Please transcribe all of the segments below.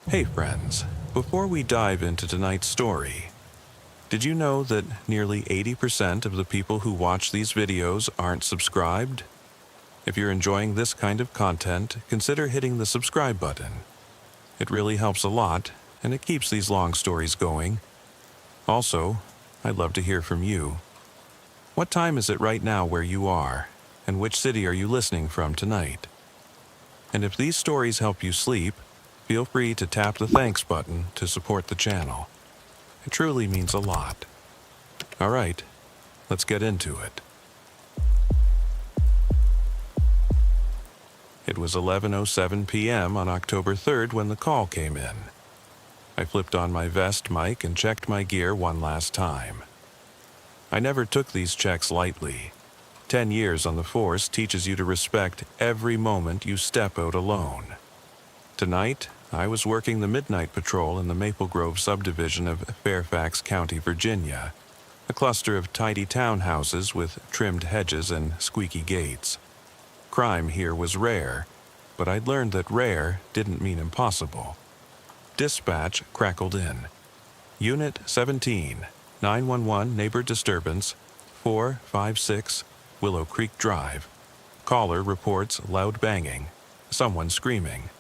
Hey friends, before we dive into tonight's story, did you know that nearly 80% of the people who watch these videos aren't subscribed? If you're enjoying this kind of content, consider hitting the subscribe button. It really helps a lot, and it keeps these long stories going. Also, I'd love to hear from you. What time is it right now where you are, and which city are you listening from tonight? And if these stories help you sleep, feel free to tap the thanks button to support the channel. It truly means a lot. All right, let's get into it. It was 11:07 p.m. on October 3rd when the call came in. I flipped on my vest mic and checked my gear one last time. I never took these checks lightly. 10 years on the force teaches you to respect every moment you step out alone. Tonight, I was working the midnight patrol in the Maple Grove subdivision of Fairfax County, Virginia, a cluster of tidy townhouses with trimmed hedges and squeaky gates. Crime here was rare, but I'd learned that rare didn't mean impossible. Dispatch crackled in. Unit 17, 911 neighbor disturbance, 456 Willow Creek Drive. Caller reports loud banging, someone screaming.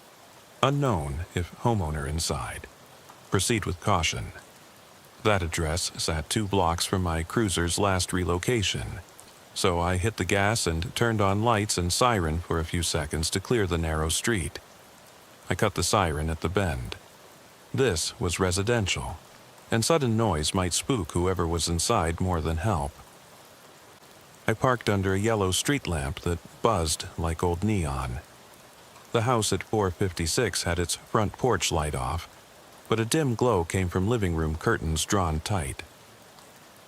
Unknown if homeowner inside. Proceed with caution. That address sat 2 blocks from my cruiser's last relocation, so I hit the gas and turned on lights and siren for a few seconds to clear the narrow street. I cut the siren at the bend. This was residential, and sudden noise might spook whoever was inside more than help. I parked under a yellow street lamp that buzzed like old neon. The house at 456 had its front porch light off, but a dim glow came from living room curtains drawn tight.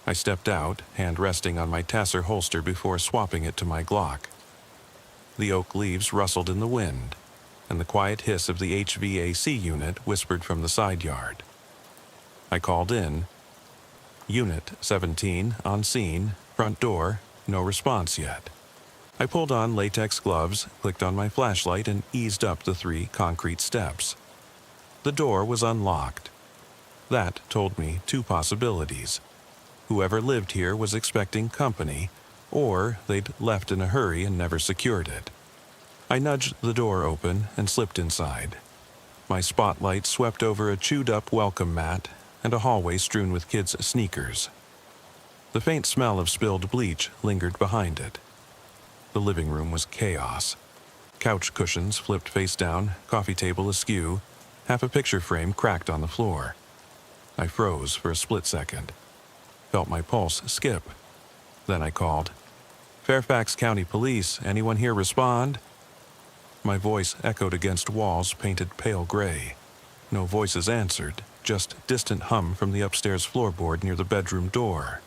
I stepped out, hand resting on my Tasser holster before swapping it to my Glock. The oak leaves rustled in the wind, and the quiet hiss of the HVAC unit whispered from the side yard. I called in. Unit 17, on scene, front door, no response yet. I pulled on latex gloves, clicked on my flashlight, and eased up the 3 concrete steps. The door was unlocked. That told me 2 possibilities. Whoever lived here was expecting company, or they'd left in a hurry and never secured it. I nudged the door open and slipped inside. My spotlight swept over a chewed-up welcome mat and a hallway strewn with kids' sneakers. The faint smell of spilled bleach lingered behind it. The living room was chaos. Couch cushions flipped face down, coffee table askew, half a picture frame cracked on the floor. I froze for a split second. Felt my pulse skip. Then I called, "Fairfax County Police, anyone here respond?" My voice echoed against walls painted pale gray. No voices answered, just distant hum from the upstairs floorboard near the bedroom door.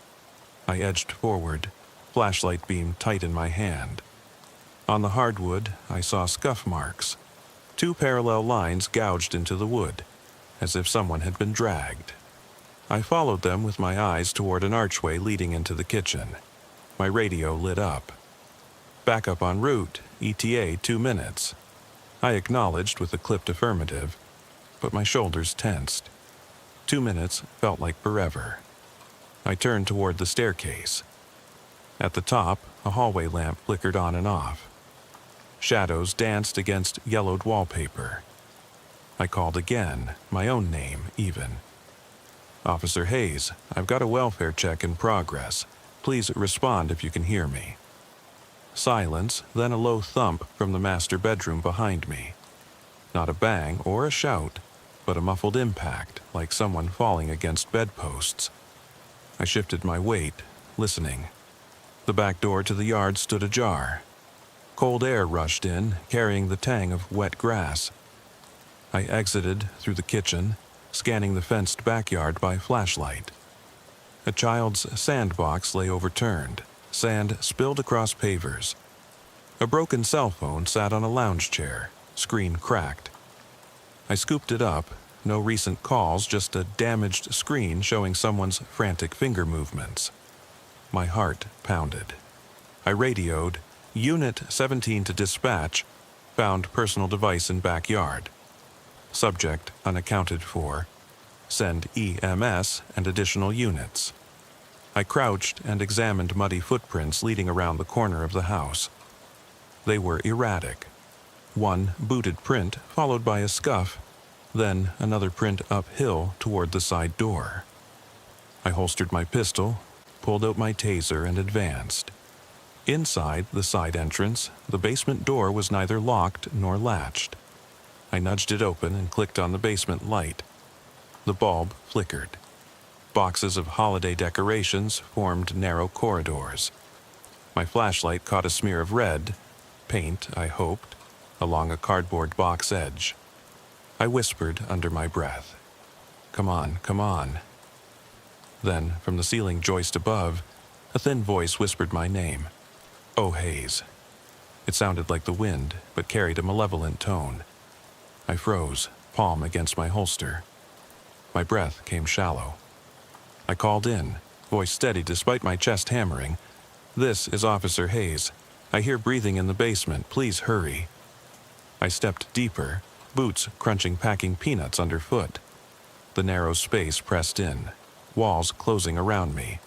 I edged forward, flashlight beam tight in my hand. On the hardwood, I saw scuff marks. 2 parallel lines gouged into the wood, as if someone had been dragged. I followed them with my eyes toward an archway leading into the kitchen. My radio lit up. "Backup en route, ETA 2 minutes. I acknowledged with a clipped affirmative, but my shoulders tensed. 2 minutes felt like forever. I turned toward the staircase. At the top, a hallway lamp flickered on and off. Shadows danced against yellowed wallpaper. I called again, my own name even. "Officer Hayes, I've got a welfare check in progress. Please respond if you can hear me." Silence, then a low thump from the master bedroom behind me. Not a bang or a shout, but a muffled impact, like someone falling against bedposts. I shifted my weight, listening. The back door to the yard stood ajar. Cold air rushed in, carrying the tang of wet grass. I exited through the kitchen, scanning the fenced backyard by flashlight. A child's sandbox lay overturned, sand spilled across pavers. A broken cell phone sat on a lounge chair, screen cracked. I scooped it up, no recent calls, just a damaged screen showing someone's frantic finger movements. My heart pounded. I radioed, "Unit 17 to dispatch, found personal device in backyard." Subject unaccounted for. Send EMS and additional units. I crouched and examined muddy footprints leading around the corner of the house. They were erratic. One booted print followed by a scuff, then another print uphill toward the side door. I holstered my pistol, pulled out my taser, and advanced. Inside the side entrance, the basement door was neither locked nor latched. I nudged it open and clicked on the basement light. The bulb flickered. Boxes of holiday decorations formed narrow corridors. My flashlight caught a smear of red, paint, I hoped, along a cardboard box edge. I whispered under my breath, "Come on, come on." Then, from the ceiling joist above, a thin voice whispered my name. "Oh, Hayes." It sounded like the wind, but carried a malevolent tone. I froze, palm against my holster. My breath came shallow. I called in, voice steady despite my chest hammering. "This is Officer Hayes. I hear breathing in the basement. Please hurry." I stepped deeper, boots crunching packing peanuts underfoot. The narrow space pressed in, walls closing around me.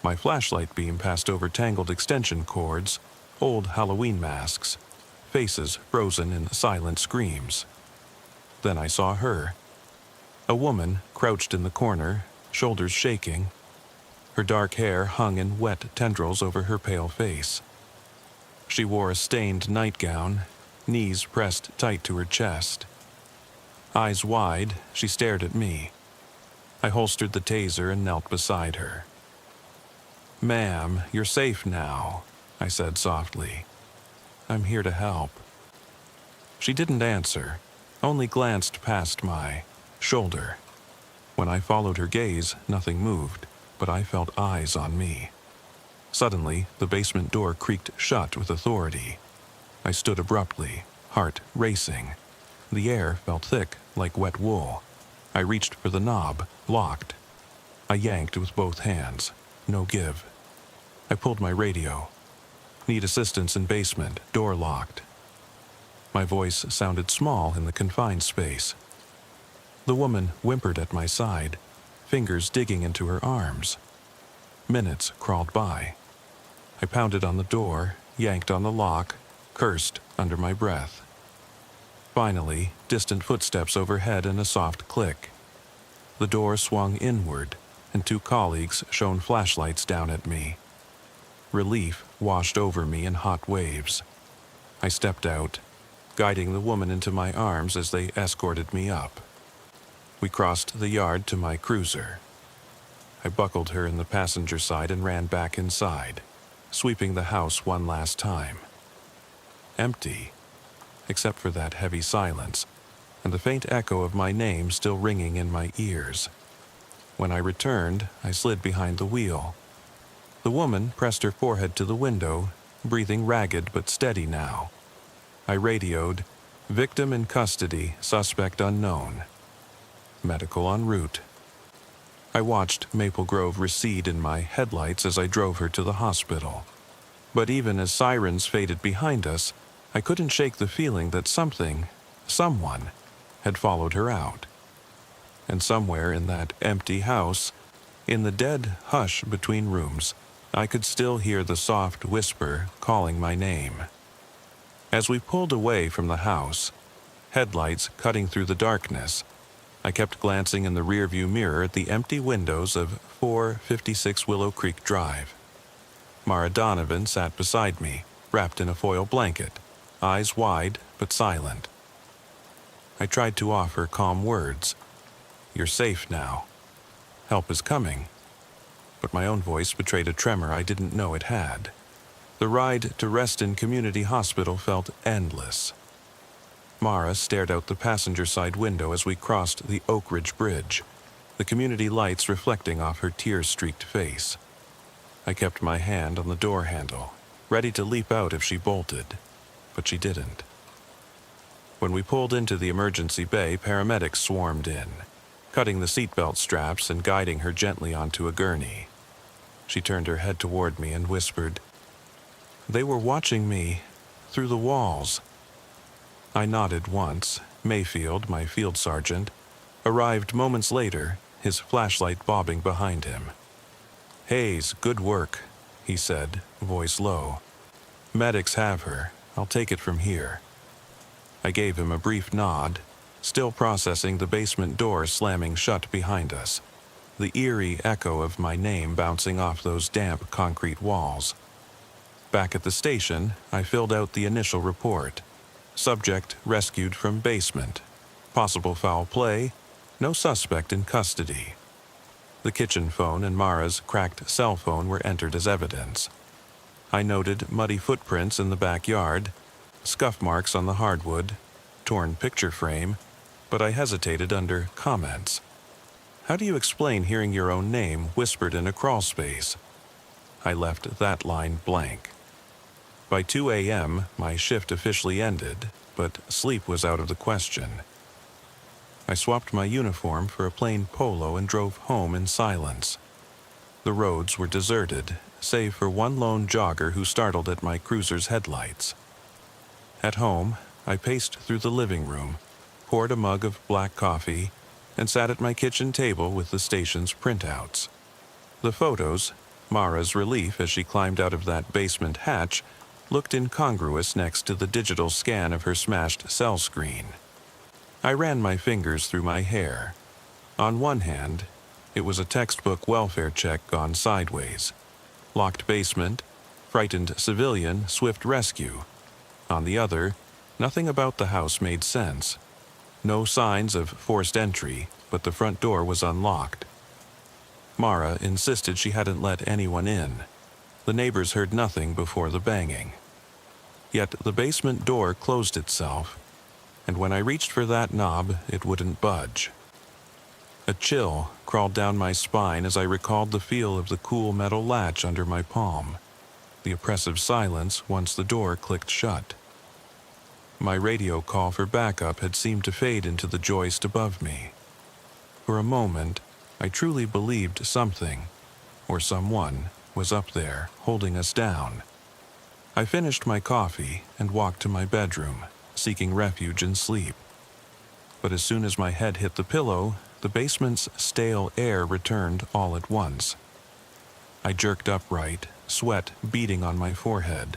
My flashlight beam passed over tangled extension cords, old Halloween masks, faces frozen in silent screams. Then I saw her. A woman crouched in the corner, shoulders shaking. Her dark hair hung in wet tendrils over her pale face. She wore a stained nightgown, knees pressed tight to her chest. Eyes wide, she stared at me. I holstered the taser and knelt beside her. "Ma'am, you're safe now," I said softly. "I'm here to help." She didn't answer, only glanced past my shoulder. When I followed her gaze, nothing moved, but I felt eyes on me. Suddenly, the basement door creaked shut with authority. I stood abruptly, heart racing. The air felt thick, like wet wool. I reached for the knob, locked. I yanked with both hands. No give. I pulled my radio. "Need assistance in basement, door locked." My voice sounded small in the confined space. The woman whimpered at my side, fingers digging into her arms. Minutes crawled by. I pounded on the door, yanked on the lock, cursed under my breath. Finally, distant footsteps overhead and a soft click. The door swung inward, and two colleagues shone flashlights down at me. Relief washed over me in hot waves. I stepped out, guiding the woman into my arms as they escorted me up. We crossed the yard to my cruiser. I buckled her in the passenger side and ran back inside, sweeping the house one last time. Empty, except for that heavy silence, and the faint echo of my name still ringing in my ears. When I returned, I slid behind the wheel. The woman pressed her forehead to the window, breathing ragged but steady now. I radioed, "Victim in custody, suspect unknown. Medical en route." I watched Maple Grove recede in my headlights as I drove her to the hospital. But even as sirens faded behind us, I couldn't shake the feeling that someone, had followed her out. And somewhere in that empty house, in the dead hush between rooms, I could still hear the soft whisper calling my name. As we pulled away from the house, headlights cutting through the darkness, I kept glancing in the rearview mirror at the empty windows of 456 Willow Creek Drive. Mara Donovan sat beside me, wrapped in a foil blanket, eyes wide but silent. I tried to offer calm words. "You're safe now. Help is coming." But my own voice betrayed a tremor I didn't know it had. The ride to Reston Community Hospital felt endless. Mara stared out the passenger side window as we crossed the Oak Ridge Bridge, the community lights reflecting off her tear-streaked face. I kept my hand on the door handle, ready to leap out if she bolted, but she didn't. When we pulled into the emergency bay, paramedics swarmed in, cutting the seatbelt straps and guiding her gently onto a gurney. She turned her head toward me and whispered, "They were watching me, through the walls." I nodded once, Mayfield, my field sergeant, arrived moments later, his flashlight bobbing behind him. "Hayes, good work," he said, voice low. "Medics have her. I'll take it from here." I gave him a brief nod, still processing the basement door slamming shut behind us, the eerie echo of my name bouncing off those damp concrete walls. Back at the station, I filled out the initial report. Subject rescued from basement. Possible foul play. No suspect in custody. The kitchen phone and Mara's cracked cell phone were entered as evidence. I noted muddy footprints in the backyard, scuff marks on the hardwood, torn picture frame, but I hesitated under comments. How do you explain hearing your own name whispered in a crawl space? I left that line blank. By 2 a.m., my shift officially ended, but sleep was out of the question. I swapped my uniform for a plain polo and drove home in silence. The roads were deserted, save for one lone jogger who startled at my cruiser's headlights. At home, I paced through the living room, poured a mug of black coffee, and sat at my kitchen table with the station's printouts. The photos, Mara's relief as she climbed out of that basement hatch, looked incongruous next to the digital scan of her smashed cell screen. I ran my fingers through my hair. On one hand, it was a textbook welfare check gone sideways. Locked basement, frightened civilian, swift rescue. On the other, nothing about the house made sense. No signs of forced entry, but the front door was unlocked. Mara insisted she hadn't let anyone in. The neighbors heard nothing before the banging. Yet the basement door closed itself, and when I reached for that knob, it wouldn't budge. A chill crawled down my spine as I recalled the feel of the cool metal latch under my palm, the oppressive silence once the door clicked shut. My radio call for backup had seemed to fade into the joist above me. For a moment, I truly believed something, or someone, was up there, holding us down. I finished my coffee and walked to my bedroom, seeking refuge in sleep. But as soon as my head hit the pillow, the basement's stale air returned all at once. I jerked upright, sweat beading on my forehead.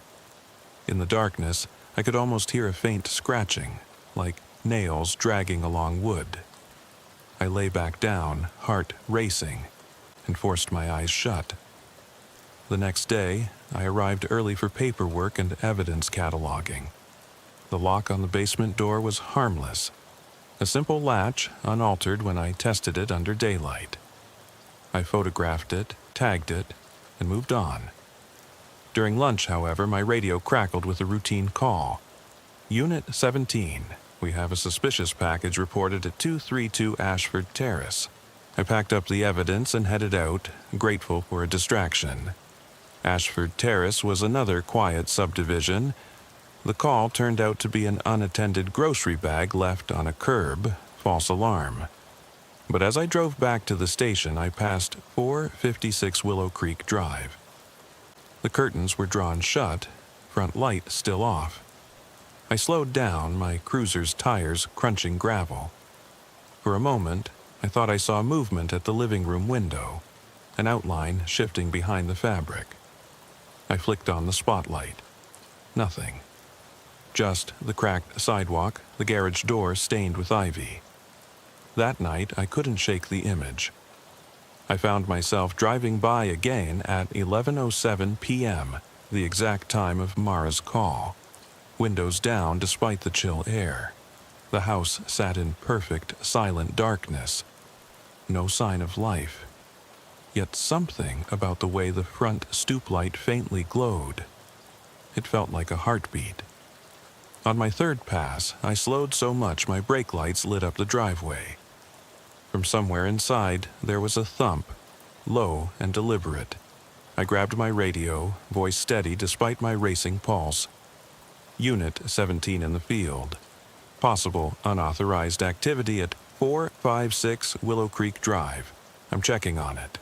In the darkness, I could almost hear a faint scratching, like nails dragging along wood. I lay back down, heart racing, and forced my eyes shut. The next day, I arrived early for paperwork and evidence cataloging. The lock on the basement door was harmless. A simple latch, unaltered when I tested it under daylight. I photographed it, tagged it, and moved on. During lunch, however, my radio crackled with a routine call. Unit 17, we have a suspicious package reported at 232 Ashford Terrace. I packed up the evidence and headed out, grateful for a distraction. Ashford Terrace was another quiet subdivision. The call turned out to be an unattended grocery bag left on a curb, false alarm. But as I drove back to the station, I passed 456 Willow Creek Drive. The curtains were drawn shut, front light still off. I slowed down, my cruiser's tires crunching gravel. For a moment, I thought I saw movement at the living room window, an outline shifting behind the fabric. I flicked on the spotlight. Nothing. Just the cracked sidewalk, the garage door stained with ivy. That night, I couldn't shake the image. I found myself driving by again at 11:07 p.m., the exact time of Mara's call. Windows down despite the chill air. The house sat in perfect, silent darkness. No sign of life. Yet something about the way the front stoop light faintly glowed. It felt like a heartbeat. On my third pass, I slowed so much my brake lights lit up the driveway. From somewhere inside, there was a thump, low and deliberate. I grabbed my radio, voice steady despite my racing pulse. Unit 17 in the field. Possible unauthorized activity at 456 Willow Creek Drive. I'm checking on it.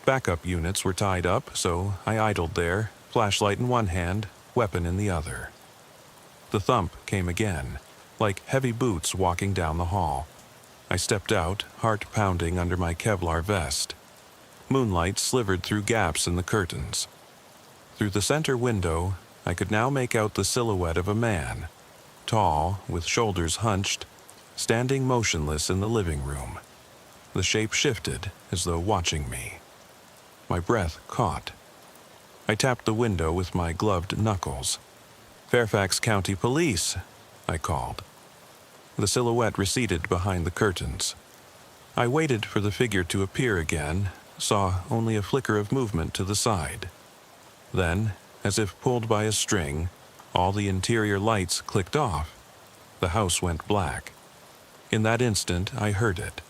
Backup units were tied up, so I idled there, flashlight in one hand, weapon in the other. The thump came again, like heavy boots walking down the hall. I stepped out, heart pounding under my Kevlar vest. Moonlight slivered through gaps in the curtains. Through the center window, I could now make out the silhouette of a man, tall, with shoulders hunched, standing motionless in the living room. The shape shifted, as though watching me. My breath caught. I tapped the window with my gloved knuckles. "Fairfax County Police," I called. The silhouette receded behind the curtains. I waited for the figure to appear again, saw only a flicker of movement to the side. Then, as if pulled by a string, all the interior lights clicked off. The house went black. In that instant, I heard it.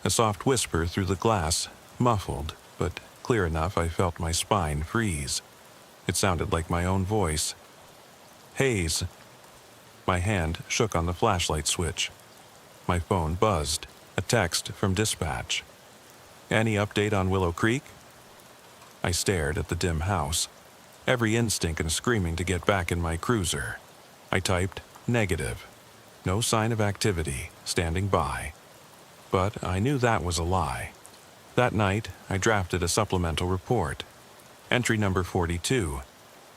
A soft whisper through the glass, muffled, but clear enough I felt my spine freeze. It sounded like my own voice. "Hayes." My hand shook on the flashlight switch. My phone buzzed, a text from dispatch. "Any update on Willow Creek?" I stared at the dim house, every instinct screaming to get back in my cruiser. I typed, "Negative. No sign of activity, standing by." But I knew that was a lie. That night, I drafted a supplemental report. Entry number 42.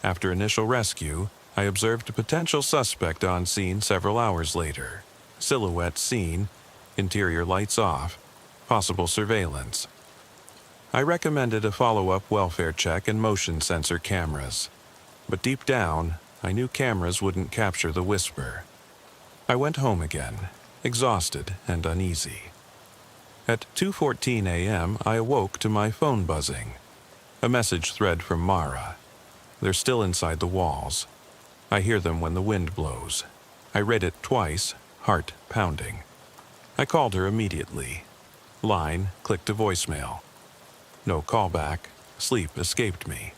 After initial rescue, I observed a potential suspect on scene several hours later. Silhouette seen, interior lights off, possible surveillance. I recommended a follow-up welfare check and motion sensor cameras. But deep down, I knew cameras wouldn't capture the whisper. I went home again, exhausted and uneasy. At 2:14 a.m., I awoke to my phone buzzing. A message thread from Mara. They're still inside the walls. I hear them when the wind blows. I read it twice, heart pounding. I called her immediately. Line clicked to voicemail. No callback. Sleep escaped me.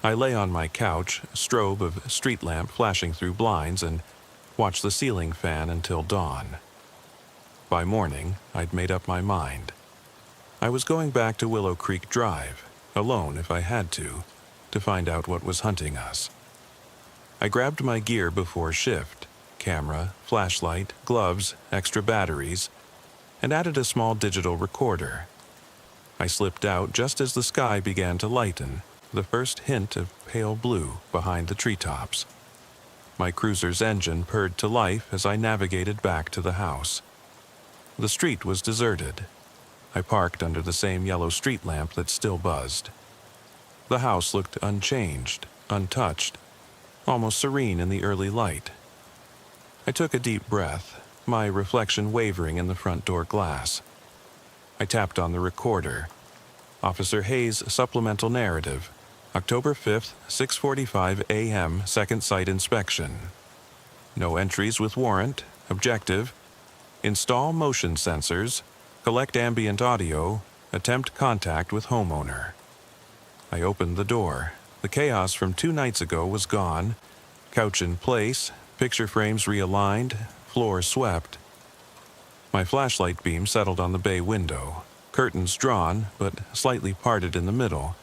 I lay on my couch, strobe of street lamp flashing through blinds, and watched the ceiling fan until dawn. By morning, I'd made up my mind. I was going back to Willow Creek Drive, alone if I had to find out what was hunting us. I grabbed my gear before shift, camera, flashlight, gloves, extra batteries, and added a small digital recorder. I slipped out just as the sky began to lighten, the first hint of pale blue behind the treetops. My cruiser's engine purred to life as I navigated back to the house. The street was deserted. I parked under the same yellow street lamp that still buzzed. The house looked unchanged, untouched, almost serene in the early light. I took a deep breath, my reflection wavering in the front door glass. I tapped on the recorder. Officer Hayes' supplemental narrative, October 5th, 6:45 a.m., second site inspection. No entries with warrant. Objective: install motion sensors, collect ambient audio, attempt contact with homeowner. I opened the door. The chaos from 2 nights ago was gone. Couch in place, picture frames realigned, floor swept. My flashlight beam settled on the bay window, curtains drawn but slightly parted in the middle,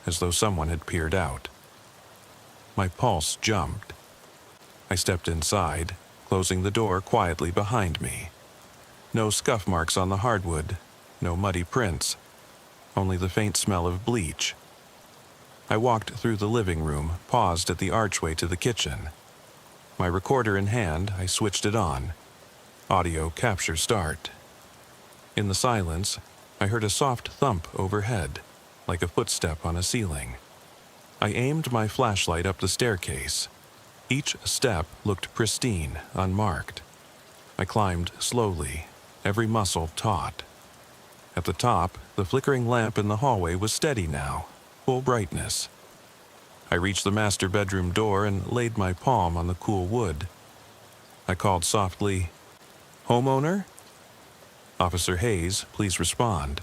as though someone had peered out. My pulse jumped. I stepped inside, closing the door quietly behind me. No scuff marks on the hardwood, no muddy prints, only the faint smell of bleach. I walked through the living room, paused at the archway to the kitchen. My recorder in hand, I switched it on. Audio capture start. In the silence, I heard a soft thump overhead, like a footstep on a ceiling. I aimed my flashlight up the staircase. Each step looked pristine, unmarked. I climbed slowly, every muscle taut. At the top, the flickering lamp in the hallway was steady now, full brightness. I reached the master bedroom door and laid my palm on the cool wood. I called softly, "Homeowner?" "Officer Hayes, please respond."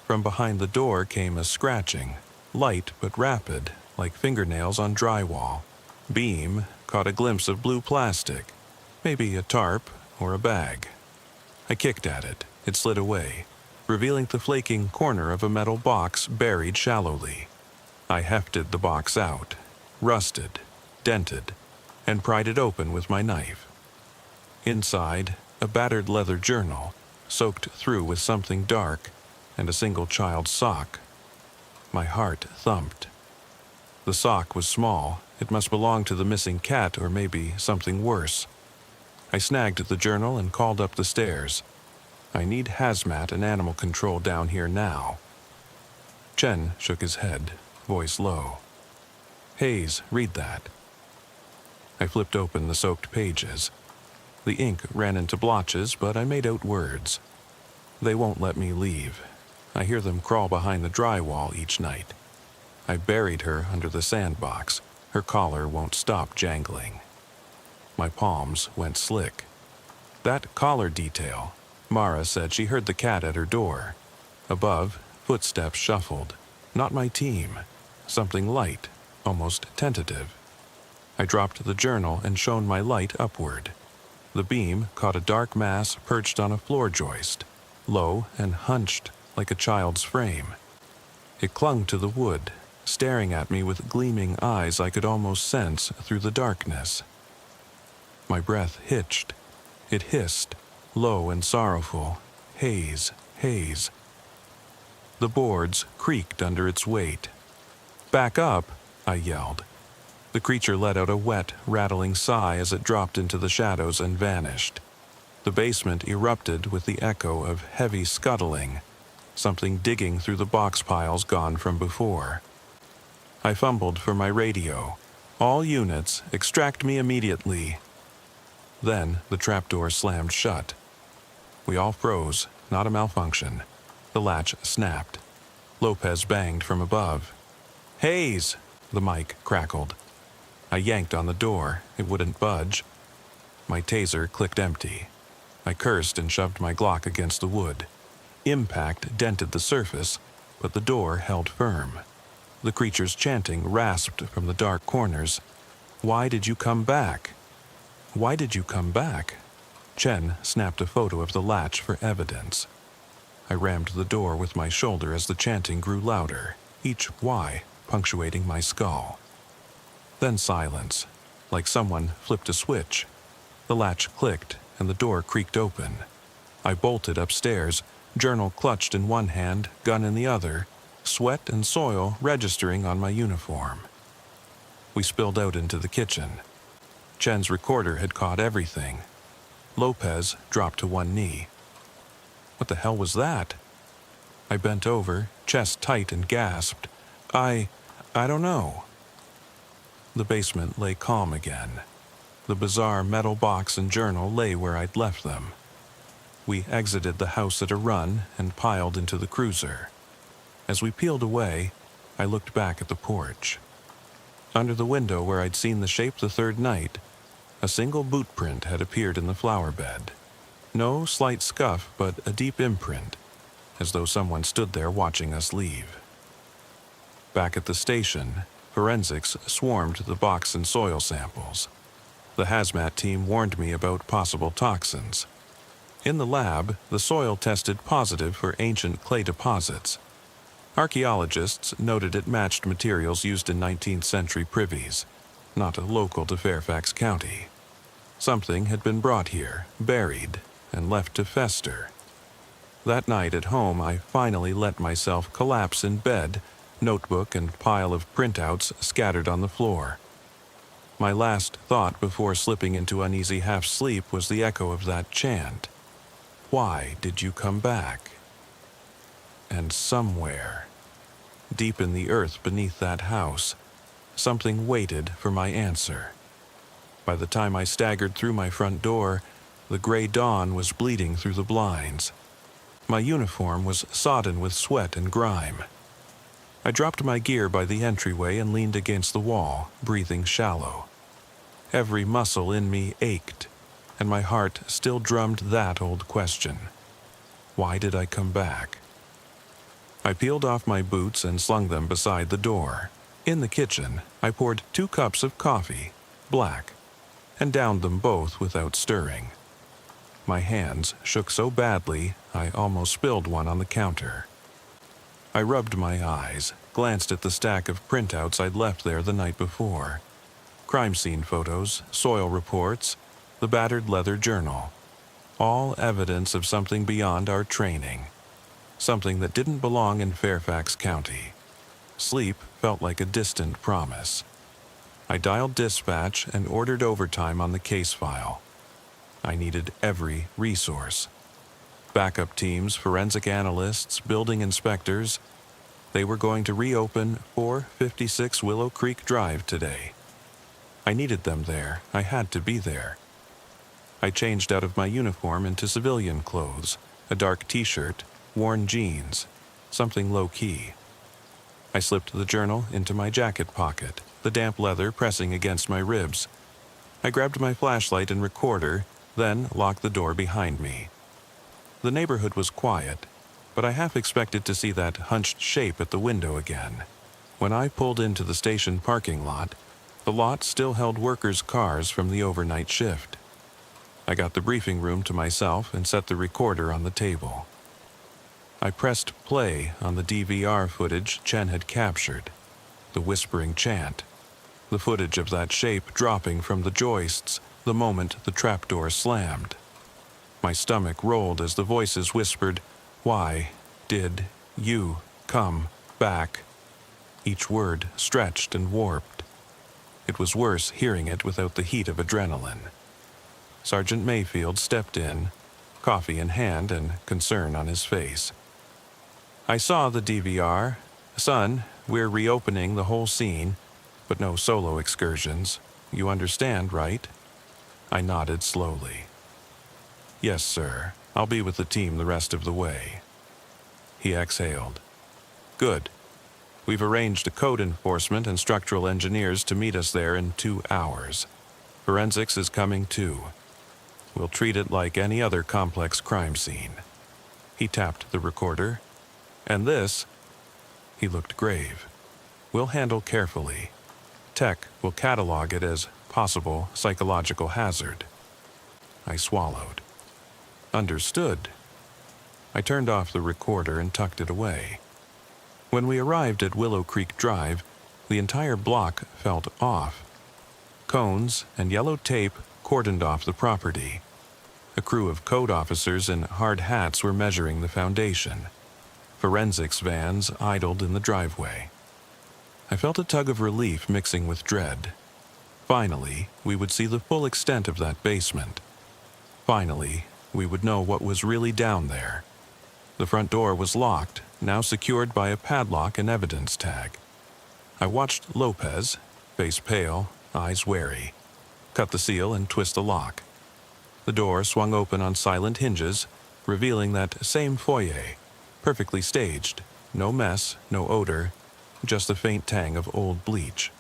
From behind the door came a scratching, light but rapid, like fingernails on drywall. Beam caught a glimpse of blue plastic, maybe a tarp or a bag. I kicked at it. It slid away, revealing the flaking corner of a metal box buried shallowly. I hefted the box out, rusted, dented, and pried it open with my knife. Inside, a battered leather journal, soaked through with something dark, and a single child's sock. My heart thumped. The sock was small. It must belong to the missing cat or maybe something worse. I snagged the journal and called up the stairs. I need hazmat and animal control down here now. Chen shook his head, voice low. Hayes, read that. I flipped open the soaked pages. The ink ran into blotches, but I made out words. They won't let me leave. I hear them crawl behind the drywall each night. I buried her under the sandbox. Her collar won't stop jangling. My palms went slick. That collar detail. Mara said she heard the cat at her door. Above, footsteps shuffled. Not my team. Something light, almost tentative. I dropped the journal and shone my light upward. The beam caught a dark mass perched on a floor joist, low and hunched like a child's frame. It clung to the wood, staring at me with gleaming eyes I could almost sense through the darkness. My breath hitched. It hissed, low and sorrowful. Hayes, Hayes. The boards creaked under its weight. Back up, I yelled. The creature let out a wet, rattling sigh as it dropped into the shadows and vanished. The basement erupted with the echo of heavy scuttling, something digging through the box piles gone from before. I fumbled for my radio. All units, extract me immediately. Then the trapdoor slammed shut. We all froze, not a malfunction. The latch snapped. Lopez banged from above. Hayes! The mic crackled. I yanked on the door. It wouldn't budge. My taser clicked empty. I cursed and shoved my Glock against the wood. Impact dented the surface, but the door held firm. The creature's chanting rasped from the dark corners. Why did you come back? Why did you come back? Chen snapped a photo of the latch for evidence. I rammed the door with my shoulder as the chanting grew louder, each why punctuating my skull. Then silence, like someone flipped a switch. The latch clicked and the door creaked open. I bolted upstairs, journal clutched in one hand, gun in the other, sweat and soil registering on my uniform. We spilled out into the kitchen. Chen's recorder had caught everything. Lopez dropped to one knee. What the hell was that? I bent over, chest tight, and gasped. I don't know. The basement lay calm again. The bizarre metal box and journal lay where I'd left them. We exited the house at a run and piled into the cruiser. As we peeled away, I looked back at the porch. Under the window where I'd seen the shape the third night, a single boot print had appeared in the flower bed. No slight scuff, but a deep imprint, as though someone stood there watching us leave. Back at the station, forensics swarmed the box and soil samples. The hazmat team warned me about possible toxins. In the lab, the soil tested positive for ancient clay deposits. Archaeologists noted it matched materials used in 19th century privies, not local to Fairfax County. Something had been brought here, buried, and left to fester. That night at home, I finally let myself collapse in bed, notebook and pile of printouts scattered on the floor. My last thought before slipping into uneasy half-sleep was the echo of that chant. Why did you come back? And somewhere, deep in the earth beneath that house, something waited for my answer. By the time I staggered through my front door, the gray dawn was bleeding through the blinds. My uniform was sodden with sweat and grime. I dropped my gear by the entryway and leaned against the wall, breathing shallow. Every muscle in me ached, and my heart still drummed that old question. Why did I come back? I peeled off my boots and slung them beside the door. In the kitchen, I poured 2 cups of coffee, black, and downed them both without stirring. My hands shook so badly, I almost spilled one on the counter. I rubbed my eyes, glanced at the stack of printouts I'd left there the night before. Crime scene photos, soil reports, the battered leather journal, all evidence of something beyond our training, something that didn't belong in Fairfax County. Sleep felt like a distant promise. I dialed dispatch and ordered overtime on the case file. I needed every resource. Backup teams, forensic analysts, building inspectors. They were going to reopen 456 Willow Creek Drive today. I needed them there. I had to be there. I changed out of my uniform into civilian clothes, a dark t-shirt, worn jeans, something low-key. I slipped the journal into my jacket pocket, the damp leather pressing against my ribs. I grabbed my flashlight and recorder, then locked the door behind me. The neighborhood was quiet, but I half expected to see that hunched shape at the window again. When I pulled into the station parking lot, the lot still held workers' cars from the overnight shift. I got the briefing room to myself and set the recorder on the table. I pressed play on the DVR footage Chen had captured, the whispering chant, the footage of that shape dropping from the joists the moment the trapdoor slammed. My stomach rolled as the voices whispered, "Why did you come back?" Each word stretched and warped. It was worse hearing it without the heat of adrenaline. Sergeant Mayfield stepped in, coffee in hand and concern on his face. "I saw the DVR. Son, we're reopening the whole scene, but no solo excursions. You understand, right?" I nodded slowly. "Yes, sir. I'll be with the team the rest of the way." He exhaled. "Good. We've arranged a code enforcement and structural engineers to meet us there in 2 hours. Forensics is coming too. We'll treat it like any other complex crime scene." He tapped the recorder. "And this," he looked grave, "we'll handle carefully. Tech will catalog it as possible psychological hazard." I swallowed. "Understood." I turned off the recorder and tucked it away. When we arrived at Willow Creek Drive, the entire block felt off. Cones and yellow tape cordoned off the property. A crew of code officers in hard hats were measuring the foundation. Forensics vans idled in the driveway. I felt a tug of relief mixing with dread. Finally, we would see the full extent of that basement. Finally, we would know what was really down there. The front door was locked, now secured by a padlock and evidence tag. I watched Lopez, face pale, eyes wary, cut the seal and twist the lock. The door swung open on silent hinges, revealing that same foyer, perfectly staged, no mess, no odor, just the faint tang of old bleach.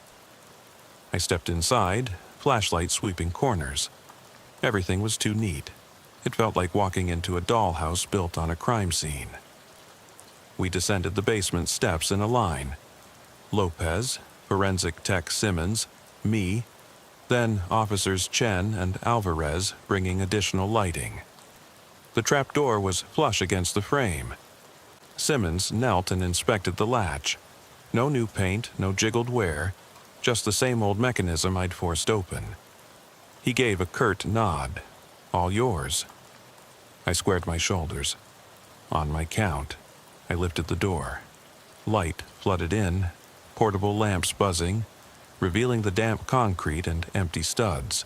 I stepped inside, flashlight sweeping corners. Everything was too neat. It felt like walking into a dollhouse built on a crime scene. We descended the basement steps in a line. Lopez, forensic tech Simmons, me, then officers Chen and Alvarez bringing additional lighting. The trapdoor was flush against the frame. Simmons knelt and inspected the latch. No new paint, no jiggled wear, just the same old mechanism I'd forced open. He gave a curt nod. "All yours." I squared my shoulders. On my count, I lifted the door. Light flooded in, portable lamps buzzing, revealing the damp concrete and empty studs.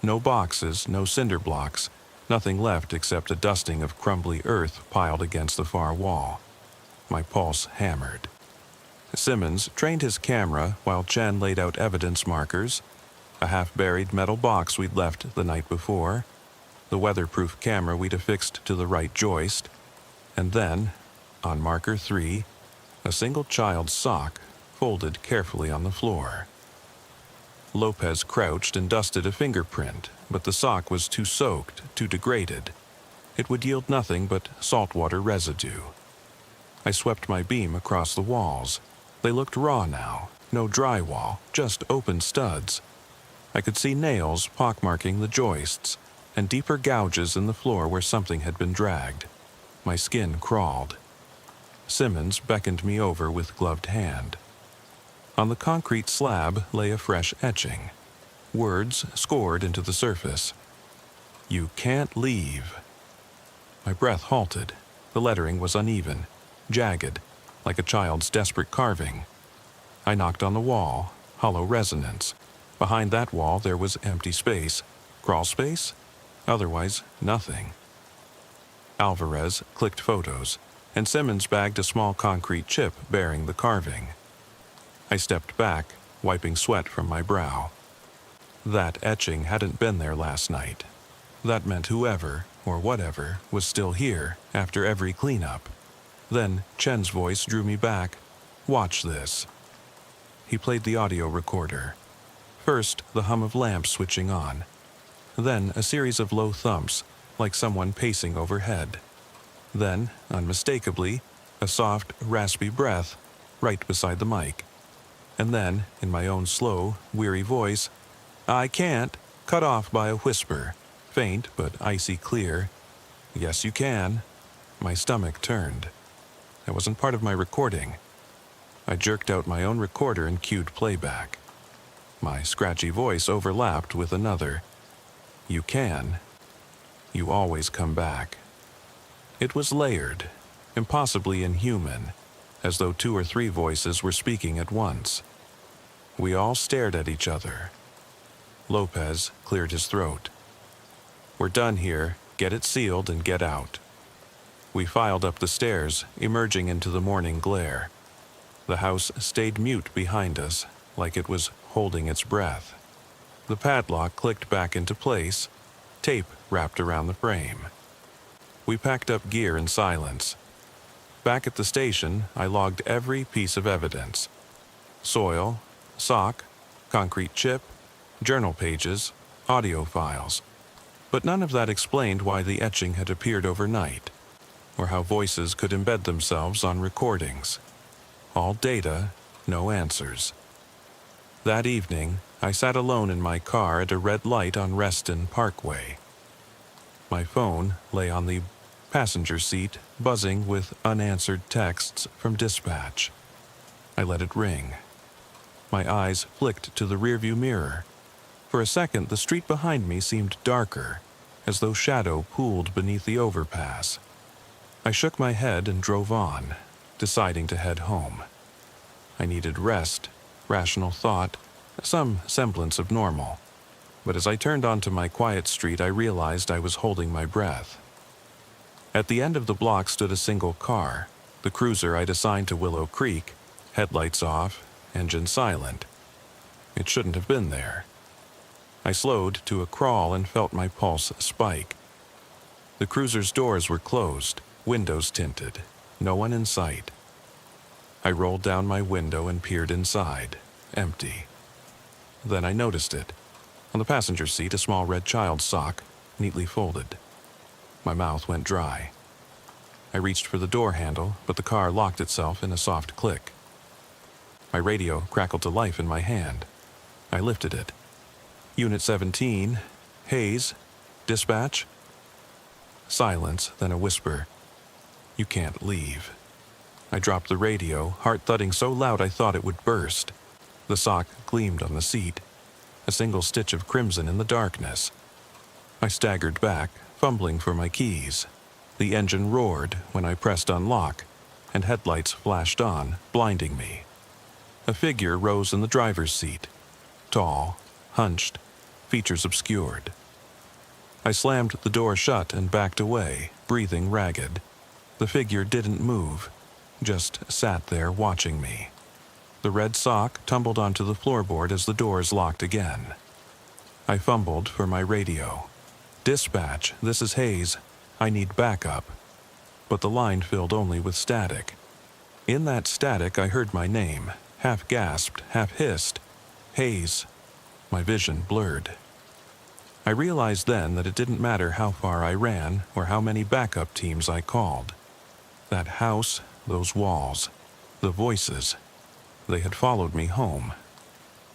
No boxes, no cinder blocks, nothing left except a dusting of crumbly earth piled against the far wall. My pulse hammered. Simmons trained his camera while Chen laid out evidence markers, a half-buried metal box we'd left the night before, the weatherproof camera we'd affixed to the right joist, and then, on marker 3, a single child's sock folded carefully on the floor. Lopez crouched and dusted a fingerprint, but the sock was too soaked, too degraded. It would yield nothing but saltwater residue. I swept my beam across the walls. They looked raw now, no drywall, just open studs. I could see nails pockmarking the joists, and deeper gouges in the floor where something had been dragged. My skin crawled. Simmons beckoned me over with gloved hand. On the concrete slab lay a fresh etching. Words scored into the surface. You can't leave. My breath halted. The lettering was uneven, jagged, like a child's desperate carving. I knocked on the wall, hollow resonance. Behind that wall there was empty space. Crawl space? Otherwise, nothing. Alvarez clicked photos, and Simmons bagged a small concrete chip bearing the carving. I stepped back, wiping sweat from my brow. That etching hadn't been there last night. That meant whoever, or whatever, was still here after every cleanup. Then Chen's voice drew me back. Watch this. He played the audio recorder. First, the hum of lamps switching on. Then a series of low thumps, like someone pacing overhead. Then, unmistakably, a soft, raspy breath right beside the mic. And then, in my own slow, weary voice, I can't, cut off by a whisper, faint but icy clear. Yes, you can. My stomach turned. That wasn't part of my recording. I jerked out my own recorder and cued playback. My scratchy voice overlapped with another. You can. You always come back. It was layered, impossibly inhuman, as though 2 or 3 voices were speaking at once. We all stared at each other. Lopez cleared his throat. We're done here. Get it sealed and get out. We filed up the stairs, emerging into the morning glare. The house stayed mute behind us, like it was holding its breath. The padlock clicked back into place, tape wrapped around the frame. We packed up gear in silence. Back at the station, I logged every piece of evidence. Soil, sock, concrete chip, journal pages, audio files. But none of that explained why the etching had appeared overnight, or how voices could embed themselves on recordings. All data, no answers. That evening, I sat alone in my car at a red light on Reston Parkway. My phone lay on the passenger seat, buzzing with unanswered texts from dispatch. I let it ring. My eyes flicked to the rearview mirror. For a second, the street behind me seemed darker, as though shadow pooled beneath the overpass. I shook my head and drove on, deciding to head home. I needed rest, rational thought, some semblance of normal. But as I turned onto my quiet street, I realized I was holding my breath. At the end of the block stood a single car, the cruiser I'd assigned to Willow Creek, headlights off, engine silent. It shouldn't have been there. I slowed to a crawl and felt my pulse spike. The cruiser's doors were closed, windows tinted, no one in sight. I rolled down my window and peered inside, empty. Then I noticed it. On the passenger seat, a small red child's sock, neatly folded. My mouth went dry. I reached for the door handle, but the car locked itself in a soft click. My radio crackled to life in my hand. I lifted it. Unit 17, Hayes, dispatch. Silence, then a whisper. You can't leave. I dropped the radio, heart thudding so loud I thought it would burst. The sock gleamed on the seat, a single stitch of crimson in the darkness. I staggered back, fumbling for my keys. The engine roared when I pressed unlock, and headlights flashed on, blinding me. A figure rose in the driver's seat, tall, hunched, features obscured. I slammed the door shut and backed away, breathing ragged. The figure didn't move, just sat there watching me. The red sock tumbled onto the floorboard as the doors locked again. I fumbled for my radio. Dispatch, this is Hayes. I need backup. But the line filled only with static. In that static, I heard my name, half gasped, half hissed. Hayes. My vision blurred. I realized then that it didn't matter how far I ran or how many backup teams I called. That house, those walls, the voices, they had followed me home.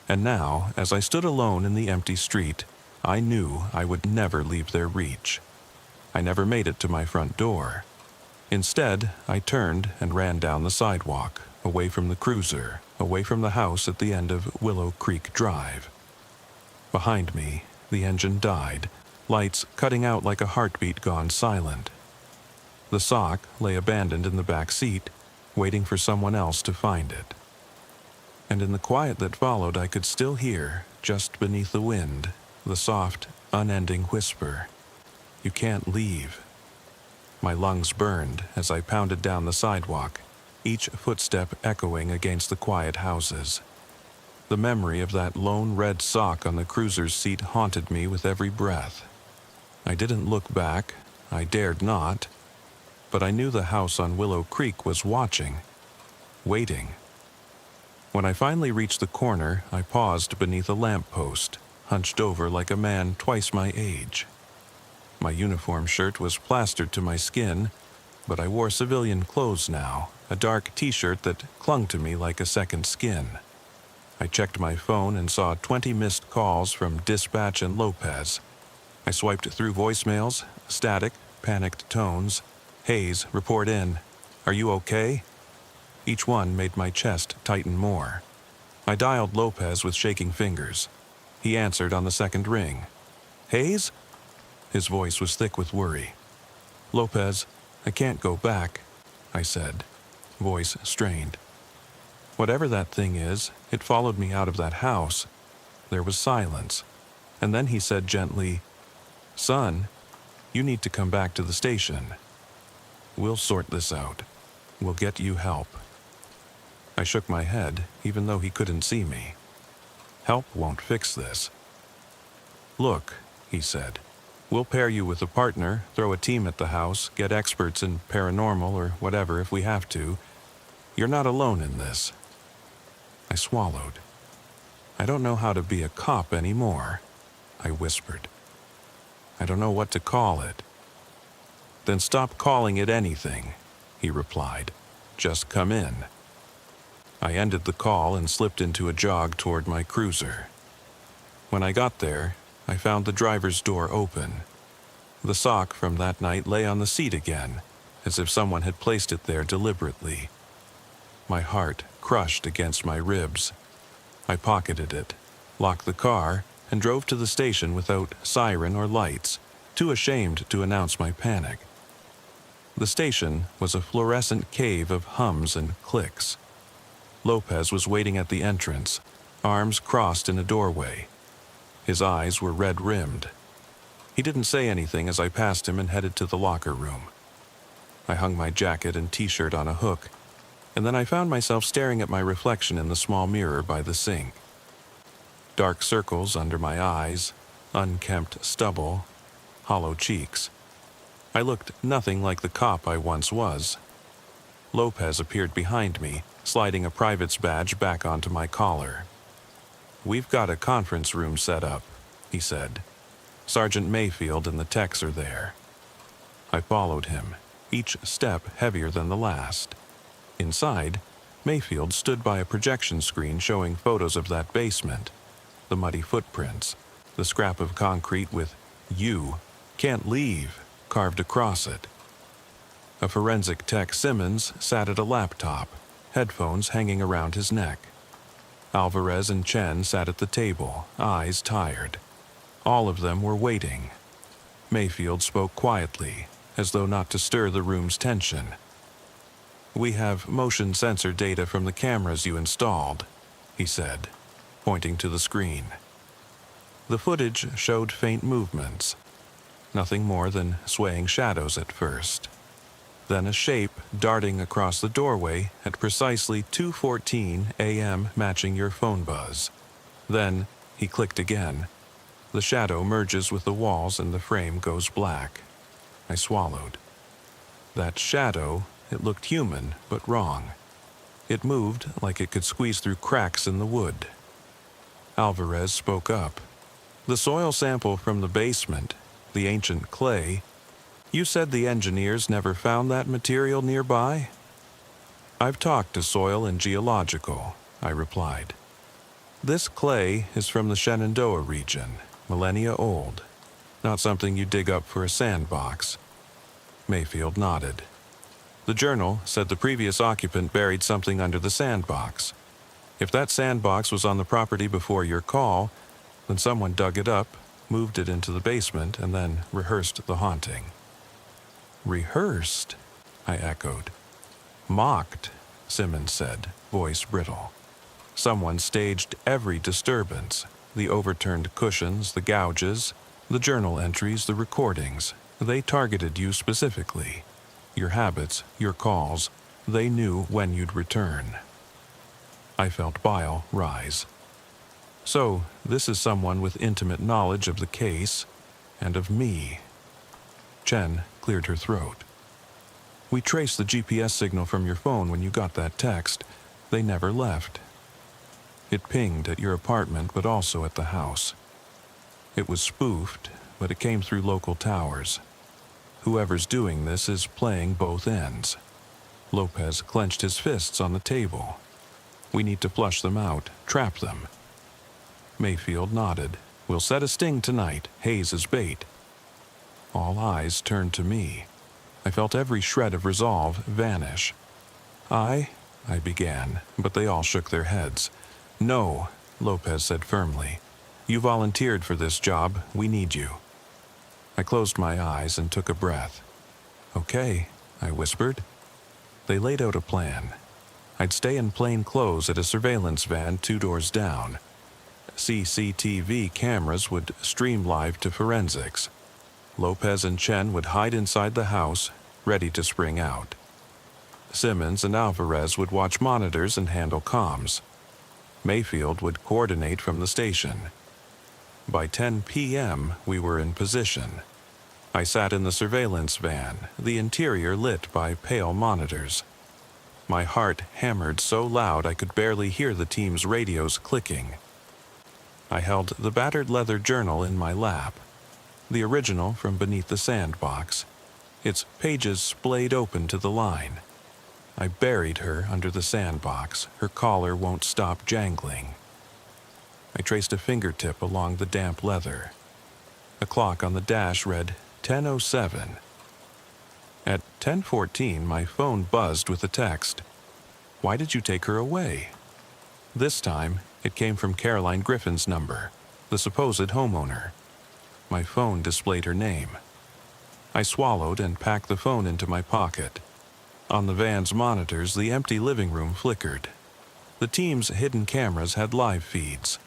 And now, as I stood alone in the empty street, I knew I would never leave their reach. I never made it to my front door. Instead, I turned and ran down the sidewalk, away from the cruiser, away from the house at the end of Willow Creek Drive. Behind me, the engine died, lights cutting out like a heartbeat gone silent. The sock lay abandoned in the back seat, waiting for someone else to find it. And in the quiet that followed, I could still hear, just beneath the wind, the soft, unending whisper, "You can't leave." My lungs burned as I pounded down the sidewalk, each footstep echoing against the quiet houses. The memory of that lone red sock on the cruiser's seat haunted me with every breath. I didn't look back, I dared not, but I knew the house on Willow Creek was watching, waiting. When I finally reached the corner, I paused beneath a lamppost, hunched over like a man twice my age. My uniform shirt was plastered to my skin, but I wore civilian clothes now, a dark t-shirt that clung to me like a second skin. I checked my phone and saw 20 missed calls from Dispatch and Lopez. I swiped through voicemails, static, panicked tones. "Hayes, report in. Are you okay?" Each one made my chest tighten more. I dialed Lopez with shaking fingers. He answered on the second ring. "Hayes?" His voice was thick with worry. "Lopez, I can't go back," I said, voice strained. Whatever that thing is, it followed me out of that house. There was silence, and then he said gently, "Son, you need to come back to the station. We'll sort this out. We'll get you help." I shook my head, even though he couldn't see me. "Help won't fix this." "Look," he said, "we'll pair you with a partner, throw a team at the house, get experts in paranormal or whatever if we have to. You're not alone in this." I swallowed. "I don't know how to be a cop anymore," I whispered. "I don't know what to call it." "Then stop calling it anything," he replied. "Just come in." I ended the call and slipped into a jog toward my cruiser. When I got there, I found the driver's door open. The sock from that night lay on the seat again, as if someone had placed it there deliberately. My heart crushed against my ribs. I pocketed it, locked the car, and drove to the station without siren or lights, too ashamed to announce my panic. The station was a fluorescent cave of hums and clicks. Lopez was waiting at the entrance, arms crossed in a doorway. His eyes were red-rimmed. He didn't say anything as I passed him and headed to the locker room. I hung my jacket and t-shirt on a hook, and then I found myself staring at my reflection in the small mirror by the sink. Dark circles under my eyes, unkempt stubble, hollow cheeks. I looked nothing like the cop I once was. Lopez appeared behind me, sliding a private's badge back onto my collar. "We've got a conference room set up," he said. "Sergeant Mayfield and the techs are there." I followed him, each step heavier than the last. Inside, Mayfield stood by a projection screen showing photos of that basement, the muddy footprints, the scrap of concrete with "You can't leave" carved across it. A forensic tech, Simmons, sat at a laptop, headphones hanging around his neck. Alvarez and Chen sat at the table, eyes tired. All of them were waiting. Mayfield spoke quietly, as though not to stir the room's tension. "We have motion sensor data from the cameras you installed," he said, pointing to the screen. The footage showed faint movements, nothing more than swaying shadows at first. Then a shape darting across the doorway at precisely 2:14 a.m. matching your phone buzz. Then he clicked again. The shadow merges with the walls and the frame goes black. I swallowed. That shadow, it looked human, but wrong. It moved like it could squeeze through cracks in the wood. Alvarez spoke up. "The soil sample from the basement, the ancient clay, you said the engineers never found that material nearby?" "I've talked to Soil and Geological," I replied. "This clay is from the Shenandoah region, millennia old. Not something you dig up for a sandbox." Mayfield nodded. "The journal said the previous occupant buried something under the sandbox. If that sandbox was on the property before your call, then someone dug it up moved it into the basement, and then rehearsed the haunting. Rehearsed? I echoed. Mocked, Simmons said, voice brittle. Someone staged every disturbance, the overturned cushions, the gouges, the journal entries, the recordings. They targeted you specifically. Your habits, your calls, they knew when you'd return. I felt bile rise. So, this is someone with intimate knowledge of the case and of me. Chen cleared her throat. We traced the GPS signal from your phone when you got that text. They never left. It pinged at your apartment, but also at the house. It was spoofed, but it came through local towers. Whoever's doing this is playing both ends. Lopez clenched his fists on the table. We need to flush them out, trap them. Mayfield nodded. We'll set a sting tonight, Hayes as bait. All eyes turned to me. I felt every shred of resolve vanish. I began, but they all shook their heads. No, Lopez said firmly. You volunteered for this job. We need you. I closed my eyes and took a breath. Okay, I whispered. They laid out a plan. I'd stay in plain clothes at a surveillance van 2 doors down. CCTV cameras would stream live to forensics. Lopez and Chen would hide inside the house, ready to spring out. Simmons and Alvarez would watch monitors and handle comms. Mayfield would coordinate from the station. By 10 p.m., we were in position. I sat in the surveillance van, the interior lit by pale monitors. My heart hammered so loud I could barely hear the team's radios clicking. I held the battered leather journal in my lap, the original from beneath the sandbox, its pages splayed open to the line. I buried her under the sandbox. Her collar won't stop jangling. I traced a fingertip along the damp leather. A clock on the dash read 10:07. At 10:14, my phone buzzed with a text. Why did you take her away? This time, it came from Caroline Griffin's number, the supposed homeowner. My phone displayed her name. I swallowed and packed the phone into my pocket. On the van's monitors, the empty living room flickered. The team's hidden cameras had live feeds.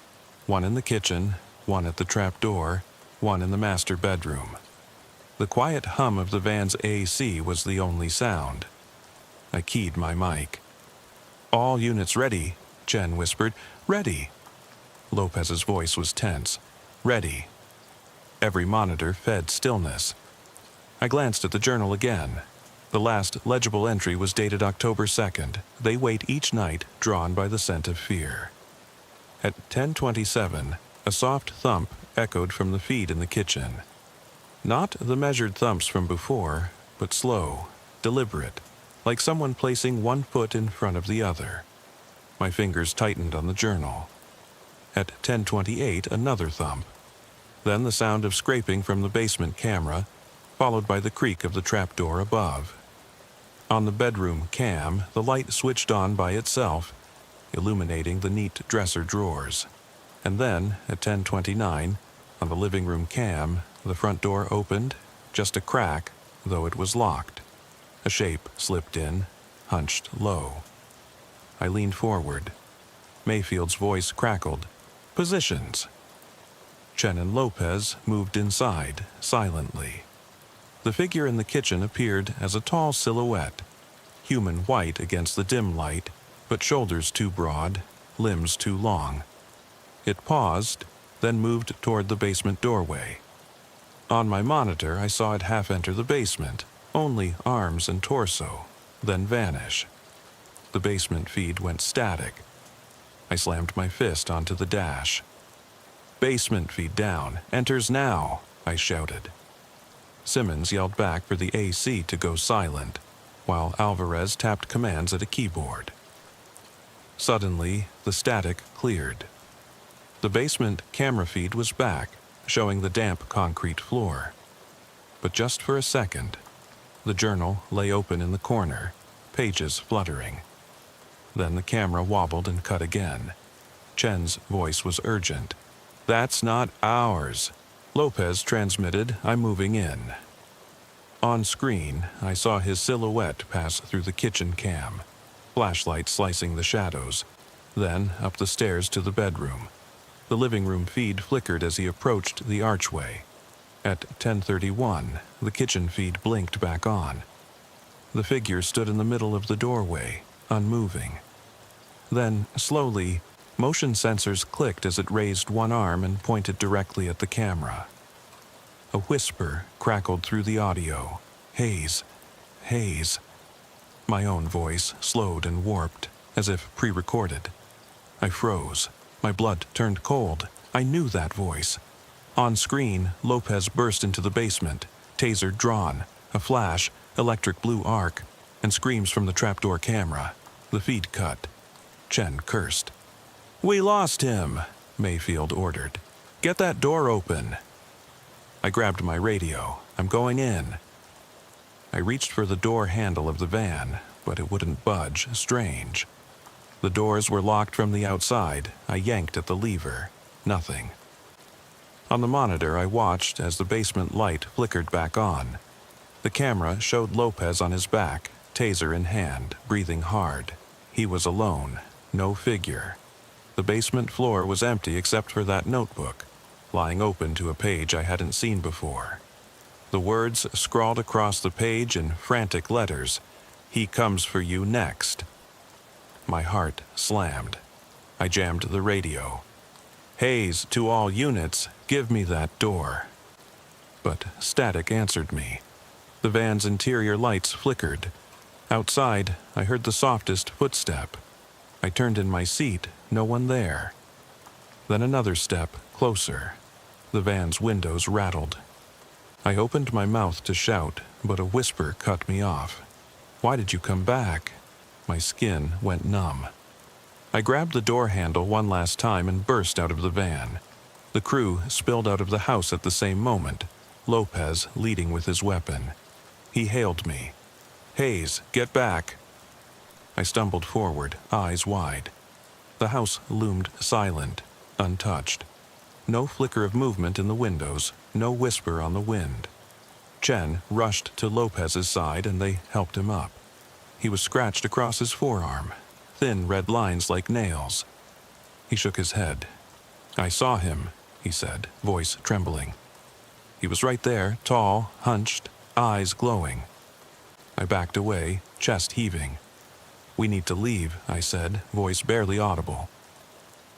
One in the kitchen, one at the trap door, one in the master bedroom. The quiet hum of the van's AC was the only sound. I keyed my mic. All units ready, Chen whispered. Ready. Lopez's voice was tense. Ready. Every monitor fed stillness. I glanced at the journal again. The last legible entry was dated October 2nd. They wait each night, drawn by the scent of fear. At 10:27, a soft thump echoed from the feed in the kitchen. Not the measured thumps from before, but slow, deliberate, like someone placing one foot in front of the other. My fingers tightened on the journal. At 10:28, another thump. Then the sound of scraping from the basement camera, followed by the creak of the trapdoor above. On the bedroom cam, the light switched on by itself, illuminating the neat dresser drawers. And then, at 10:29, on the living room cam, the front door opened, just a crack, though it was locked. A shape slipped in, hunched low. I leaned forward. Mayfield's voice crackled. Positions. Chen and Lopez moved inside, silently. The figure in the kitchen appeared as a tall silhouette, human white against the dim light, but shoulders too broad, limbs too long. It paused, then moved toward the basement doorway. On my monitor, I saw it half enter the basement, only arms and torso, then vanish. The basement feed went static. I slammed my fist onto the dash. Basement feed down, enters now, I shouted. Simmons yelled back for the AC to go silent, while Alvarez tapped commands at a keyboard. Suddenly, the static cleared. The basement camera feed was back, showing the damp concrete floor. But just for a second, the journal lay open in the corner, pages fluttering. Then the camera wobbled and cut again. Chen's voice was urgent. That's not ours. Lopez transmitted, "I'm moving in." On screen, I saw his silhouette pass through the kitchen cam, flashlight slicing the shadows, then up the stairs to the bedroom. The living room feed flickered as he approached the archway. At 10:31, the kitchen feed blinked back on. The figure stood in the middle of the doorway, unmoving. Then, slowly, motion sensors clicked as it raised one arm and pointed directly at the camera. A whisper crackled through the audio. "Hayes, Hayes." My own voice slowed and warped, as if pre-recorded. I froze. My blood turned cold. I knew that voice. On screen, Lopez burst into the basement, taser drawn, a flash, electric blue arc, and screams from the trapdoor camera. The feed cut. Chen cursed. "We lost him," Mayfield ordered. "Get that door open." I grabbed my radio. "I'm going in." I reached for the door handle of the van, but it wouldn't budge. Strange. The doors were locked from the outside. I yanked at the lever. Nothing. On the monitor, I watched as the basement light flickered back on. The camera showed Lopez on his back, taser in hand, breathing hard. He was alone. No figure. The basement floor was empty except for that notebook, lying open to a page I hadn't seen before. The words scrawled across the page in frantic letters, "He comes for you next." My heart slammed. I jammed the radio. "Hayes, to all units, give me that door." But static answered me. The van's interior lights flickered. Outside, I heard the softest footstep. I turned in my seat, no one there. Then another step, closer. The van's windows rattled. I opened my mouth to shout, but a whisper cut me off. "Why did you come back?" My skin went numb. I grabbed the door handle one last time and burst out of the van. The crew spilled out of the house at the same moment, Lopez leading with his weapon. He hailed me. "Hayes, get back." I stumbled forward, eyes wide. The house loomed silent, untouched. No flicker of movement in the windows, no whisper on the wind. Chen rushed to Lopez's side and they helped him up. He was scratched across his forearm, thin red lines like nails. He shook his head. "I saw him," he said, voice trembling. He was right there, tall, hunched, eyes glowing. I backed away, chest heaving. "We need to leave," I said, voice barely audible.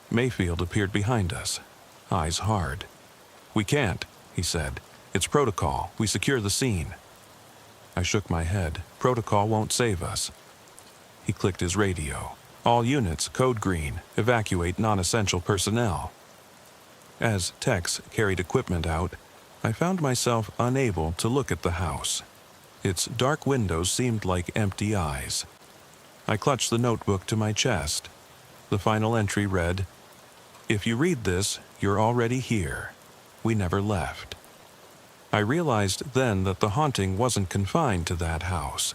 Mayfield appeared behind us, eyes hard. "We can't," he said. "It's protocol. We secure the scene." I shook my head. "Protocol won't save us." He clicked his radio. "All units, code green. Evacuate non-essential personnel." As techs carried equipment out, I found myself unable to look at the house. Its dark windows seemed like empty eyes. I clutched the notebook to my chest. The final entry read, "If you read this, you're already here. We never left." I realized then that the haunting wasn't confined to that house.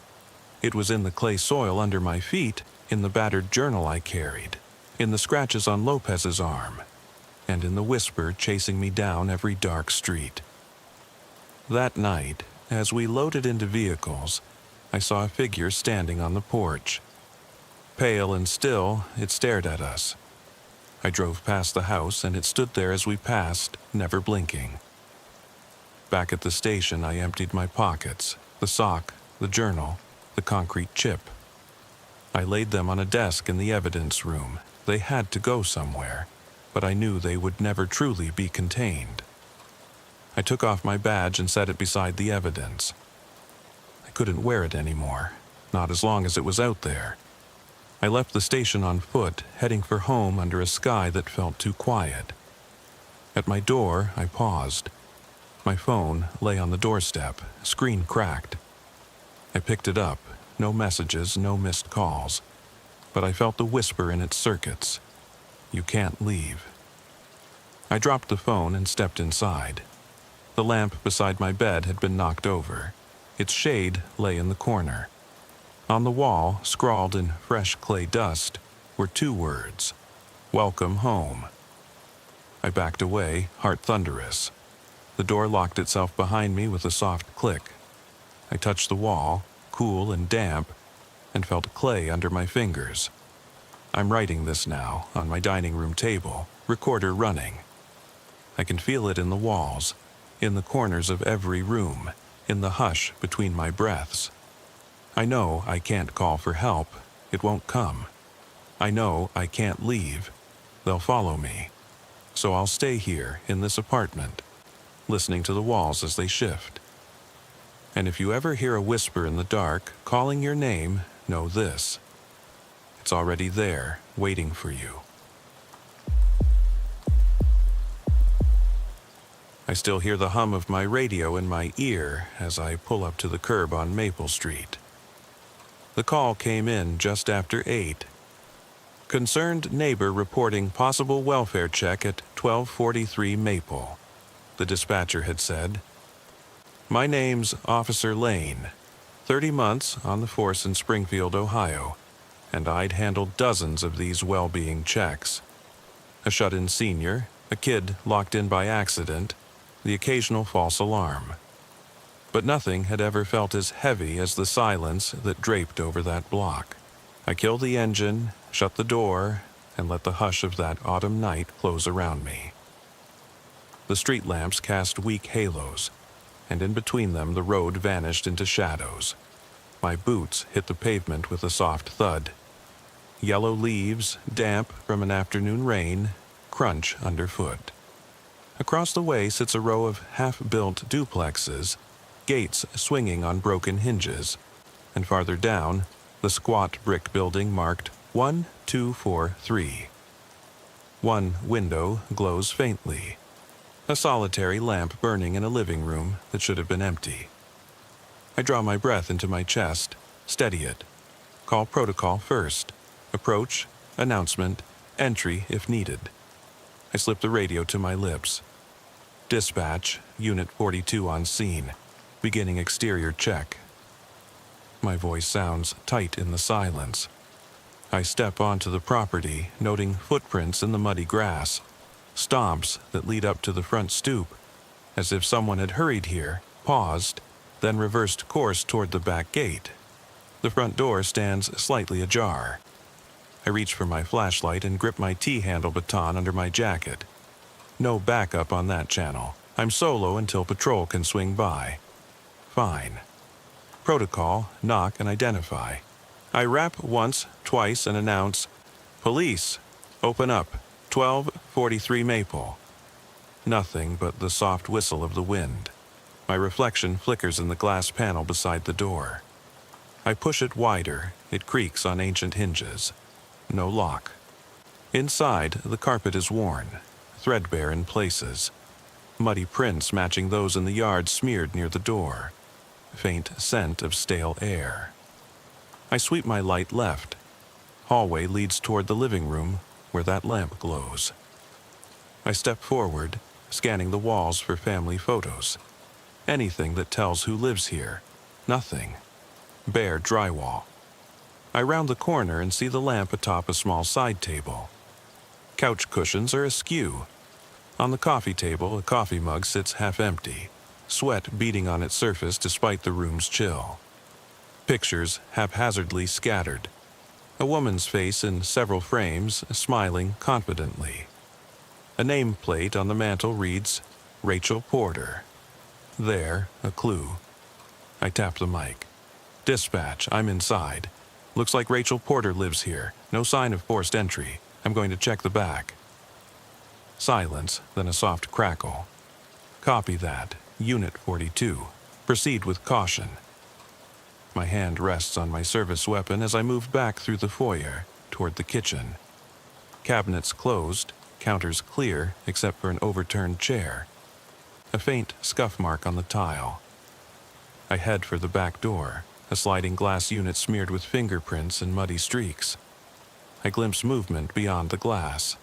It was in the clay soil under my feet, in the battered journal I carried, in the scratches on Lopez's arm, and in the whisper chasing me down every dark street. That night, as we loaded into vehicles, I saw a figure standing on the porch. Pale and still, it stared at us. I drove past the house and it stood there as we passed, never blinking. Back at the station, I emptied my pockets, the sock, the journal, the concrete chip. I laid them on a desk in the evidence room. They had to go somewhere, but I knew they would never truly be contained. I took off my badge and set it beside the evidence. I couldn't wear it anymore, not as long as it was out there. I left the station on foot, heading for home under a sky that felt too quiet. At my door, I paused. My phone lay on the doorstep, screen cracked. I picked it up, no messages, no missed calls, but I felt the whisper in its circuits. "You can't leave." I dropped the phone and stepped inside. The lamp beside my bed had been knocked over. Its shade lay in the corner. On the wall, scrawled in fresh clay dust, were 2 words, "Welcome home." I backed away, heart thunderous. The door locked itself behind me with a soft click. I touched the wall, cool and damp, and felt clay under my fingers. I'm writing this now, on my dining room table, recorder running. I can feel it in the walls, in the corners of every room, in the hush between my breaths. I know I can't call for help. It won't come. I know I can't leave. They'll follow me. So I'll stay here in this apartment, listening to the walls as they shift. And if you ever hear a whisper in the dark calling your name, know this. It's already there, waiting for you. I still hear the hum of my radio in my ear as I pull up to the curb on Maple Street. The call came in just after 8. Concerned neighbor reporting possible welfare check at 1243 Maple. The dispatcher had said, "My name's Officer Lane, 30 months on the force in Springfield, Ohio, and I'd handled dozens of these well-being checks. A shut-in senior, a kid locked in by accident, the occasional false alarm. But nothing had ever felt as heavy as the silence that draped over that block. I killed the engine, shut the door, and let the hush of that autumn night close around me. The street lamps cast weak halos, and in between them the road vanished into shadows. My boots hit the pavement with a soft thud. Yellow leaves, damp from an afternoon rain, crunch underfoot. Across the way sits a row of half-built duplexes, gates swinging on broken hinges, and farther down, the squat brick building marked 1243. One window glows faintly, a solitary lamp burning in a living room that should have been empty. I draw my breath into my chest, steady it, call protocol first, approach, announcement, entry if needed. I slip the radio to my lips. Dispatch, Unit 42 on scene, beginning exterior check. My voice sounds tight in the silence. I step onto the property, noting footprints in the muddy grass, stomps that lead up to the front stoop, as if someone had hurried here, paused, then reversed course toward the back gate. The front door stands slightly ajar. I reach for my flashlight and grip my T-handle baton under my jacket. No backup on that channel. I'm solo until patrol can swing by. Fine. Protocol, knock and identify. I rap once, twice, and announce, "Police, open up, 1243 Maple." Nothing but the soft whistle of the wind. My reflection flickers in the glass panel beside the door. I push it wider. It creaks on ancient hinges. No lock. Inside, the carpet is worn, threadbare in places. Muddy prints matching those in the yard smeared near the door. Faint scent of stale air. I sweep my light left. Hallway leads toward the living room where that lamp glows. I step forward, scanning the walls for family photos. Anything that tells who lives here. Nothing. Bare drywall. I round the corner and see the lamp atop a small side table. Couch cushions are askew. On the coffee table, a coffee mug sits half empty, sweat beading on its surface despite the room's chill. Pictures haphazardly scattered. A woman's face in several frames, smiling confidently. A nameplate on the mantel reads, "Rachel Porter." There, a clue. I tap the mic. "Dispatch, I'm inside. Looks like Rachel Porter lives here. No sign of forced entry. I'm going to check the back." Silence, then a soft crackle. "Copy that. Unit 42. Proceed with caution." My hand rests on my service weapon as I move back through the foyer, toward the kitchen. Cabinets closed, counters clear except for an overturned chair. A faint scuff mark on the tile. I head for the back door, a sliding glass unit smeared with fingerprints and muddy streaks. I glimpse movement beyond the glass.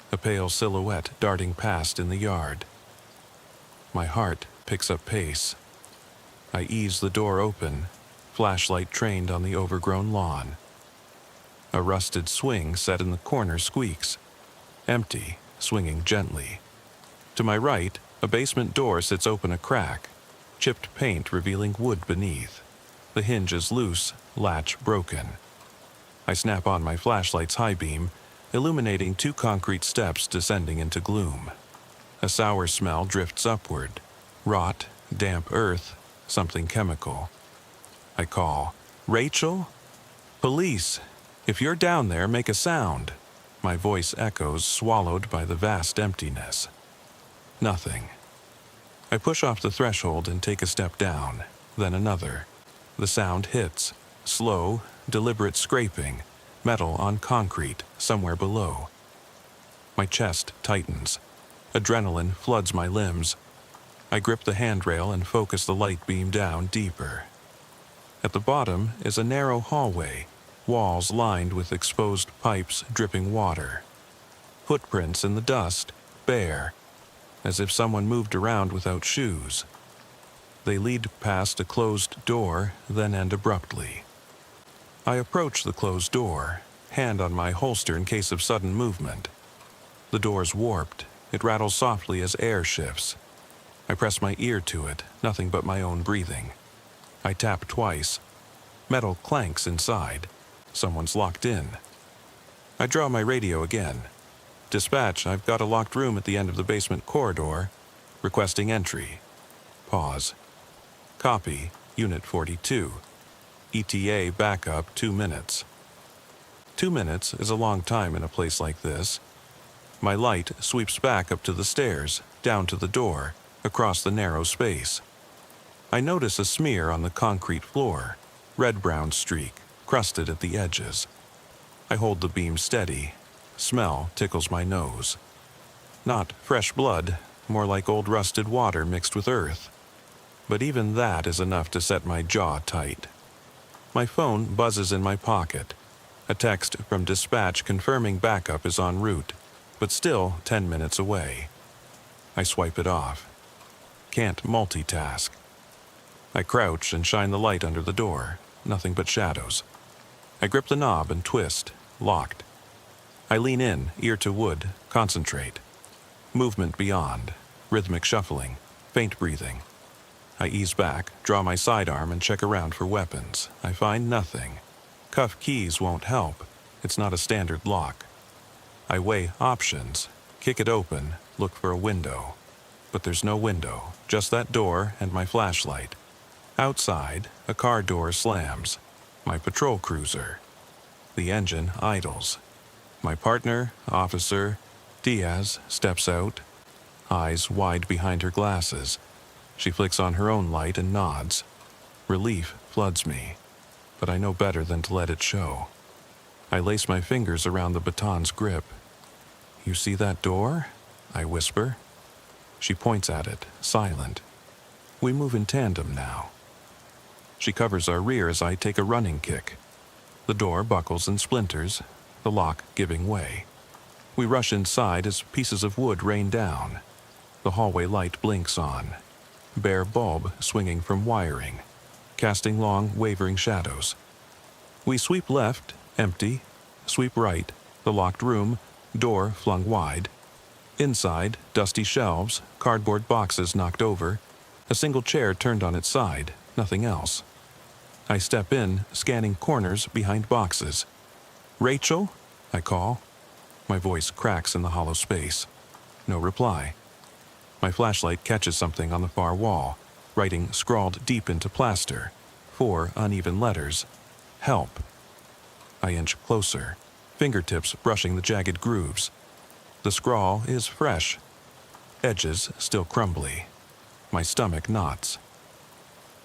A pale silhouette darting past in the yard. My heart picks up pace. I ease the door open, flashlight trained on the overgrown lawn. A rusted swing set in the corner squeaks. Empty, swinging gently. To my right, A basement door sits open a crack, chipped paint revealing wood beneath. The hinge is loose, latch broken. I snap on my flashlight's high beam, illuminating 2 concrete steps descending into gloom. A sour smell drifts upward. Rot, damp earth, something chemical. I call, "Rachel? Police! If you're down there, make a sound." My voice echoes, swallowed by the vast emptiness. Nothing. I push off the threshold and take a step down, then another. The sound hits, slow, deliberate scraping, metal on concrete somewhere below. My chest tightens. Adrenaline floods my limbs. I grip the handrail and focus the light beam down deeper. At the bottom is a narrow hallway, walls lined with exposed pipes dripping water. Footprints in the dust, bare, as if someone moved around without shoes. They lead past a closed door, then end abruptly. I approach the closed door, hand on my holster in case of sudden movement. The door's warped. It rattles softly as air shifts. I press my ear to it, nothing but my own breathing. I tap twice. Metal clanks inside. Someone's locked in. I draw my radio again. "Dispatch, I've got a locked room at the end of the basement corridor. Requesting entry." Pause. "Copy, Unit 42. ETA backup 2 minutes." 2 minutes is a long time in a place like this. My light sweeps back up to the stairs, down to the door, across the narrow space. I notice a smear on the concrete floor, red-brown streak, crusted at the edges. I hold the beam steady. Smell tickles my nose. Not fresh blood, more like old rusted water mixed with earth. But even that is enough to set my jaw tight. My phone buzzes in my pocket. A text from dispatch confirming backup is en route, but still 10 minutes away. I swipe it off. Can't multitask. I crouch and shine the light under the door. Nothing but shadows. I grip the knob and twist. Locked. I lean in, ear to wood, concentrate. Movement beyond. Rhythmic shuffling. Faint breathing. I ease back, draw my sidearm and check around for weapons. I find nothing. Cuff keys won't help. It's not a standard lock. I weigh options. Kick it open, look for a window. But there's no window, just that door and my flashlight. Outside, a car door slams. My patrol cruiser. The engine idles. My partner, Officer Diaz, steps out, eyes wide behind her glasses. She flicks on her own light and nods. Relief floods me, but I know better than to let it show. I lace my fingers around the baton's grip. "You see that door?" I whisper. She points at it, silent. We move in tandem now. She covers our rear as I take a running kick. The door buckles and splinters, the lock giving way. We rush inside as pieces of wood rain down. The hallway light blinks on. Bare bulb swinging from wiring, casting long, wavering shadows. We sweep left, empty. Sweep right, the locked room, door flung wide. Inside, dusty shelves, cardboard boxes knocked over, a single chair turned on its side, nothing else. I step in, scanning corners behind boxes. "Rachel?" I call. My voice cracks in the hollow space. No reply. My flashlight catches something on the far wall, writing scrawled deep into plaster, 4 uneven letters. "Help." I inch closer, fingertips brushing the jagged grooves. The scrawl is fresh, edges still crumbly. My stomach knots.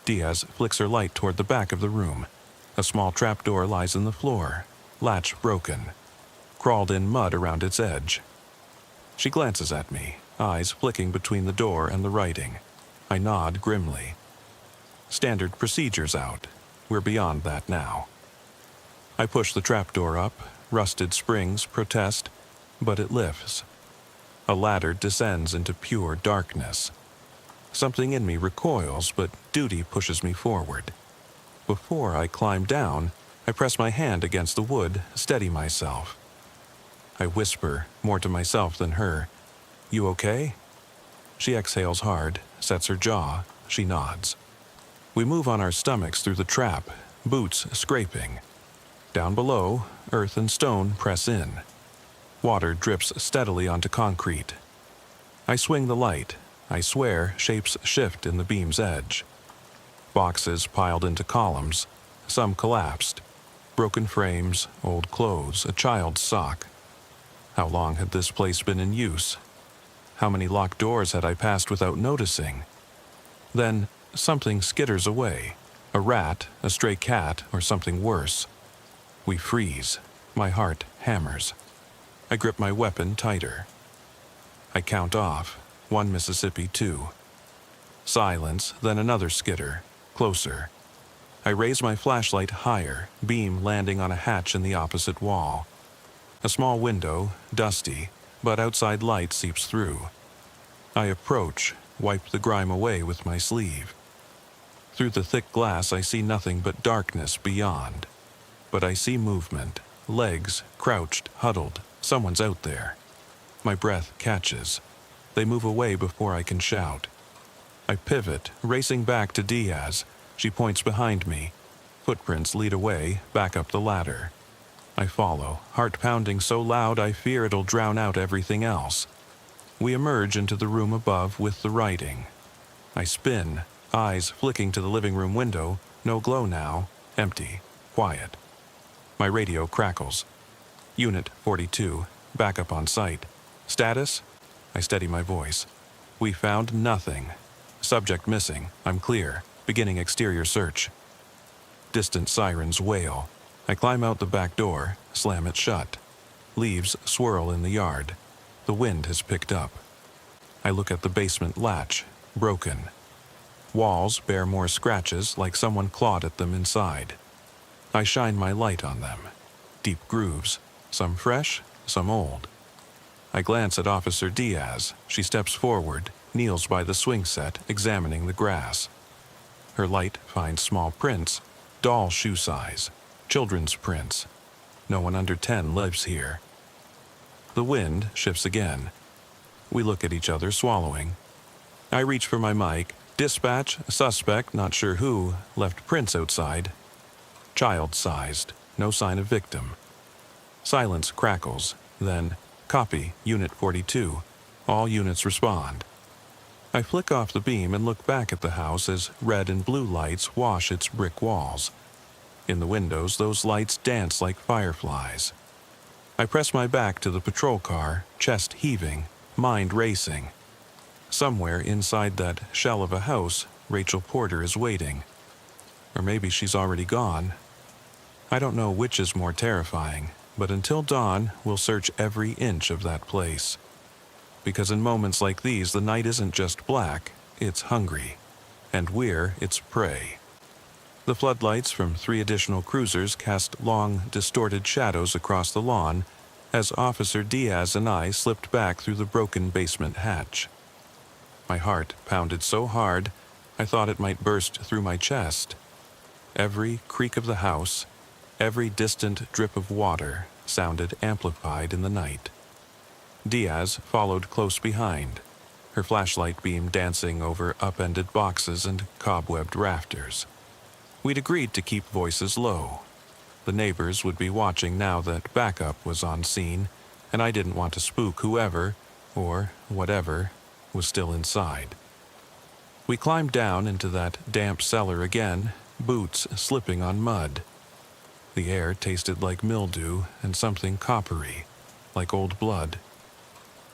Diaz flicks her light toward the back of the room. A small trapdoor lies in the floor, latch broken, crawled in mud around its edge. She glances at me, eyes flicking between the door and the writing. I nod grimly. Standard procedures out. We're beyond that now. I push the trapdoor up, rusted springs protest, but it lifts. A ladder descends into pure darkness. Something in me recoils, but duty pushes me forward. Before I climb down, I press my hand against the wood, steady myself. I whisper, more to myself than her, "You okay?" She exhales hard, sets her jaw, she nods. We move on our stomachs through the trap, boots scraping. Down below, earth and stone press in. Water drips steadily onto concrete. I swing the light. I swear shapes shift in the beam's edge. Boxes piled into columns, some collapsed. Broken frames, old clothes, a child's sock. How long had this place been in use? How many locked doors had I passed without noticing? Then something skitters away. A rat, a stray cat, or something worse. We freeze. My heart hammers. I grip my weapon tighter. I count off. 1 Mississippi, 2. Silence, then another skitter. Closer. I raise my flashlight higher, beam landing on a hatch in the opposite wall. A small window, dusty, but outside light seeps through. I approach, wipe the grime away with my sleeve. Through the thick glass I see nothing but darkness beyond. But I see movement, legs, crouched, huddled. Someone's out there. My breath catches. They move away before I can shout. I pivot, racing back to Diaz. She points behind me. Footprints lead away, back up the ladder. I follow, heart pounding so loud I fear it'll drown out everything else. We emerge into the room above with the writing. I spin, eyes flicking to the living room window, no glow now, empty, quiet. My radio crackles. Unit 42, backup on site. Status? I steady my voice. We found nothing. Subject missing, I'm clear. Beginning exterior search. Distant sirens wail. I climb out the back door, slam it shut. Leaves swirl in the yard. The wind has picked up. I look at the basement latch, broken. Walls bear more scratches like someone clawed at them inside. I shine my light on them. Deep grooves, some fresh, some old. I glance at Officer Diaz. She steps forward, kneels by the swing set, examining the grass. Her light finds small prints, doll shoe size, children's prints. No one under 10 lives here. The wind shifts again. We look at each other, swallowing. I reach for my mic. Dispatch, suspect, not sure who, left prints outside. Child-sized, no sign of victim. Silence crackles, then, copy, Unit 42. All units respond. I flick off the beam and look back at the house as red and blue lights wash its brick walls. In the windows, those lights dance like fireflies. I press my back to the patrol car, chest heaving, mind racing. Somewhere inside that shell of a house, Rachel Porter is waiting. Or maybe she's already gone. I don't know which is more terrifying, but until dawn, we'll search every inch of that place. Because in moments like these, the night isn't just black, it's hungry. And we're its prey. The floodlights from 3 additional cruisers cast long, distorted shadows across the lawn as Officer Diaz and I slipped back through the broken basement hatch. My heart pounded so hard, I thought it might burst through my chest. Every creak of the house, every distant drip of water sounded amplified in the night. Diaz followed close behind, her flashlight beam dancing over upended boxes and cobwebbed rafters. We'd agreed to keep voices low. The neighbors would be watching now that backup was on scene, and I didn't want to spook whoever, or whatever, was still inside. We climbed down into that damp cellar again, boots slipping on mud. The air tasted like mildew and something coppery, like old blood.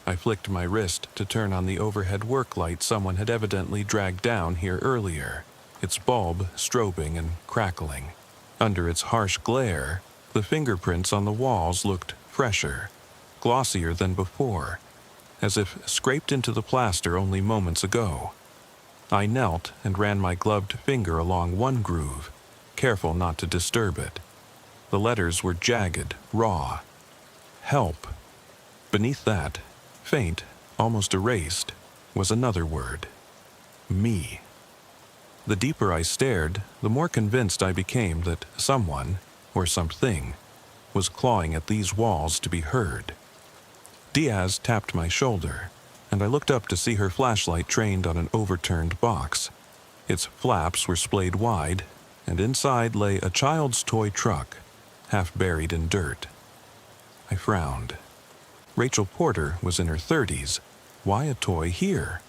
I flicked my wrist to turn on the overhead work light someone had evidently dragged down here earlier, its bulb strobing and crackling. Under its harsh glare, the fingerprints on the walls looked fresher, glossier than before, as if scraped into the plaster only moments ago. I knelt and ran my gloved finger along one groove, careful not to disturb it. The letters were jagged, raw. Help. Beneath that, faint, almost erased, was another word. Me. The deeper I stared, the more convinced I became that someone, or something, was clawing at these walls to be heard. Diaz tapped my shoulder. and I looked up to see her flashlight trained on an overturned box. Its flaps were splayed wide, and inside lay a child's toy truck, half buried in dirt. I frowned. Rachel Porter was in her 30s. Why a toy here?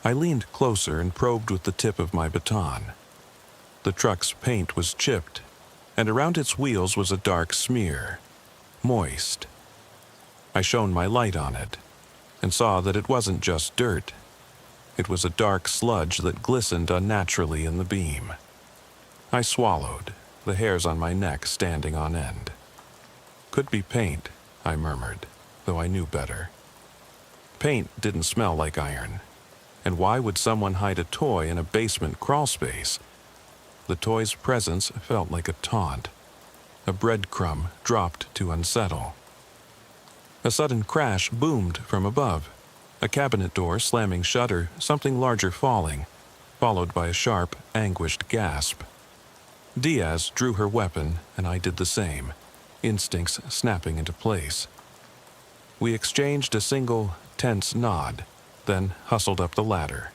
I leaned closer and probed with the tip of my baton. The truck's paint was chipped, and around its wheels was a dark smear, moist. I shone my light on it, and saw that it wasn't just dirt. It was a dark sludge that glistened unnaturally in the beam. I swallowed, the hairs on my neck standing on end. Could be paint, I murmured, though I knew better. Paint didn't smell like iron, and why would someone hide a toy in a basement crawlspace? The toy's presence felt like a taunt, a breadcrumb dropped to unsettle. A sudden crash boomed from above, a cabinet door slamming shutter, something larger falling, followed by a sharp, anguished gasp. Diaz drew her weapon, and I did the same, instincts snapping into place. We exchanged a single, tense nod, then hustled up the ladder.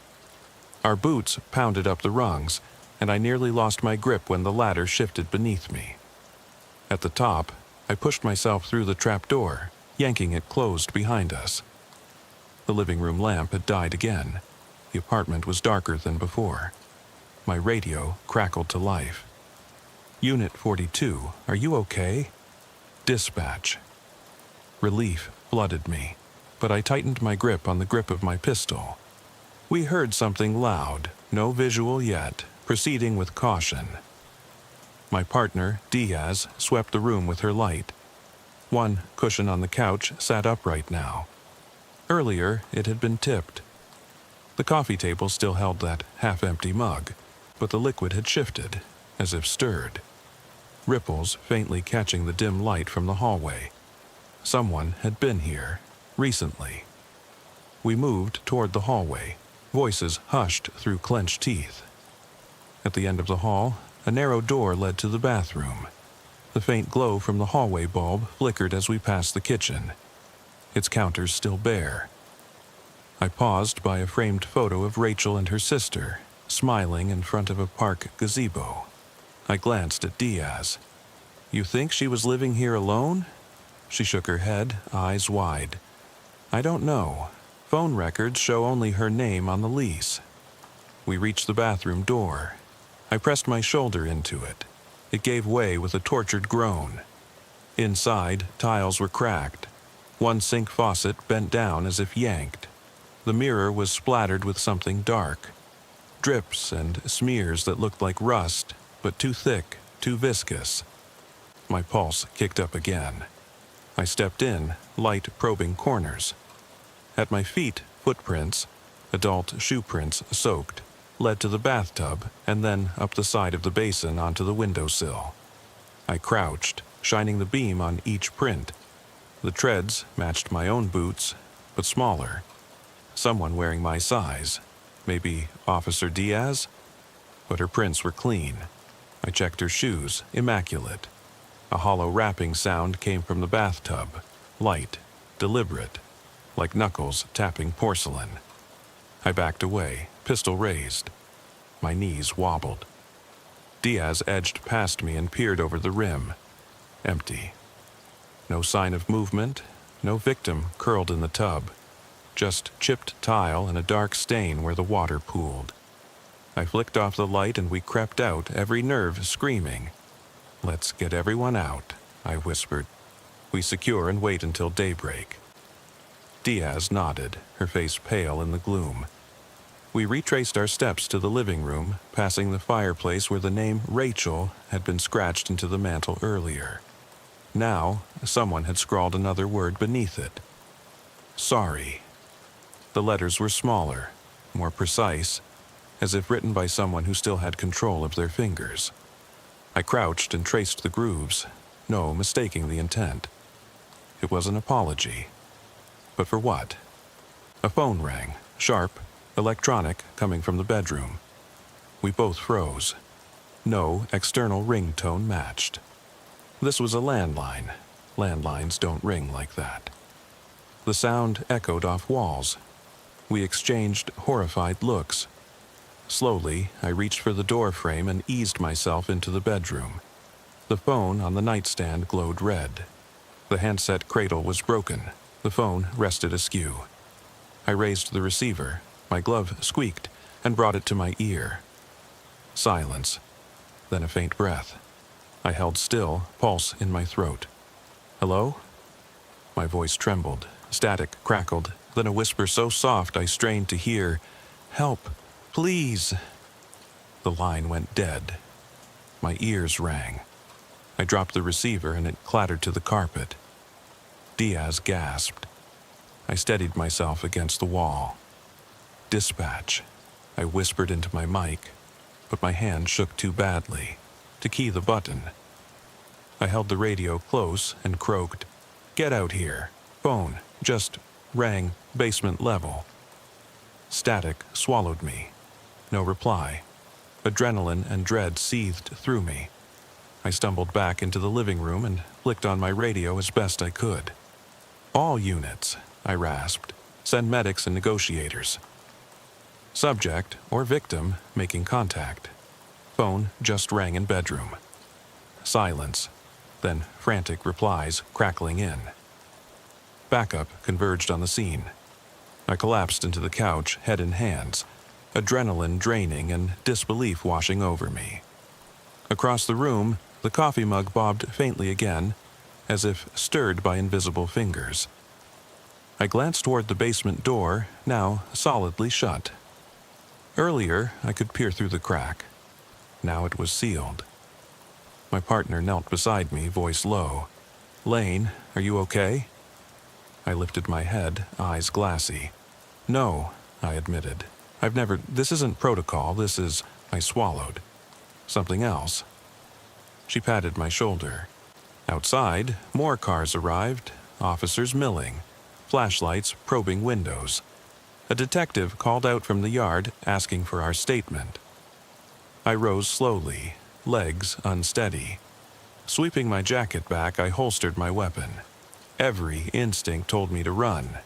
Our boots pounded up the rungs, and I nearly lost my grip when the ladder shifted beneath me. At the top, I pushed myself through the trapdoor, yanking it closed behind us. The living room lamp had died again. The apartment was darker than before. My radio crackled to life. Unit 42, are you okay? Dispatch. Relief flooded me, but I tightened my grip on the grip of my pistol. We heard something loud, no visual yet, proceeding with caution. My partner, Diaz, swept the room with her light. One cushion on the couch sat upright now. Earlier, it had been tipped. The coffee table still held that half-empty mug, but the liquid had shifted, as if stirred. Ripples faintly catching the dim light from the hallway. Someone had been here, recently. We moved toward the hallway, voices hushed through clenched teeth. At the end of the hall, a narrow door led to the bathroom. The faint glow from the hallway bulb flickered as we passed the kitchen, its counters still bare. I paused by a framed photo of Rachel and her sister, smiling in front of a park gazebo. I glanced at Diaz. You think she was living here alone? She shook her head, eyes wide. I don't know. Phone records show only her name on the lease. We reached the bathroom door. I pressed my shoulder into it. It gave way with a tortured groan. Inside, tiles were cracked. One sink faucet bent down as if yanked. The mirror was splattered with something dark. Drips and smears that looked like rust, but too thick, too viscous. My pulse kicked up again. I stepped in, light probing corners. At my feet, footprints, adult shoe prints soaked, led to the bathtub and then up the side of the basin onto the windowsill. I crouched, shining the beam on each print. The treads matched my own boots, but smaller. Someone wearing my size. Maybe Officer Diaz? But her prints were clean. I checked her shoes, immaculate. A hollow rapping sound came from the bathtub, light, deliberate, like knuckles tapping porcelain. I backed away, pistol raised. My knees wobbled. Diaz edged past me and peered over the rim. Empty. No sign of movement, no victim curled in the tub. Just chipped tile and a dark stain where the water pooled. I flicked off the light and we crept out, every nerve screaming. Let's get everyone out, I whispered. We secure and wait until daybreak. Diaz nodded, her face pale in the gloom. We retraced our steps to the living room, passing the fireplace where the name Rachel had been scratched into the mantel earlier. Now, someone had scrawled another word beneath it. Sorry. The letters were smaller, more precise, as if written by someone who still had control of their fingers. I crouched and traced the grooves, no mistaking the intent. It was an apology. But for what? A phone rang, sharp, electronic, coming from the bedroom. We both froze. No external ringtone matched. This was a landline. Landlines don't ring like that. The sound echoed off walls, We exchanged horrified looks. Slowly, I reached for the door frame and eased myself into the bedroom. The phone on the nightstand glowed red. The handset cradle was broken. The phone rested askew. I raised the receiver. My glove squeaked and brought it to my ear. Silence. Then a faint breath. I held still, pulse in my throat. "Hello?" My voice trembled. Static crackled, then a whisper so soft I strained to hear. "Help! Please!" The line went dead. My ears rang. I dropped the receiver and it clattered to the carpet. Diaz gasped. I steadied myself against the wall. "Dispatch," I whispered into my mic, but my hand shook too badly to key the button. I held the radio close and croaked, "Get out here. Phone just rang basement level." Static swallowed me. No reply. Adrenaline and dread seethed through me. I stumbled back into the living room and flicked on my radio as best I could. "All units," I rasped. "Send medics and negotiators." Subject or victim making contact. Phone just rang in bedroom. Silence, then frantic replies crackling in. Backup converged on the scene. I collapsed into the couch, head in hands, adrenaline draining and disbelief washing over me. Across the room, the coffee mug bobbed faintly again, as if stirred by invisible fingers. I glanced toward the basement door, now solidly shut. Earlier, I could peer through the crack. Now it was sealed. My partner knelt beside me, voice low. "Lane, are you okay?" I lifted my head, eyes glassy. "No," I admitted. This isn't protocol, this is," I swallowed. "Something else." She patted my shoulder. Outside, more cars arrived, officers milling, flashlights probing windows. A detective called out from the yard, asking for our statement. I rose slowly, legs unsteady. Sweeping my jacket back, I holstered my weapon. Every instinct told me to run.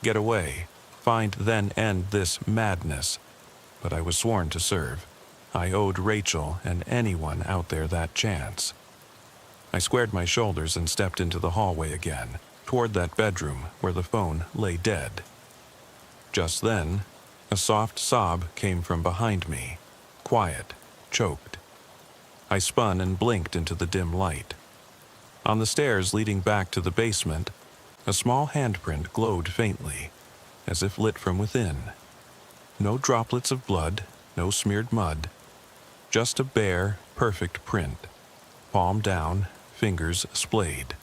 Get away. Find, then end this madness. But I was sworn to serve. I owed Rachel and anyone out there that chance. I squared my shoulders and stepped into the hallway again, toward that bedroom where the phone lay dead. Just then, a soft sob came from behind me, quiet, choked. I spun and blinked into the dim light. On the stairs leading back to the basement, a small handprint glowed faintly, as if lit from within. No droplets of blood, no smeared mud, just a bare, perfect print, palm down, fingers splayed.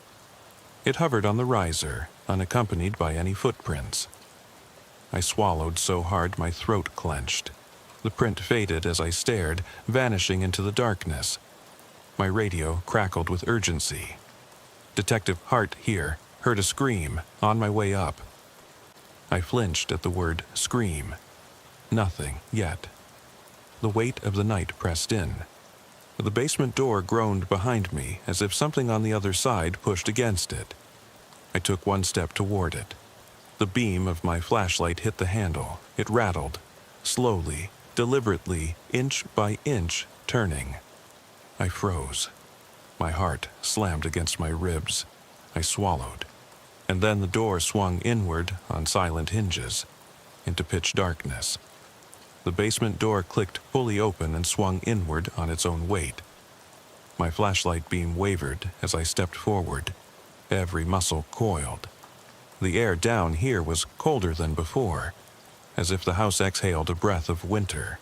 It hovered on the riser, unaccompanied by any footprints. I swallowed so hard my throat clenched. The print faded as I stared, vanishing into the darkness. My radio crackled with urgency. Detective Hart here, heard a scream, on my way up. I flinched at the word scream. Nothing yet. The weight of the night pressed in. The basement door groaned behind me as if something on the other side pushed against it. I took one step toward it. The beam of my flashlight hit the handle. It rattled, slowly, deliberately, inch by inch, turning. I froze. My heart slammed against my ribs. I swallowed. And then the door swung inward on silent hinges, into pitch darkness. The basement door clicked fully open and swung inward on its own weight. My flashlight beam wavered as I stepped forward. Every muscle coiled. The air down here was colder than before, as if the house exhaled a breath of winter.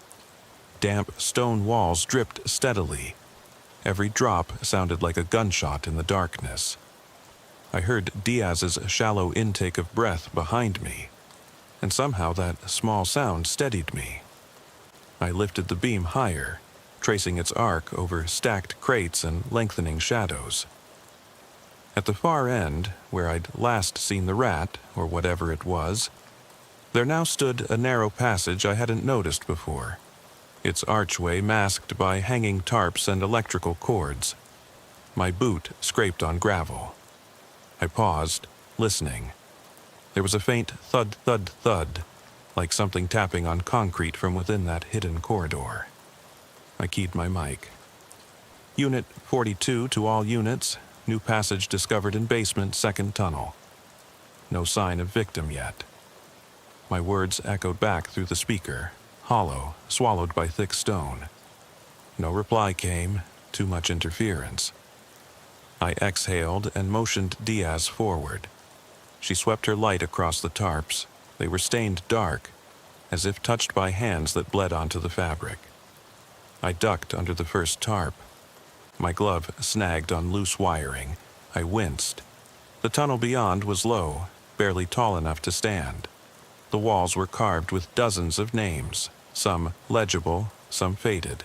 Damp stone walls dripped steadily. Every drop sounded like a gunshot in the darkness. I heard Diaz's shallow intake of breath behind me, and somehow that small sound steadied me. I lifted the beam higher, tracing its arc over stacked crates and lengthening shadows. At the far end, where I'd last seen the rat, or whatever it was, there now stood a narrow passage I hadn't noticed before, its archway masked by hanging tarps and electrical cords. My boot scraped on gravel. I paused, listening. There was a faint thud-thud-thud, like something tapping on concrete from within that hidden corridor. I keyed my mic. Unit 42 to all units. New passage discovered in basement, second tunnel. No sign of victim yet. My words echoed back through the speaker, hollow, swallowed by thick stone. No reply came, too much interference. I exhaled and motioned Diaz forward. She swept her light across the tarps. They were stained dark, as if touched by hands that bled onto the fabric. I ducked under the first tarp. My glove snagged on loose wiring. I winced. The tunnel beyond was low, barely tall enough to stand. The walls were carved with dozens of names, some legible, some faded.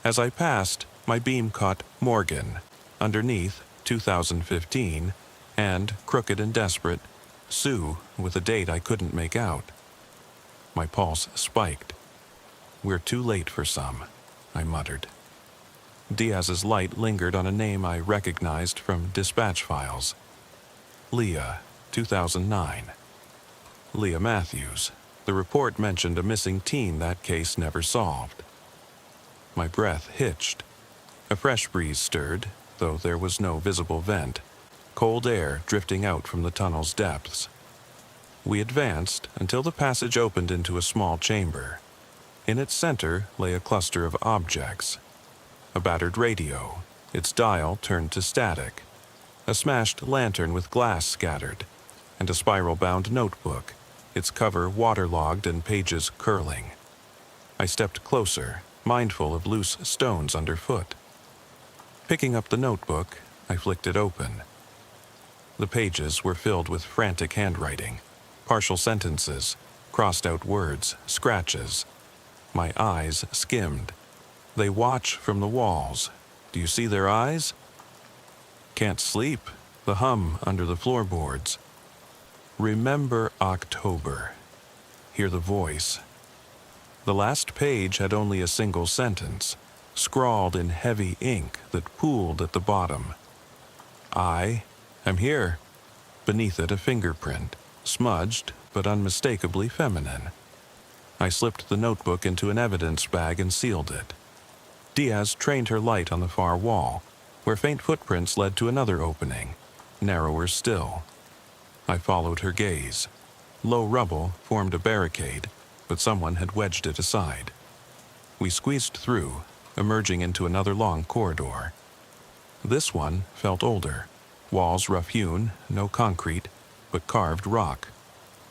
As I passed, my beam caught Morgan, underneath 2015, and, crooked and desperate, Sue with a date I couldn't make out. My pulse spiked. We're too late for some, I muttered. Diaz's light lingered on a name I recognized from dispatch files. Leah, 2009. Leah Matthews. The report mentioned a missing teen that case never solved. My breath hitched. A fresh breeze stirred, though there was no visible vent, cold air drifting out from the tunnel's depths. We advanced until the passage opened into a small chamber. In its center lay a cluster of objects. A battered radio, its dial turned to static, a smashed lantern with glass scattered, and a spiral-bound notebook, its cover waterlogged and pages curling. I stepped closer, mindful of loose stones underfoot. Picking up the notebook, I flicked it open. The pages were filled with frantic handwriting, partial sentences, crossed-out words, scratches. My eyes skimmed. They watch from the walls. Do you see their eyes? Can't sleep. The hum under the floorboards. Remember October. Hear the voice. The last page had only a single sentence, scrawled in heavy ink that pooled at the bottom. I am here. Beneath it a fingerprint, smudged but unmistakably feminine. I slipped the notebook into an evidence bag and sealed it. Diaz trained her light on the far wall, where faint footprints led to another opening, narrower still. I followed her gaze. Low rubble formed a barricade, but someone had wedged it aside. We squeezed through, emerging into another long corridor. This one felt older. Walls rough-hewn, no concrete, but carved rock.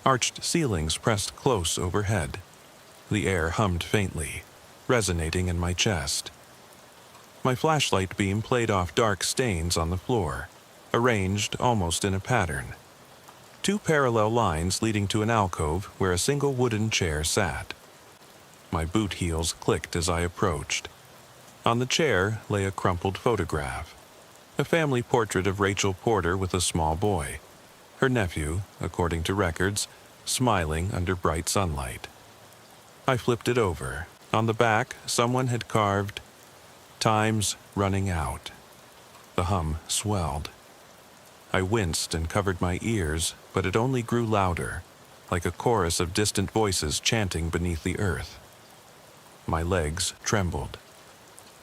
Arched ceilings pressed close overhead. The air hummed faintly, resonating in my chest. My flashlight beam played off dark stains on the floor, arranged almost in a pattern. Two parallel lines leading to an alcove where a single wooden chair sat. My boot heels clicked as I approached. On the chair lay a crumpled photograph. A family portrait of Rachel Porter with a small boy. Her nephew, according to records, smiling under bright sunlight. I flipped it over. On the back, someone had carved, "Time's running out." The hum swelled. I winced and covered my ears, but it only grew louder, like a chorus of distant voices chanting beneath the earth. My legs trembled.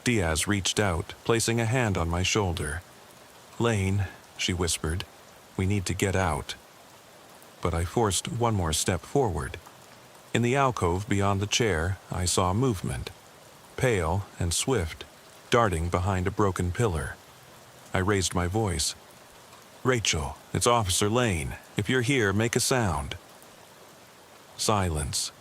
Diaz reached out, placing a hand on my shoulder. "Lane," she whispered, "we need to get out." But I forced one more step forward. In the alcove beyond the chair, I saw movement, pale and swift, darting behind a broken pillar. I raised my voice. "Rachel, it's Officer Lane. If you're here, make a sound." Silence.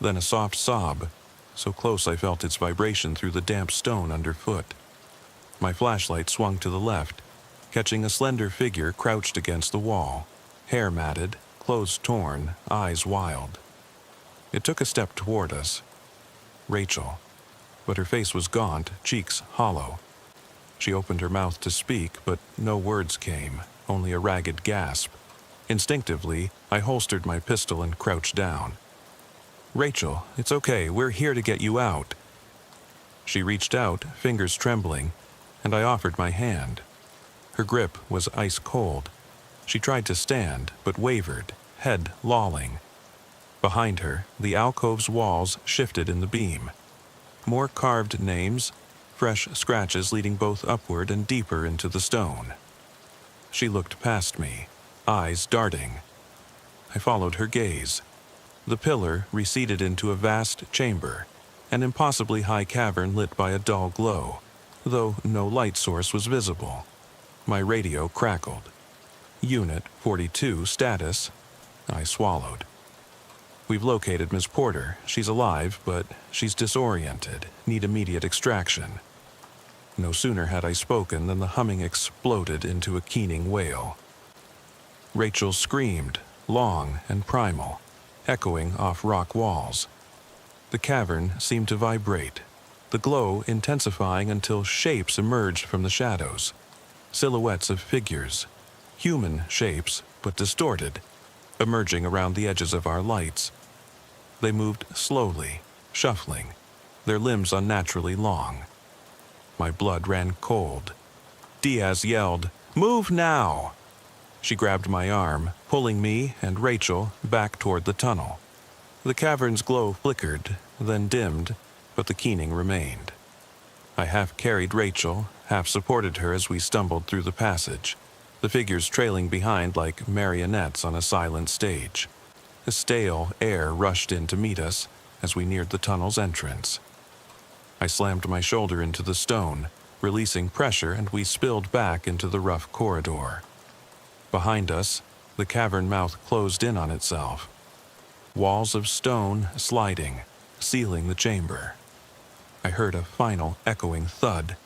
Then a soft sob, so close I felt its vibration through the damp stone underfoot. My flashlight swung to the left, catching a slender figure crouched against the wall, hair matted, clothes torn, eyes wild. It took a step toward us. Rachel. But her face was gaunt, cheeks hollow. She opened her mouth to speak, but no words came, only a ragged gasp. Instinctively, I holstered my pistol and crouched down. "Rachel, it's okay, we're here to get you out." She reached out, fingers trembling, and I offered my hand. Her grip was ice cold. She tried to stand, but wavered, head lolling. Behind her, the alcove's walls shifted in the beam. More carved names, fresh scratches leading both upward and deeper into the stone. She looked past me, eyes darting. I followed her gaze. The pillar receded into a vast chamber, an impossibly high cavern lit by a dull glow, though no light source was visible. My radio crackled. Unit 42 status. I swallowed. We've located Miss Porter. She's alive, but she's disoriented, need immediate extraction. No sooner had I spoken than the humming exploded into a keening wail. Rachel screamed, long and primal, echoing off rock walls. The cavern seemed to vibrate, the glow intensifying until shapes emerged from the shadows. Silhouettes of figures, human shapes, but distorted, emerging around the edges of our lights. They moved slowly, shuffling, their limbs unnaturally long. My blood ran cold. Diaz yelled, "Move now!" She grabbed my arm, pulling me and Rachel back toward the tunnel. The cavern's glow flickered, then dimmed, but the keening remained. I half carried Rachel, half supported her as we stumbled through the passage, the figures trailing behind like marionettes on a silent stage. A stale air rushed in to meet us as we neared the tunnel's entrance. I slammed my shoulder into the stone, releasing pressure, and we spilled back into the rough corridor. Behind us, the cavern mouth closed in on itself. Walls of stone sliding, sealing the chamber. I heard a final echoing thud.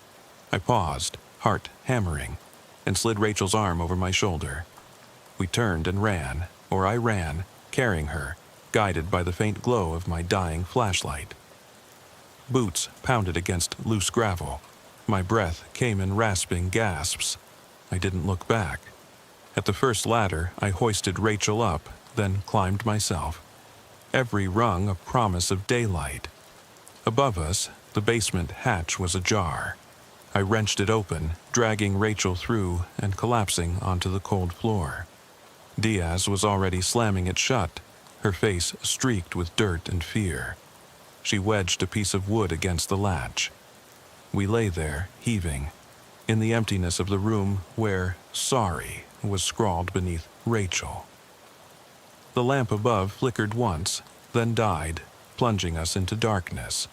I paused, heart hammering, and slid Rachel's arm over my shoulder. We turned and ran, or I ran, carrying her, guided by the faint glow of my dying flashlight. Boots pounded against loose gravel. My breath came in rasping gasps. I didn't look back. At the first ladder, I hoisted Rachel up, then climbed myself. Every rung a promise of daylight. Above us, the basement hatch was ajar. I wrenched it open, dragging Rachel through and collapsing onto the cold floor. Diaz was already slamming it shut, her face streaked with dirt and fear. She wedged a piece of wood against the latch. We lay there, heaving, in the emptiness of the room where "sorry" was scrawled beneath Rachel. The lamp above flickered once, then died, plunging us into darkness.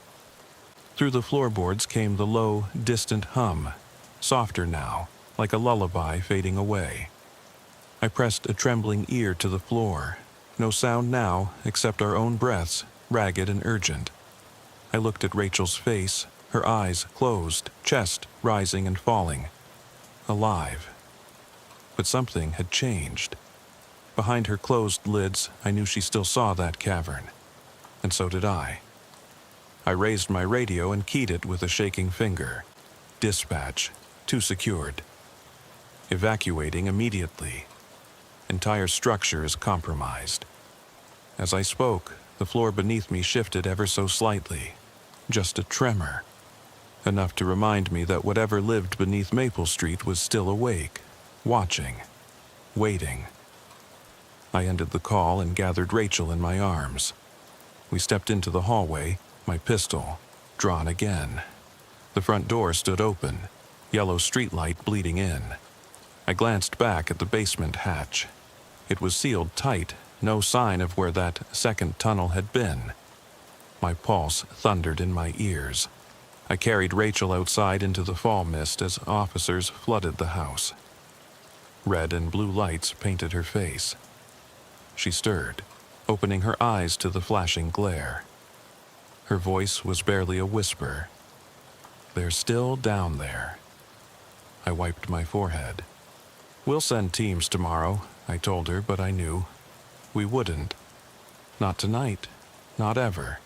Through the floorboards came the low, distant hum, softer now, like a lullaby fading away. I pressed a trembling ear to the floor. No sound now, except our own breaths, ragged and urgent. I looked at Rachel's face, her eyes closed, chest rising and falling. Alive. But something had changed. Behind her closed lids, I knew she still saw that cavern. And so did I. I raised my radio and keyed it with a shaking finger. Dispatch, to secured. Evacuating immediately. Entire structure is compromised. As I spoke, the floor beneath me shifted ever so slightly. Just a tremor. Enough to remind me that whatever lived beneath Maple Street was still awake, watching, waiting. I ended the call and gathered Rachel in my arms. We stepped into the hallway, my pistol drawn again. The front door stood open, yellow streetlight bleeding in. I glanced back at the basement hatch. It was sealed tight, no sign of where that second tunnel had been. My pulse thundered in my ears. I carried Rachel outside into the fall mist as officers flooded the house. Red and blue lights painted her face. She stirred, opening her eyes to the flashing glare. Her voice was barely a whisper. "They're still down there." I wiped my forehead. "We'll send teams tomorrow," I told her, but I knew we wouldn't. Not tonight, not ever.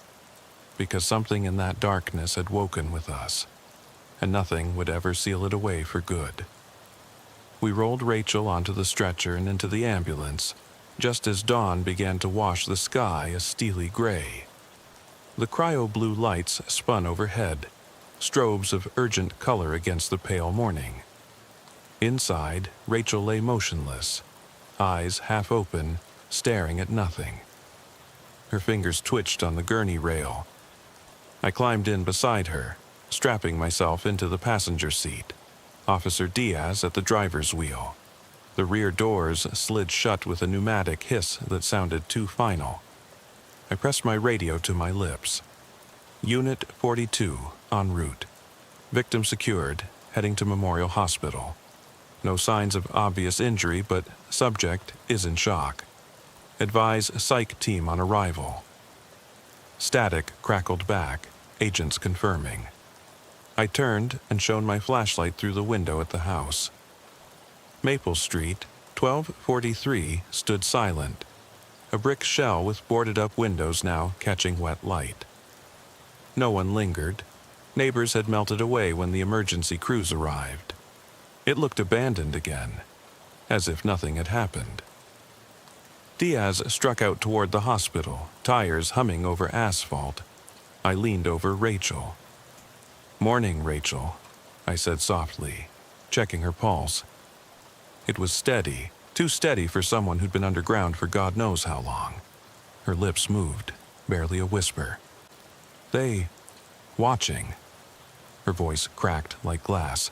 Because something in that darkness had woken with us, and nothing would ever seal it away for good. We rolled Rachel onto the stretcher and into the ambulance, just as dawn began to wash the sky a steely gray. The cryo-blue lights spun overhead, strobes of urgent color against the pale morning. Inside, Rachel lay motionless, eyes half open, staring at nothing. Her fingers twitched on the gurney rail. I climbed in beside her, strapping myself into the passenger seat. Officer Diaz at the driver's wheel. The rear doors slid shut with a pneumatic hiss that sounded too final. I pressed my radio to my lips. Unit 42, en route. Victim secured, heading to Memorial Hospital. No signs of obvious injury, but subject is in shock. Advise psych team on arrival. Static crackled back, agents confirming. I turned and shone my flashlight through the window at the house. Maple Street, 1243, stood silent. A brick shell with boarded-up windows now catching wet light. No one lingered. Neighbors had melted away when the emergency crews arrived. It looked abandoned again, as if nothing had happened. Diaz struck out toward the hospital, tires humming over asphalt. I leaned over Rachel. "Morning, Rachel," I said softly, checking her pulse. It was steady, too steady for someone who'd been underground for God knows how long. Her lips moved, barely a whisper. "They... watching." Her voice cracked like glass.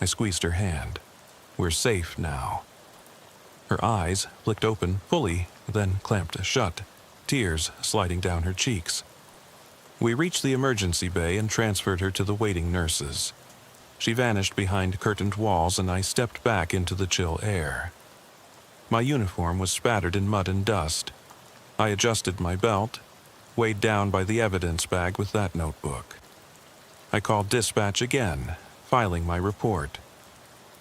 I squeezed her hand. "We're safe now." Her eyes flicked open fully, then clamped shut, tears sliding down her cheeks. We reached the emergency bay and transferred her to the waiting nurses. She vanished behind curtained walls, and I stepped back into the chill air. My uniform was spattered in mud and dust. I adjusted my belt, weighed down by the evidence bag with that notebook. I called dispatch again, filing my report.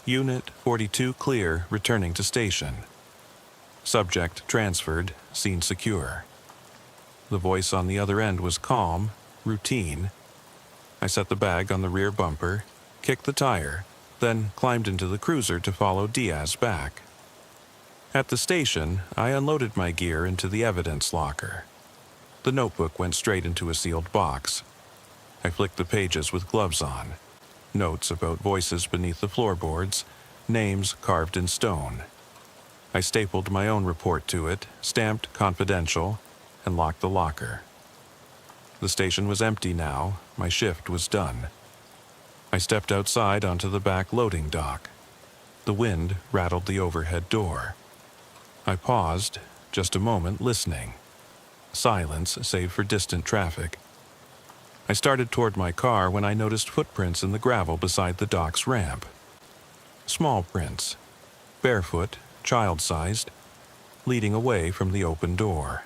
Unit 42 clear, returning to station. Subject transferred, scene secure. The voice on the other end was calm, routine. I set the bag on the rear bumper, kicked the tire, then climbed into the cruiser to follow Diaz back. At the station, I unloaded my gear into the evidence locker. The notebook went straight into a sealed box. I flicked the pages with gloves on. Notes about voices beneath the floorboards, names carved in stone. I stapled my own report to it, stamped confidential, and locked the locker. The station was empty now. My shift was done. I stepped outside onto the back loading dock. The wind rattled the overhead door. I paused, just a moment, listening. Silence, save for distant traffic. I started toward my car when I noticed footprints in the gravel beside the dock's ramp. Small prints, barefoot, child-sized, leading away from the open door.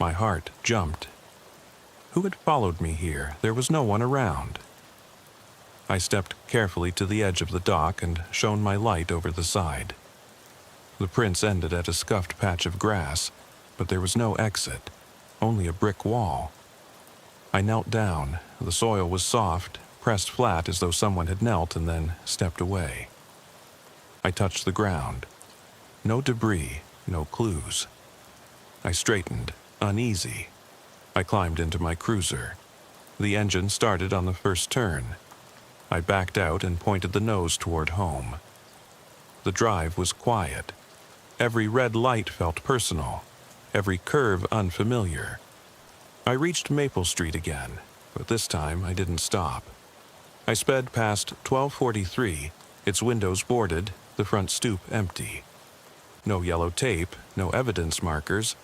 My heart jumped. Who had followed me here? There was no one around. I stepped carefully to the edge of the dock and shone my light over the side. The prints ended at a scuffed patch of grass, but there was no exit, only a brick wall. I knelt down. The soil was soft, pressed flat as though someone had knelt and then stepped away. I touched the ground. No debris, no clues. I straightened, uneasy. I climbed into my cruiser. The engine started on the first turn. I backed out and pointed the nose toward home. The drive was quiet. Every red light felt personal, every curve unfamiliar. I reached Maple Street again, but this time I didn't stop. I sped past 1243, its windows boarded, the front stoop empty. No yellow tape, no evidence markers,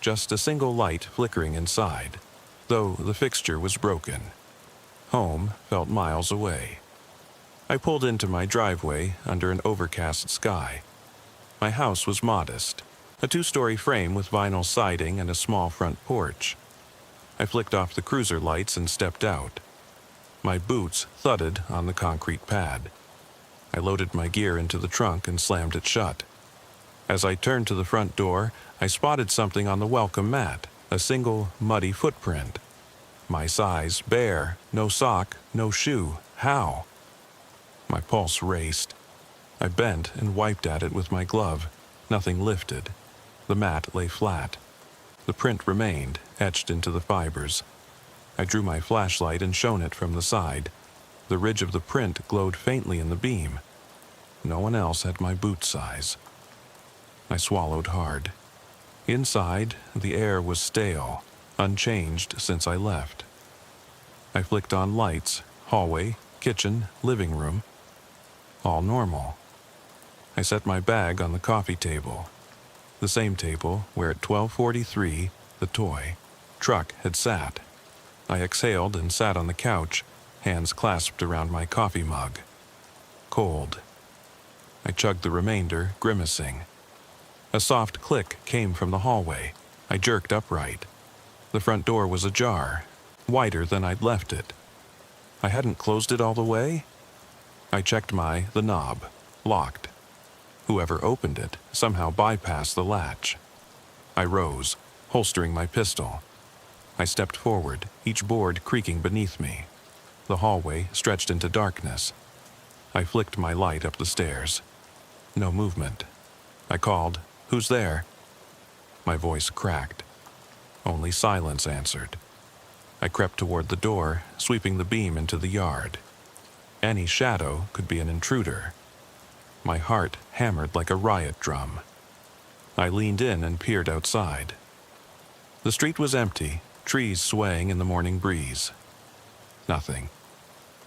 just a single light flickering inside, though the fixture was broken. Home felt miles away. I pulled into my driveway under an overcast sky. My house was modest, a 2-story frame with vinyl siding and a small front porch. I flicked off the cruiser lights and stepped out. My boots thudded on the concrete pad. I loaded my gear into the trunk and slammed it shut. As I turned to the front door, I spotted something on the welcome mat, a single muddy footprint. My size, bare, no sock, no shoe. How? My pulse raced. I bent and wiped at it with my glove. Nothing lifted. The mat lay flat. The print remained, etched into the fibers. I drew my flashlight and shone it from the side. The ridge of the print glowed faintly in the beam. No one else had my boot size. I swallowed hard. Inside, the air was stale, unchanged since I left. I flicked on lights, hallway, kitchen, living room. All normal. I set my bag on the coffee table, the same table where at 12:43 the toy truck had sat. I exhaled and sat on the couch, hands clasped around my coffee mug. Cold. I chugged the remainder, grimacing. A soft click came from the hallway. I jerked upright. The front door was ajar, wider than I'd left it. I hadn't closed it all the way? I checked the knob, locked. Whoever opened it somehow bypassed the latch. I rose, holstering my pistol. I stepped forward, each board creaking beneath me. The hallway stretched into darkness. I flicked my light up the stairs. No movement. I called, "Who's there?" My voice cracked. Only silence answered. I crept toward the door, sweeping the beam into the yard. Any shadow could be an intruder. My heart hammered like a riot drum. I leaned in and peered outside. The street was empty, trees swaying in the morning breeze. Nothing.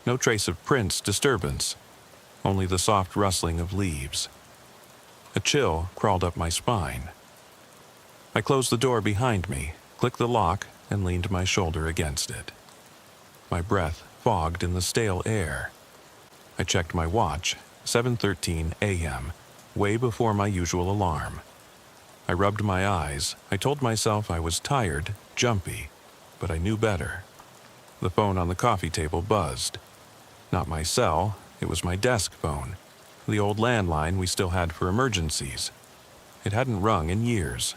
No trace of Prince's disturbance, only the soft rustling of leaves. A chill crawled up my spine. I closed the door behind me, clicked the lock, and leaned my shoulder against it. My breath fogged in the stale air. I checked my watch, 7:13 a.m., way before my usual alarm. I rubbed my eyes. I told myself I was tired, jumpy, but I knew better. The phone on the coffee table buzzed. Not my cell, it was my desk phone, the old landline we still had for emergencies. It hadn't rung in years.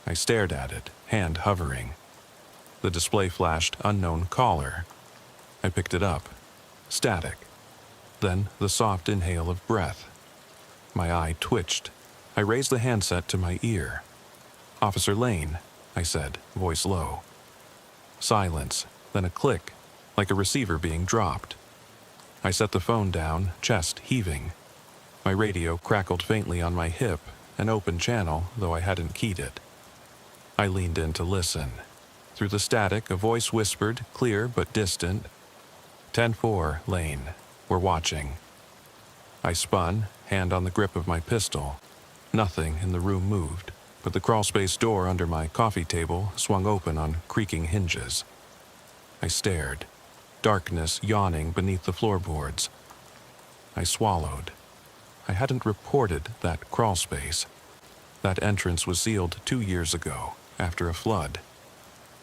I stared at it, hand hovering. The display flashed unknown caller. I picked it up. Static. Then the soft inhale of breath. My eye twitched. I raised the handset to my ear. "Officer Lane," I said, voice low. Silence, then a click, like a receiver being dropped. I set the phone down, chest heaving. My radio crackled faintly on my hip, an open channel, though I hadn't keyed it. I leaned in to listen. Through the static, a voice whispered, clear but distant, 10-4, Lane. We're watching." I spun, hand on the grip of my pistol. Nothing in the room moved, but the crawlspace door under my coffee table swung open on creaking hinges. I stared, darkness yawning beneath the floorboards. I swallowed. I hadn't reported that crawlspace. That entrance was sealed 2 years ago, after a flood.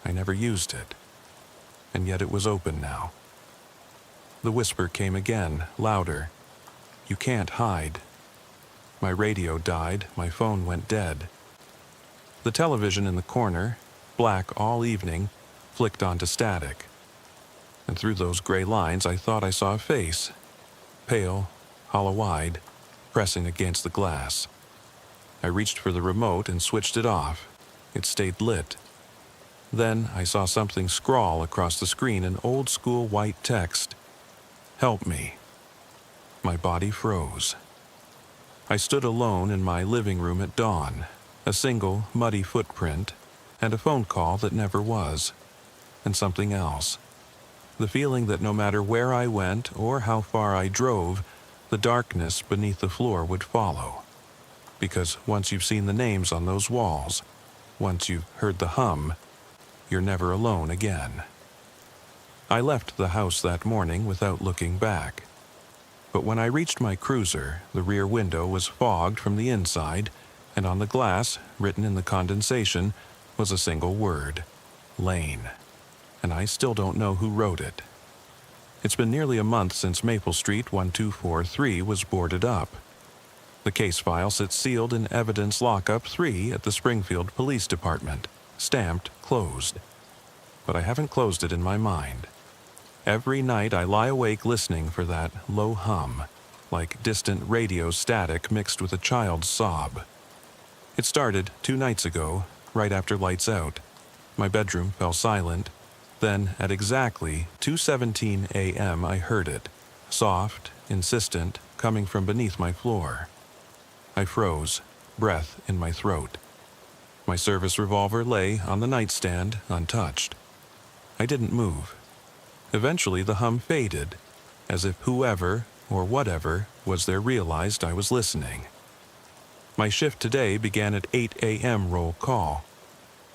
I never used it. And yet it was open now. The whisper came again, louder. "You can't hide." My radio died, my phone went dead. The television in the corner, black all evening, flicked onto static. And through those gray lines I thought I saw a face, pale, hollow-eyed, pressing against the glass. I reached for the remote and switched it off. It stayed lit. Then I saw something scrawl across the screen in old-school white text. "Help me." My body froze. I stood alone in my living room at dawn, a single, muddy footprint, and a phone call that never was, and something else. The feeling that no matter where I went or how far I drove, the darkness beneath the floor would follow. Because once you've seen the names on those walls, once you've heard the hum, you're never alone again. I left the house that morning without looking back. But when I reached my cruiser, the rear window was fogged from the inside, and on the glass, written in the condensation, was a single word, Lane. And I still don't know who wrote it. It's been nearly a month since Maple Street 1243 was boarded up. The case file sits sealed in Evidence Lockup 3 at the Springfield Police Department, stamped closed. But I haven't closed it in my mind. Every night I lie awake listening for that low hum, like distant radio static mixed with a child's sob. It started 2 nights ago, right after lights out. My bedroom fell silent. Then, at exactly 2:17 a.m., I heard it, soft, insistent, coming from beneath my floor. I froze, breath in my throat. My service revolver lay on the nightstand, untouched. I didn't move. Eventually the hum faded, as if whoever or whatever was there realized I was listening. My shift today began at 8 a.m. roll call.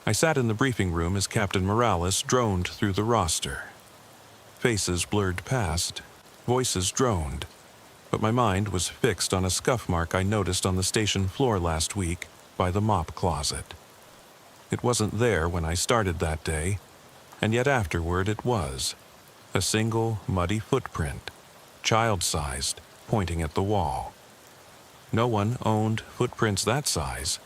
I sat in the briefing room as Captain Morales droned through the roster. Faces blurred past, voices droned, but my mind was fixed on a scuff mark I noticed on the station floor last week by the mop closet. It wasn't there when I started that day, and yet afterward it was. A single muddy footprint, child-sized, pointing at the wall. No one owned footprints that size.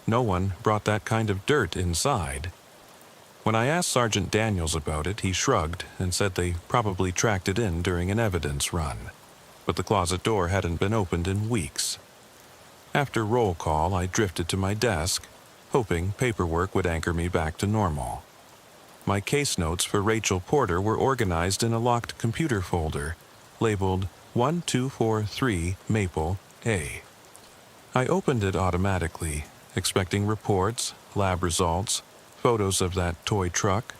No one brought that kind of dirt inside. When I asked Sergeant Daniels about it, he shrugged and said they probably tracked it in during an evidence run, but the closet door hadn't been opened in weeks. After roll call, I drifted to my desk, hoping paperwork would anchor me back to normal. My case notes for Rachel Porter were organized in a locked computer folder, labeled 1243 Maple A. I opened it automatically, expecting reports, lab results, photos of that toy truck,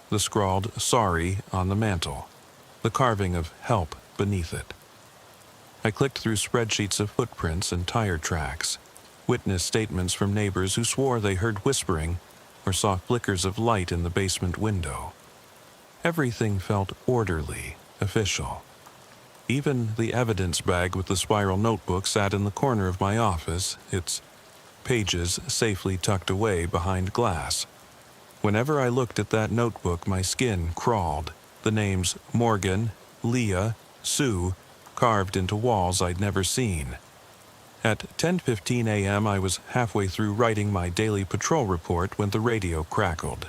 the scrawled "sorry" on the mantel, the carving of "help" beneath it. I clicked through spreadsheets of footprints and tire tracks, witnessed statements from neighbors who swore they heard whispering or saw flickers of light in the basement window. Everything felt orderly, official. Even the evidence bag with the spiral notebook sat in the corner of my office, its pages safely tucked away behind glass. Whenever I looked at that notebook, my skin crawled, the names Morgan, Leah, Sue, carved into walls I'd never seen. At 10:15 a.m., I was halfway through writing my daily patrol report when the radio crackled.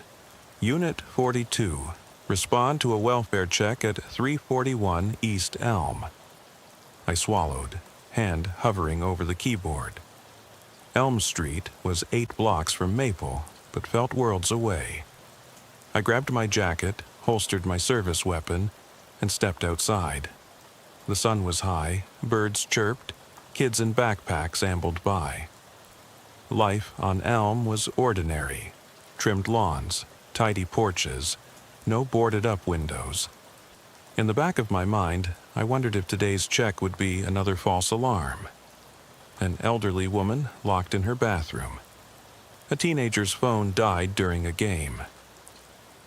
Unit 42. Respond to a welfare check at 341 East Elm. I swallowed, hand hovering over the keyboard. Elm Street was 8 blocks from Maple, but felt worlds away. I grabbed my jacket, holstered my service weapon, and stepped outside. The sun was high, birds chirped, kids in backpacks ambled by. Life on Elm was ordinary. Trimmed lawns, tidy porches, no boarded-up windows. In the back of my mind, I wondered if today's check would be another false alarm. An elderly woman locked in her bathroom. A teenager's phone died during a game.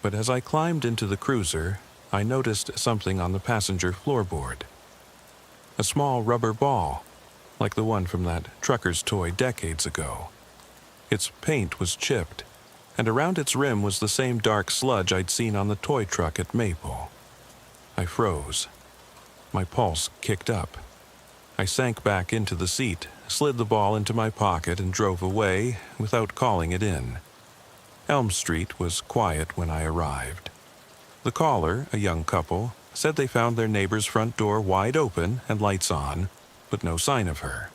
But as I climbed into the cruiser, I noticed something on the passenger floorboard. A small rubber ball, like the one from that trucker's toy decades ago. Its paint was chipped, and around its rim was the same dark sludge I'd seen on the toy truck at Maple. I froze. My pulse kicked up. I sank back into the seat, slid the ball into my pocket, and drove away without calling it in. Elm Street was quiet when I arrived. The caller, a young couple, said they found their neighbor's front door wide open and lights on, but no sign of her.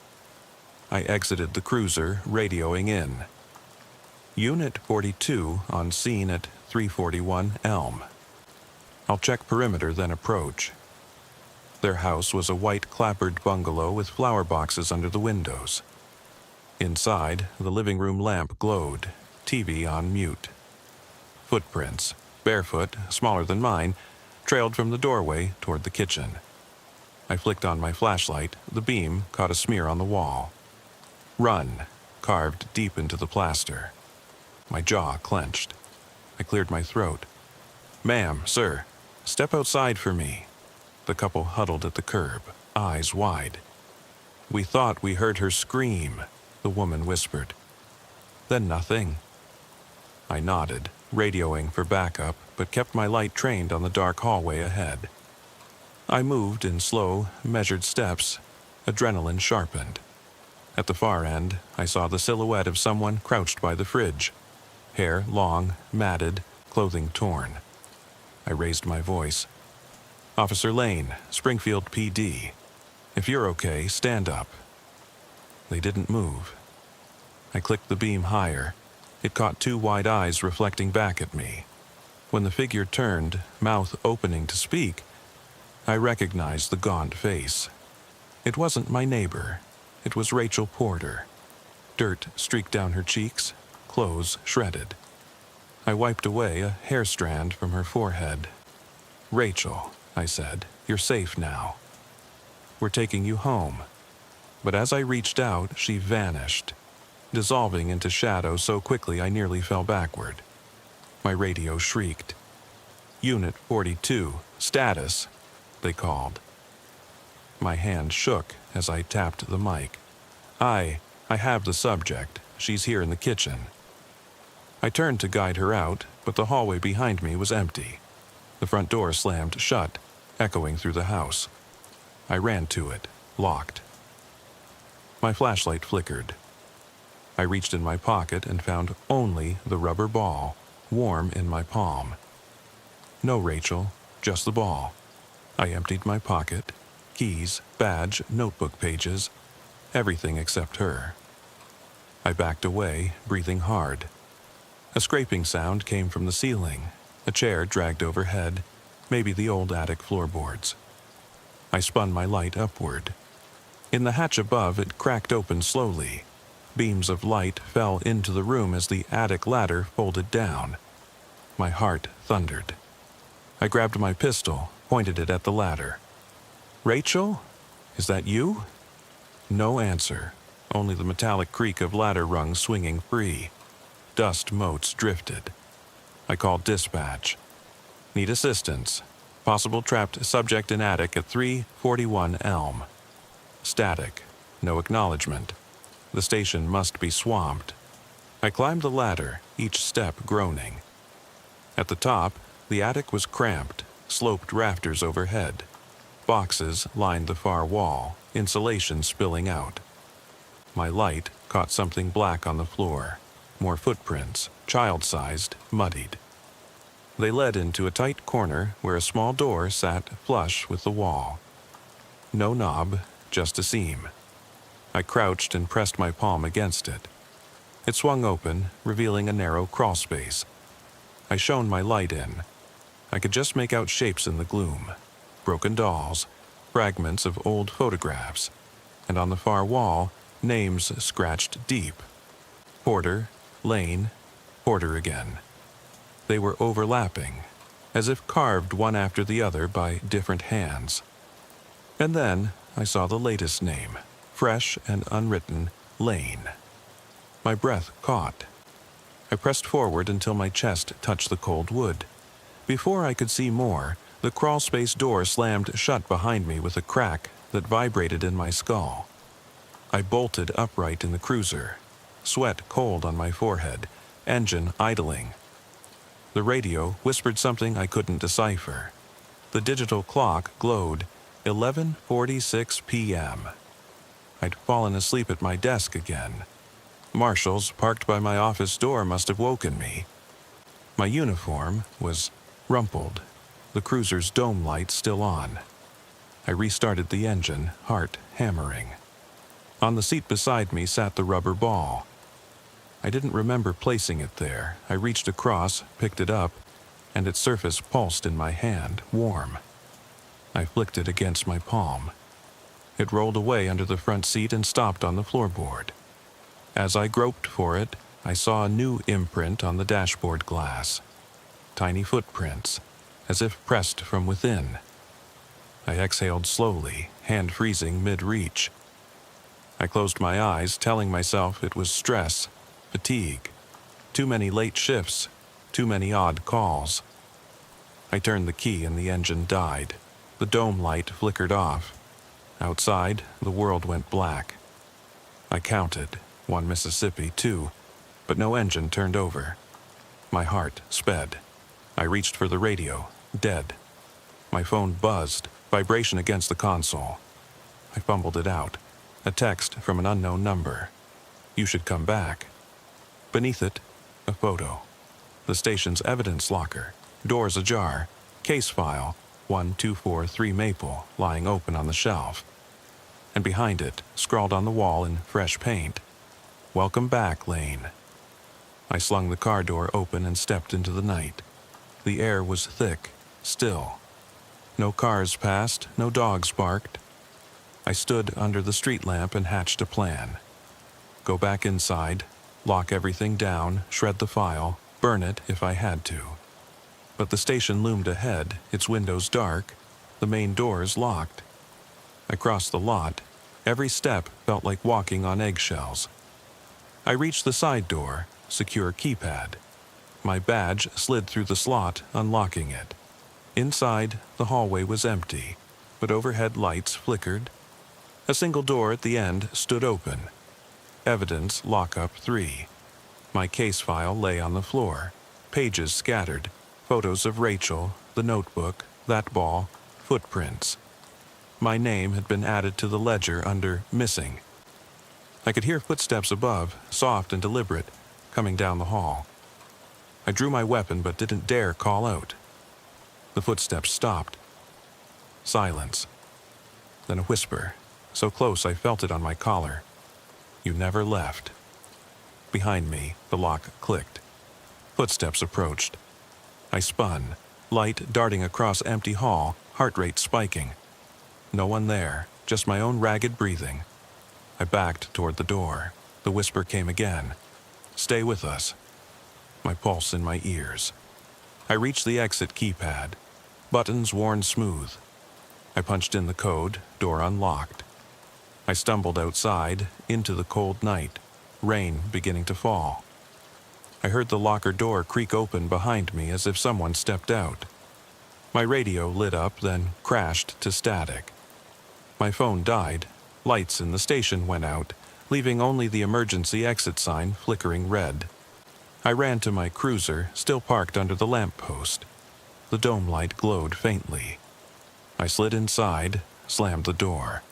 I exited the cruiser, radioing in. Unit 42 on scene at 341 Elm. I'll check perimeter, then approach. Their house was a white clapboard bungalow with flower boxes under the windows. Inside, the living room lamp glowed, TV on mute. Footprints, barefoot, smaller than mine, trailed from the doorway toward the kitchen. I flicked on my flashlight. The beam caught a smear on the wall. Run, carved deep into the plaster. My jaw clenched. I cleared my throat. "Ma'am, sir, step outside for me." The couple huddled at the curb, eyes wide. "We thought we heard her scream," the woman whispered. "Then nothing." I nodded, radioing for backup, but kept my light trained on the dark hallway ahead. I moved in slow, measured steps. Adrenaline sharpened. At the far end, I saw the silhouette of someone crouched by the fridge. Hair long, matted, clothing torn. I raised my voice. "Officer Lane, Springfield PD. If you're okay, stand up." They didn't move. I clicked the beam higher. It caught 2 wide eyes reflecting back at me. When the figure turned, mouth opening to speak, I recognized the gaunt face. It wasn't my neighbor. It was Rachel Porter. Dirt streaked down her cheeks, clothes shredded. I wiped away a hair strand from her forehead. "Rachel," I said, "you're safe now. We're taking you home." But as I reached out, she vanished, dissolving into shadow so quickly I nearly fell backward. My radio shrieked. "Unit 42, status," they called. My hand shook as I tapped the mic. I have the subject. She's here in the kitchen." I turned to guide her out, but the hallway behind me was empty. The front door slammed shut, echoing through the house. I ran to it, locked. My flashlight flickered. I reached in my pocket and found only the rubber ball, warm in my palm. "No, Rachel, just the ball." I emptied my pocket, keys, badge, notebook pages, everything except her. I backed away, breathing hard. A scraping sound came from the ceiling, a chair dragged overhead, maybe the old attic floorboards. I spun my light upward. In the hatch above, it cracked open slowly. Beams of light fell into the room as the attic ladder folded down. My heart thundered. I grabbed my pistol, pointed it at the ladder. "Rachel? Is that you?" No answer, only the metallic creak of ladder rungs swinging free. Dust motes drifted. I called dispatch. "Need assistance. Possible trapped subject in attic at 341 Elm." Static. No acknowledgement. The station must be swamped. I climbed the ladder, each step groaning. At the top, the attic was cramped, sloped rafters overhead. Boxes lined the far wall, insulation spilling out. My light caught something black on the floor. More footprints, child-sized, muddied. They led into a tight corner where a small door sat flush with the wall. No knob, just a seam. I crouched and pressed my palm against it. It swung open, revealing a narrow crawl space. I shone my light in. I could just make out shapes in the gloom. Broken dolls, fragments of old photographs, and on the far wall, names scratched deep. Porter, Lane, Porter again. They were overlapping, as if carved one after the other by different hands. And then I saw the latest name, fresh and unwritten, Lane. My breath caught. I pressed forward until my chest touched the cold wood. Before I could see more, the crawlspace door slammed shut behind me with a crack that vibrated in my skull. I bolted upright in the cruiser, sweat cold on my forehead, engine idling. The radio whispered something I couldn't decipher. The digital clock glowed 11:46 p.m. I'd fallen asleep at my desk again. Marshals parked by my office door must have woken me. My uniform was rumpled, the cruiser's dome light still on. I restarted the engine, heart hammering. On the seat beside me sat the rubber ball. I didn't remember placing it there. I reached across, picked it up, and its surface pulsed in my hand, warm. I flicked it against my palm. It rolled away under the front seat and stopped on the floorboard. As I groped for it, I saw a new imprint on the dashboard glass. Tiny footprints, as if pressed from within. I exhaled slowly, hand freezing mid-reach. I closed my eyes, telling myself it was stress, fatigue, too many late shifts, too many odd calls. I turned the key and the engine died. The dome light flickered off. Outside, the world went black. I counted, 1 Mississippi, 2, but no engine turned over. My heart sped. I reached for the radio, dead. My phone buzzed, vibration against the console. I fumbled it out. A text from an unknown number. "You should come back." Beneath it, a photo. The station's evidence locker, doors ajar, case file, 1243 Maple, lying open on the shelf. And behind it, scrawled on the wall in fresh paint, "Welcome back, Lane." I slung the car door open and stepped into the night. The air was thick, still. No cars passed, no dogs barked. I stood under the street lamp and hatched a plan. Go back inside, Lock everything down, shred the file, burn it if I had to. But the station loomed ahead, its windows dark, the main doors locked. I crossed the lot. Every step felt like walking on eggshells. I reached the side door, secure keypad. My badge slid through the slot, unlocking it. Inside, the hallway was empty, but overhead lights flickered. A single door at the end stood open. Evidence lockup 3. My case file lay on the floor, pages scattered, photos of Rachel, the notebook, that ball, footprints. My name had been added to the ledger under missing. I could hear footsteps above, soft and deliberate, coming down the hall. I drew my weapon but didn't dare call out. The footsteps stopped. Silence. Then a whisper, so close I felt it on my collar. You never left. Behind me, the lock clicked. Footsteps approached. I spun, light darting across empty hall, heart rate spiking. No one there, just my own ragged breathing. I backed toward the door. The whisper came again. Stay with us. My pulse in my ears. I reached the exit keypad. Buttons worn smooth. I punched in the code, door unlocked. I stumbled outside, into the cold night, rain beginning to fall. I heard the locker door creak open behind me as if someone stepped out. My radio lit up, then crashed to static. My phone died. Lights in the station went out, leaving only the emergency exit sign flickering red. I ran to my cruiser, still parked under the lamppost. The dome light glowed faintly. I slid inside, slammed the door.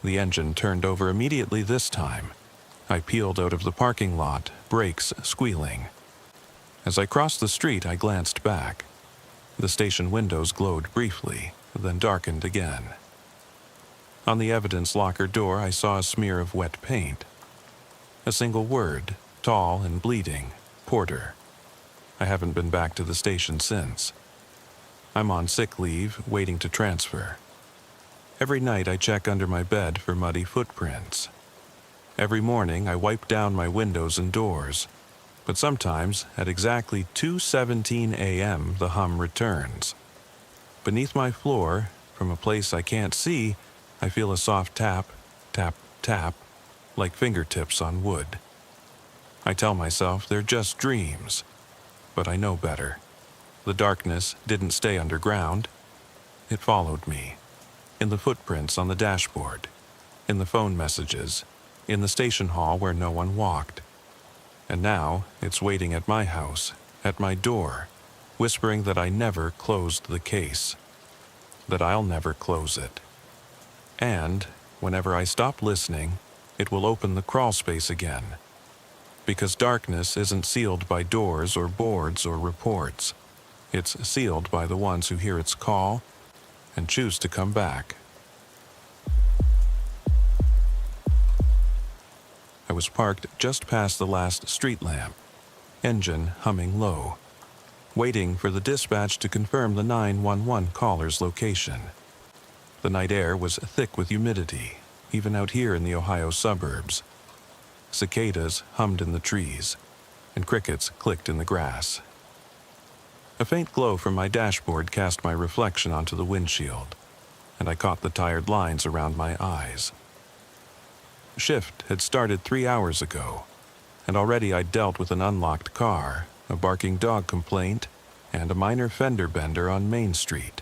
The engine turned over immediately this time. I peeled out of the parking lot, brakes squealing. As I crossed the street, I glanced back. The station windows glowed briefly, then darkened again. On the evidence locker door, I saw a smear of wet paint. A single word, tall and bleeding, Porter. I haven't been back to the station since. I'm on sick leave, waiting to transfer. Every night I check under my bed for muddy footprints. Every morning I wipe down my windows and doors, but sometimes at exactly 2:17 a.m. the hum returns. Beneath my floor, from a place I can't see, I feel a soft tap, tap, tap, like fingertips on wood. I tell myself they're just dreams, but I know better. The darkness didn't stay underground. It followed me. In the footprints on the dashboard, in the phone messages, in the station hall where no one walked. And now it's waiting at my house, at my door, whispering that I never closed the case, that I'll never close it. And whenever I stop listening, it will open the crawl space again. Because darkness isn't sealed by doors or boards or reports. It's sealed by the ones who hear its call and choose to come back. I was parked just past the last street lamp, engine humming low, waiting for the dispatch to confirm the 911 caller's location. The night air was thick with humidity, even out here in the Ohio suburbs. Cicadas hummed in the trees, and crickets clicked in the grass. A faint glow from my dashboard cast my reflection onto the windshield, and I caught the tired lines around my eyes. Shift had started 3 hours ago, and already I'd dealt with an unlocked car, a barking dog complaint, and a minor fender bender on Main Street.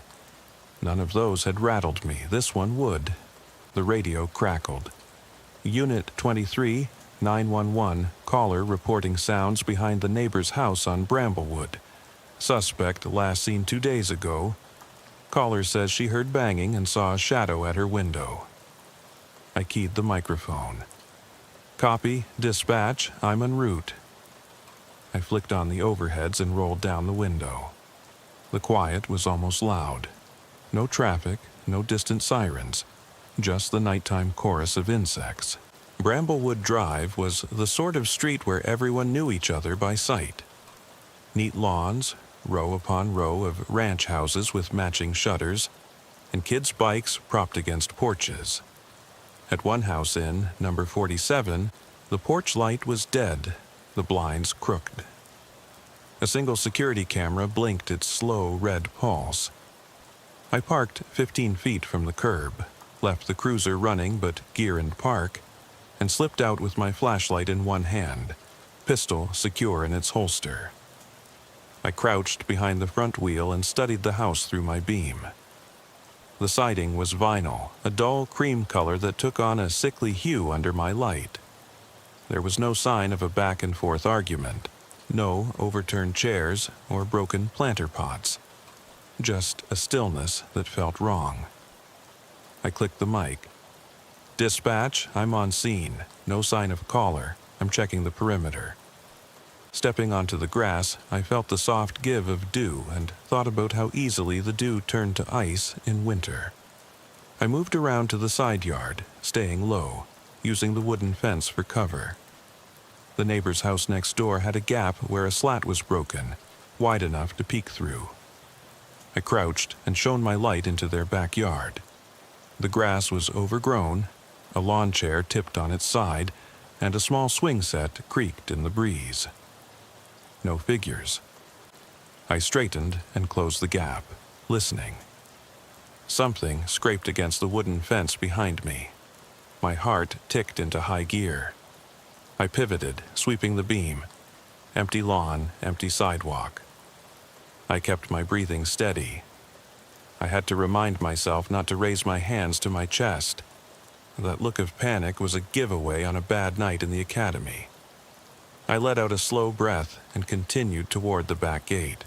None of those had rattled me. This one would. The radio crackled. Unit 23, 911, caller reporting sounds behind the neighbor's house on Bramblewood. Suspect last seen 2 days ago. Caller says she heard banging and saw a shadow at her window. I keyed the microphone. Copy, dispatch, I'm en route. I flicked on the overheads and rolled down the window. The quiet was almost loud. No traffic, no distant sirens, just the nighttime chorus of insects. Bramblewood Drive was the sort of street where everyone knew each other by sight. Neat lawns, row upon row of ranch houses with matching shutters, and kids' bikes propped against porches. At one house inn, number 47, The porch light was dead, the blinds crooked. A single security camera blinked its slow red pulse. I parked 15 feet from the curb, left the cruiser running but gear in park, and slipped out with my flashlight in one hand, pistol secure in its holster. I crouched behind the front wheel and studied the house through my beam. The siding was vinyl, a dull cream color that took on a sickly hue under my light. There was no sign of a back-and-forth argument, no overturned chairs or broken planter pots, just a stillness that felt wrong. I clicked the mic. "Dispatch, I'm on scene. No sign of caller. I'm checking the perimeter." Stepping onto the grass, I felt the soft give of dew and thought about how easily the dew turned to ice in winter. I moved around to the side yard, staying low, using the wooden fence for cover. The neighbor's house next door had a gap where a slat was broken, wide enough to peek through. I crouched and shone my light into their backyard. The grass was overgrown, a lawn chair tipped on its side, and a small swing set creaked in the breeze. No figures. I straightened and closed the gap, listening. Something scraped against the wooden fence behind me. My heart ticked into high gear. I pivoted, sweeping the beam. Empty lawn, empty sidewalk. I kept my breathing steady. I had to remind myself not to raise my hands to my chest. That look of panic was a giveaway on a bad night in the academy. I let out a slow breath and continued toward the back gate.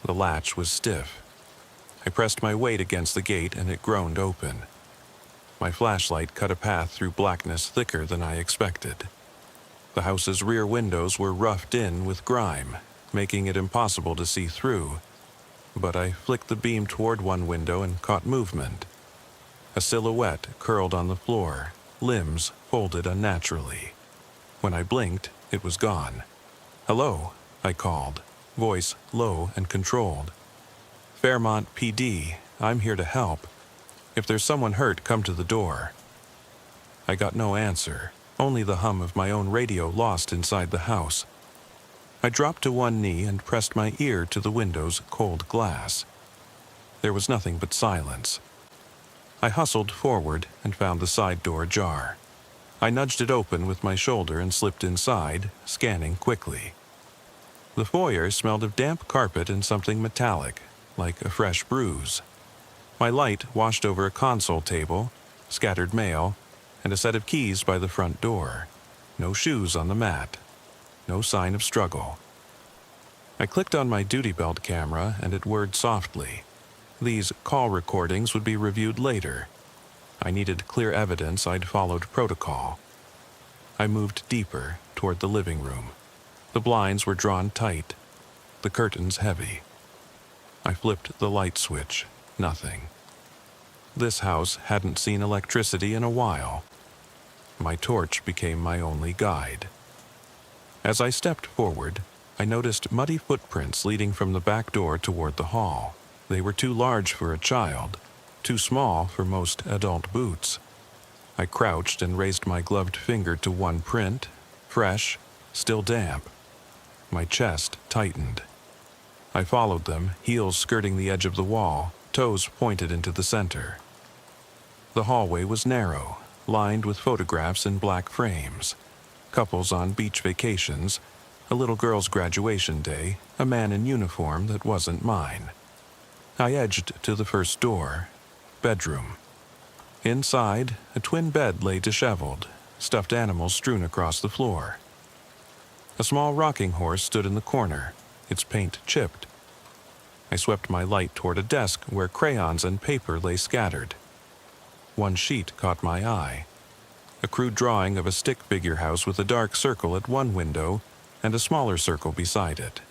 The latch was stiff. I pressed my weight against the gate and it groaned open. My flashlight cut a path through blackness thicker than I expected. The house's rear windows were roughed in with grime, making it impossible to see through. But I flicked the beam toward one window and caught movement. A silhouette curled on the floor, limbs folded unnaturally. When I blinked, it was gone. "Hello," I called, voice low and controlled. "Fairmont PD, I'm here to help. If there's someone hurt, come to the door." I got no answer, only the hum of my own radio lost inside the house. I dropped to one knee and pressed my ear to the window's cold glass. There was nothing but silence. I hustled forward and found the side door ajar. I nudged it open with my shoulder and slipped inside, scanning quickly. The foyer smelled of damp carpet and something metallic, like a fresh bruise. My light washed over a console table, scattered mail, and a set of keys by the front door. No shoes on the mat. No sign of struggle. I clicked on my duty belt camera and it whirred softly. These call recordings would be reviewed later. I needed clear evidence I'd followed protocol. I moved deeper toward the living room. The blinds were drawn tight, the curtains heavy. I flipped the light switch. Nothing. This house hadn't seen electricity in a while. My torch became my only guide. As I stepped forward, I noticed muddy footprints leading from the back door toward the hall. They were too large for a child, too small for most adult boots. I crouched and raised my gloved finger to one print, fresh, still damp. My chest tightened. I followed them, heels skirting the edge of the wall, toes pointed into the center. The hallway was narrow, lined with photographs in black frames. Couples on beach vacations, a little girl's graduation day, a man in uniform that wasn't mine. I edged to the first door. Bedroom. Inside, a twin bed lay disheveled, stuffed animals strewn across the floor. A small rocking horse stood in the corner, its paint chipped. I swept my light toward a desk where crayons and paper lay scattered. One sheet caught my eye. A crude drawing of a stick figure house with a dark circle at one window and a smaller circle beside it.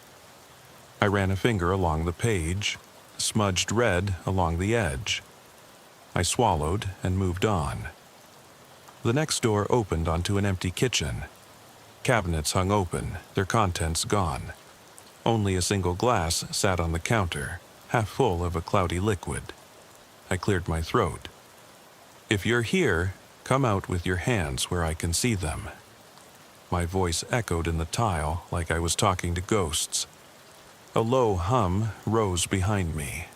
I ran a finger along the page, smudged red along the edge. I swallowed and moved on. The next door opened onto an empty kitchen. Cabinets hung open, their contents gone. Only a single glass sat on the counter, half full of a cloudy liquid. I cleared my throat. "If you're here, come out with your hands where I can see them." My voice echoed in the tile like I was talking to ghosts. A low hum rose behind me,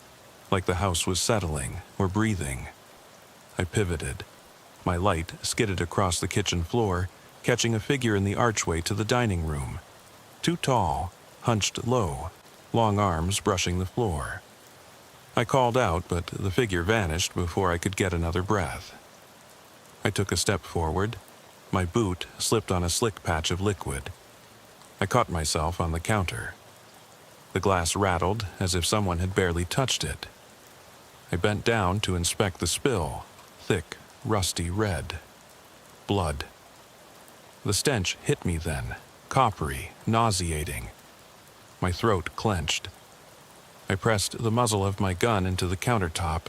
like the house was settling or breathing. I pivoted. My light skidded across the kitchen floor, catching a figure in the archway to the dining room. Too tall, hunched low, long arms brushing the floor. I called out, but the figure vanished before I could get another breath. I took a step forward. My boot slipped on a slick patch of liquid. I caught myself on the counter. The glass rattled as if someone had barely touched it. I bent down to inspect the spill, thick, rusty red. Blood. The stench hit me then, coppery, nauseating. My throat clenched. I pressed the muzzle of my gun into the countertop,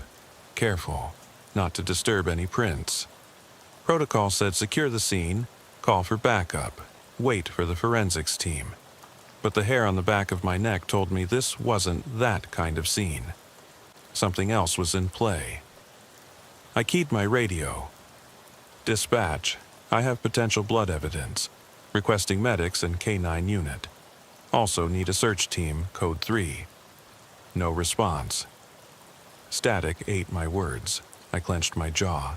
careful not to disturb any prints. Protocol said secure the scene, call for backup, wait for the forensics team. But the hair on the back of my neck told me this wasn't that kind of scene. Something else was in play. I keyed my radio. Dispatch, I have potential blood evidence. Requesting medics and K9 unit. Also need a search team, code 3. No response. Static ate my words. I clenched my jaw.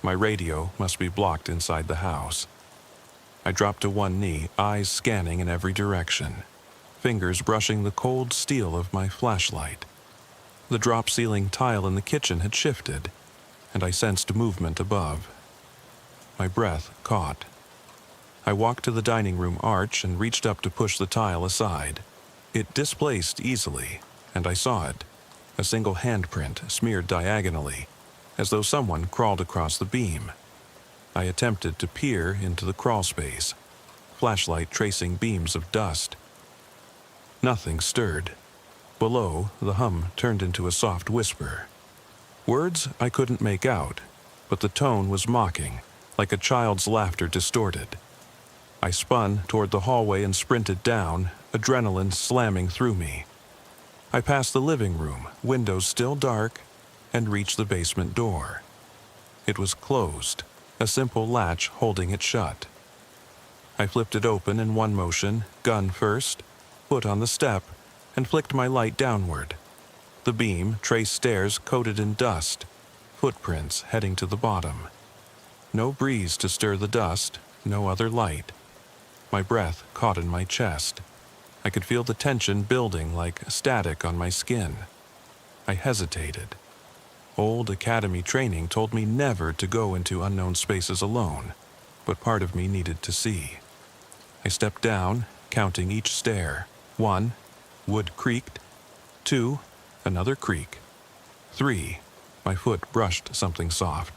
My radio must be blocked inside the house. I dropped to one knee, eyes scanning in every direction, fingers brushing the cold steel of my flashlight. The drop-ceiling tile in the kitchen had shifted, and I sensed movement above. My breath caught. I walked to the dining room arch and reached up to push the tile aside. It displaced easily, and I saw it, a single handprint smeared diagonally, as though someone crawled across the beam. I attempted to peer into the crawlspace, flashlight tracing beams of dust. Nothing stirred. Below, the hum turned into a soft whisper. Words I couldn't make out, but the tone was mocking, like a child's laughter distorted. I spun toward the hallway and sprinted down, adrenaline slamming through me. I passed the living room, windows still dark, and reached the basement door. It was closed, a simple latch holding it shut. I flipped it open in one motion, gun first, foot on the step, and flicked my light downward. The beam traced stairs coated in dust, footprints heading to the bottom. No breeze to stir the dust, no other light. My breath caught in my chest. I could feel the tension building like static on my skin. I hesitated. Old academy training told me never to go into unknown spaces alone, but part of me needed to see. I stepped down, counting each stair. 1, wood creaked. 2, another creak. 3, my foot brushed something soft.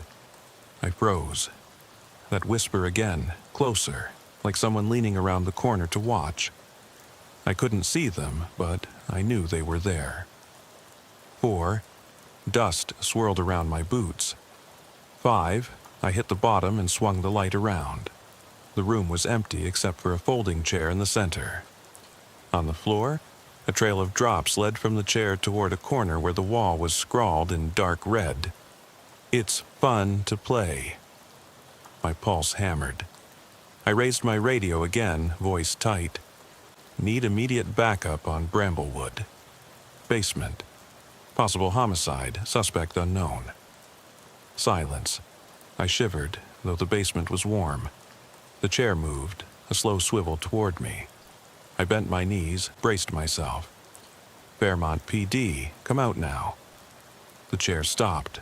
I froze. That whisper again, closer, like someone leaning around the corner to watch. I couldn't see them, but I knew they were there. 4, dust swirled around my boots. 5, I hit the bottom and swung the light around. The room was empty except for a folding chair in the center. On the floor, a trail of drops led from the chair toward a corner where the wall was scrawled in dark red. "It's fun to play." My pulse hammered. I raised my radio again, voice tight. Need immediate backup on Bramblewood. Basement. Possible homicide, suspect unknown. Silence. I shivered, though the basement was warm. The chair moved, a slow swivel toward me. I bent my knees, braced myself. Fairmont PD, come out now. The chair stopped.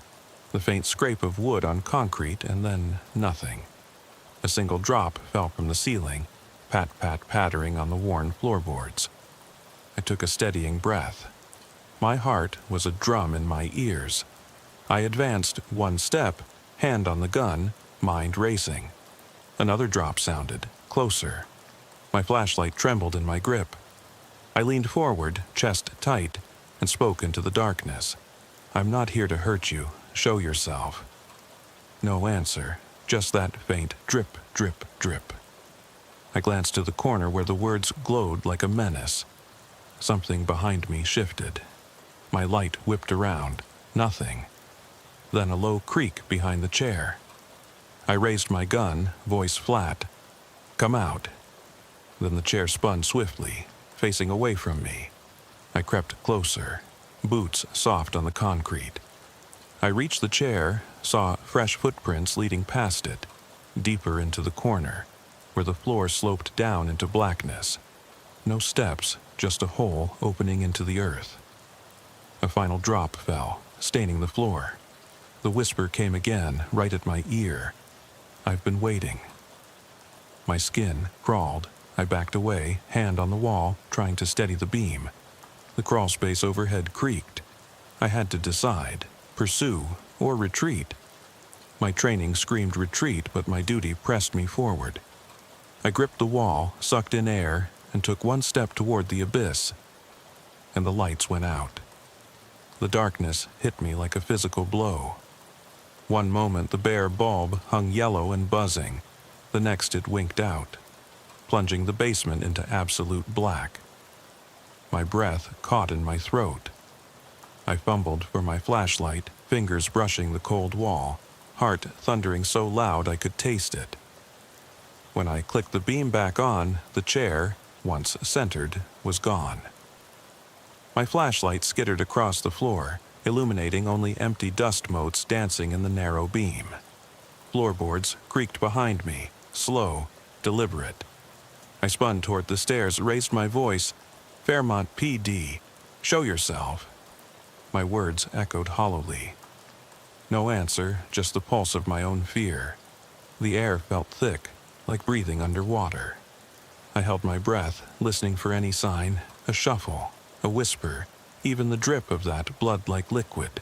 The faint scrape of wood on concrete, and then nothing. A single drop fell from the ceiling, pat-pat pattering on the worn floorboards. I took a steadying breath. My heart was a drum in my ears. I advanced one step, hand on the gun, mind racing. Another drop sounded, closer. My flashlight trembled in my grip. I leaned forward, chest tight, and spoke into the darkness. "I'm not here to hurt you. Show yourself." No answer, just that faint drip, drip, drip. I glanced to the corner where the words glowed like a menace. Something behind me shifted. My light whipped around. Nothing. Then a low creak behind the chair. I raised my gun, voice flat. Come out." Then the chair spun swiftly, facing away from me. I crept closer, boots soft on the concrete. I reached the chair, saw fresh footprints leading past it, deeper into the corner, where the floor sloped down into blackness. No steps, just a hole opening into the earth. A final drop fell, staining the floor. The whisper came again, right at my ear. "I've been waiting." My skin crawled. I backed away, hand on the wall, trying to steady the beam. The crawl space overhead creaked. I had to decide, pursue or retreat. My training screamed retreat, but my duty pressed me forward. I gripped the wall, sucked in air, and took one step toward the abyss. And the lights went out. The darkness hit me like a physical blow. One moment the bare bulb hung yellow and buzzing. The next it winked out, plunging the basement into absolute black. My breath caught in my throat. I fumbled for my flashlight, fingers brushing the cold wall, heart thundering so loud I could taste it. When I clicked the beam back on, the chair, once centered, was gone. My flashlight skittered across the floor, illuminating only empty dust motes dancing in the narrow beam. Floorboards creaked behind me, slow, deliberate. I spun toward the stairs, raised my voice. "Fairmont PD, show yourself." My words echoed hollowly. No answer, just the pulse of my own fear. The air felt thick, like breathing underwater. I held my breath, listening for any sign, a shuffle, a whisper, even the drip of that blood-like liquid.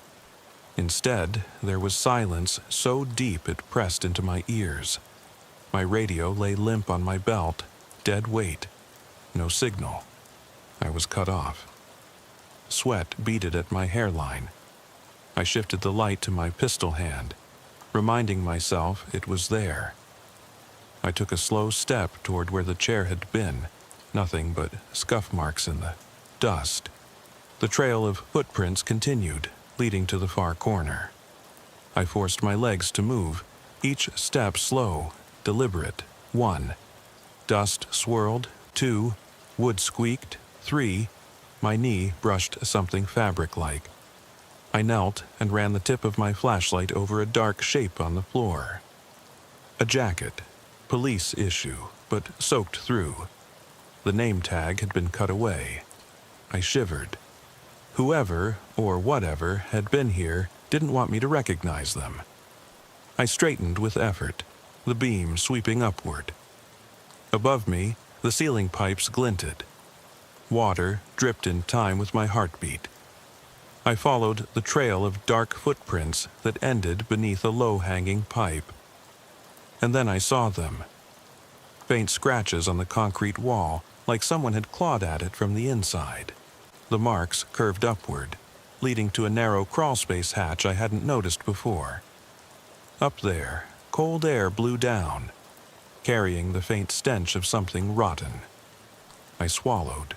Instead, there was silence so deep it pressed into my ears. My radio lay limp on my belt, dead weight. No signal. I was cut off. Sweat beaded at my hairline. I shifted the light to my pistol hand, reminding myself it was there. I took a slow step toward where the chair had been, nothing but scuff marks in the dust. The trail of footprints continued, leading to the far corner. I forced my legs to move, each step slow, deliberate. 1. Dust swirled. 2. Wood squeaked. 3. My knee brushed something fabric-like. I knelt and ran the tip of my flashlight over a dark shape on the floor. A jacket. Police issue, but soaked through. The name tag had been cut away. I shivered. Whoever, or whatever, had been here didn't want me to recognize them. I straightened with effort, the beam sweeping upward. Above me, the ceiling pipes glinted. Water dripped in time with my heartbeat. I followed the trail of dark footprints that ended beneath a low-hanging pipe. And then I saw them. Faint scratches on the concrete wall, like someone had clawed at it from the inside. The marks curved upward, leading to a narrow crawlspace hatch I hadn't noticed before. Up there, cold air blew down, carrying the faint stench of something rotten. I swallowed.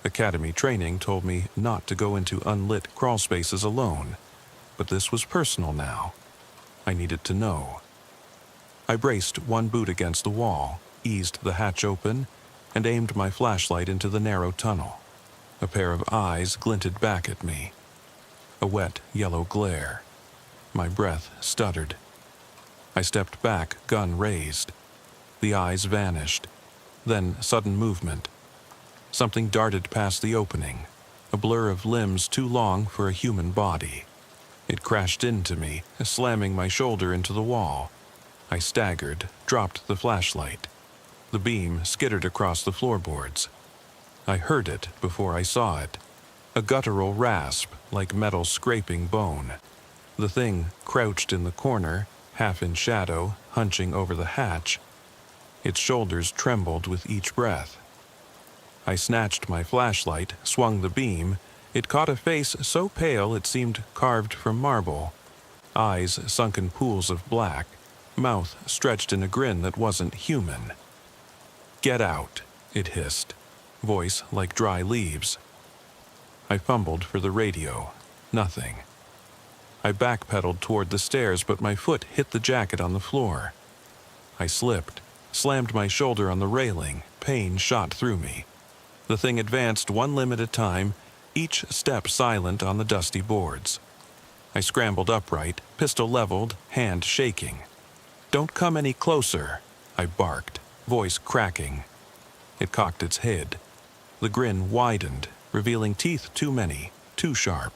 Academy training told me not to go into unlit crawlspaces alone, but this was personal now. I needed to know. I braced one boot against the wall, eased the hatch open, and aimed my flashlight into the narrow tunnel. A pair of eyes glinted back at me. A wet, yellow glare. My breath stuttered. I stepped back, gun raised. The eyes vanished. Then sudden movement. Something darted past the opening, a blur of limbs too long for a human body. It crashed into me, slamming my shoulder into the wall. I staggered, dropped the flashlight. The beam skittered across the floorboards. I heard it before I saw it. A guttural rasp, like metal scraping bone. The thing crouched in the corner, half in shadow, hunching over the hatch. Its shoulders trembled with each breath. I snatched my flashlight, swung the beam. It caught a face so pale it seemed carved from marble. Eyes sunken pools of black. Mouth stretched in a grin that wasn't human. "Get out," it hissed, voice like dry leaves. I fumbled for the radio. Nothing. I backpedaled toward the stairs, but my foot hit the jacket on the floor. I slipped, slammed my shoulder on the railing. Pain shot through me. The thing advanced one limb at a time, each step silent on the dusty boards. I scrambled upright, pistol leveled, hand shaking. "Don't come any closer," I barked, voice cracking. It cocked its head. The grin widened, revealing teeth too many, too sharp.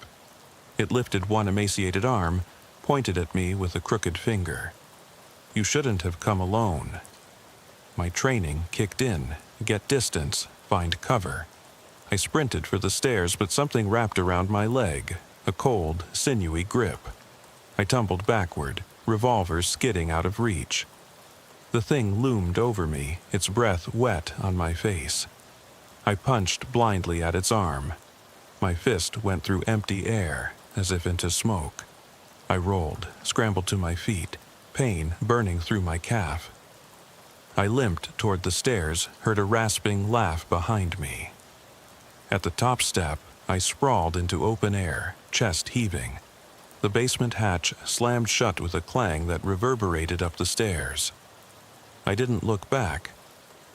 It lifted one emaciated arm, pointed at me with a crooked finger. "You shouldn't have come alone." My training kicked in. Get distance, find cover. I sprinted for the stairs, but something wrapped around my leg, a cold, sinewy grip. I tumbled backward, revolver skidding out of reach. The thing loomed over me, its breath wet on my face. I punched blindly at its arm. My fist went through empty air, as if into smoke. I rolled, scrambled to my feet, pain burning through my calf. I limped toward the stairs, heard a rasping laugh behind me. At the top step, I sprawled into open air, chest heaving. The basement hatch slammed shut with a clang that reverberated up the stairs. I didn't look back.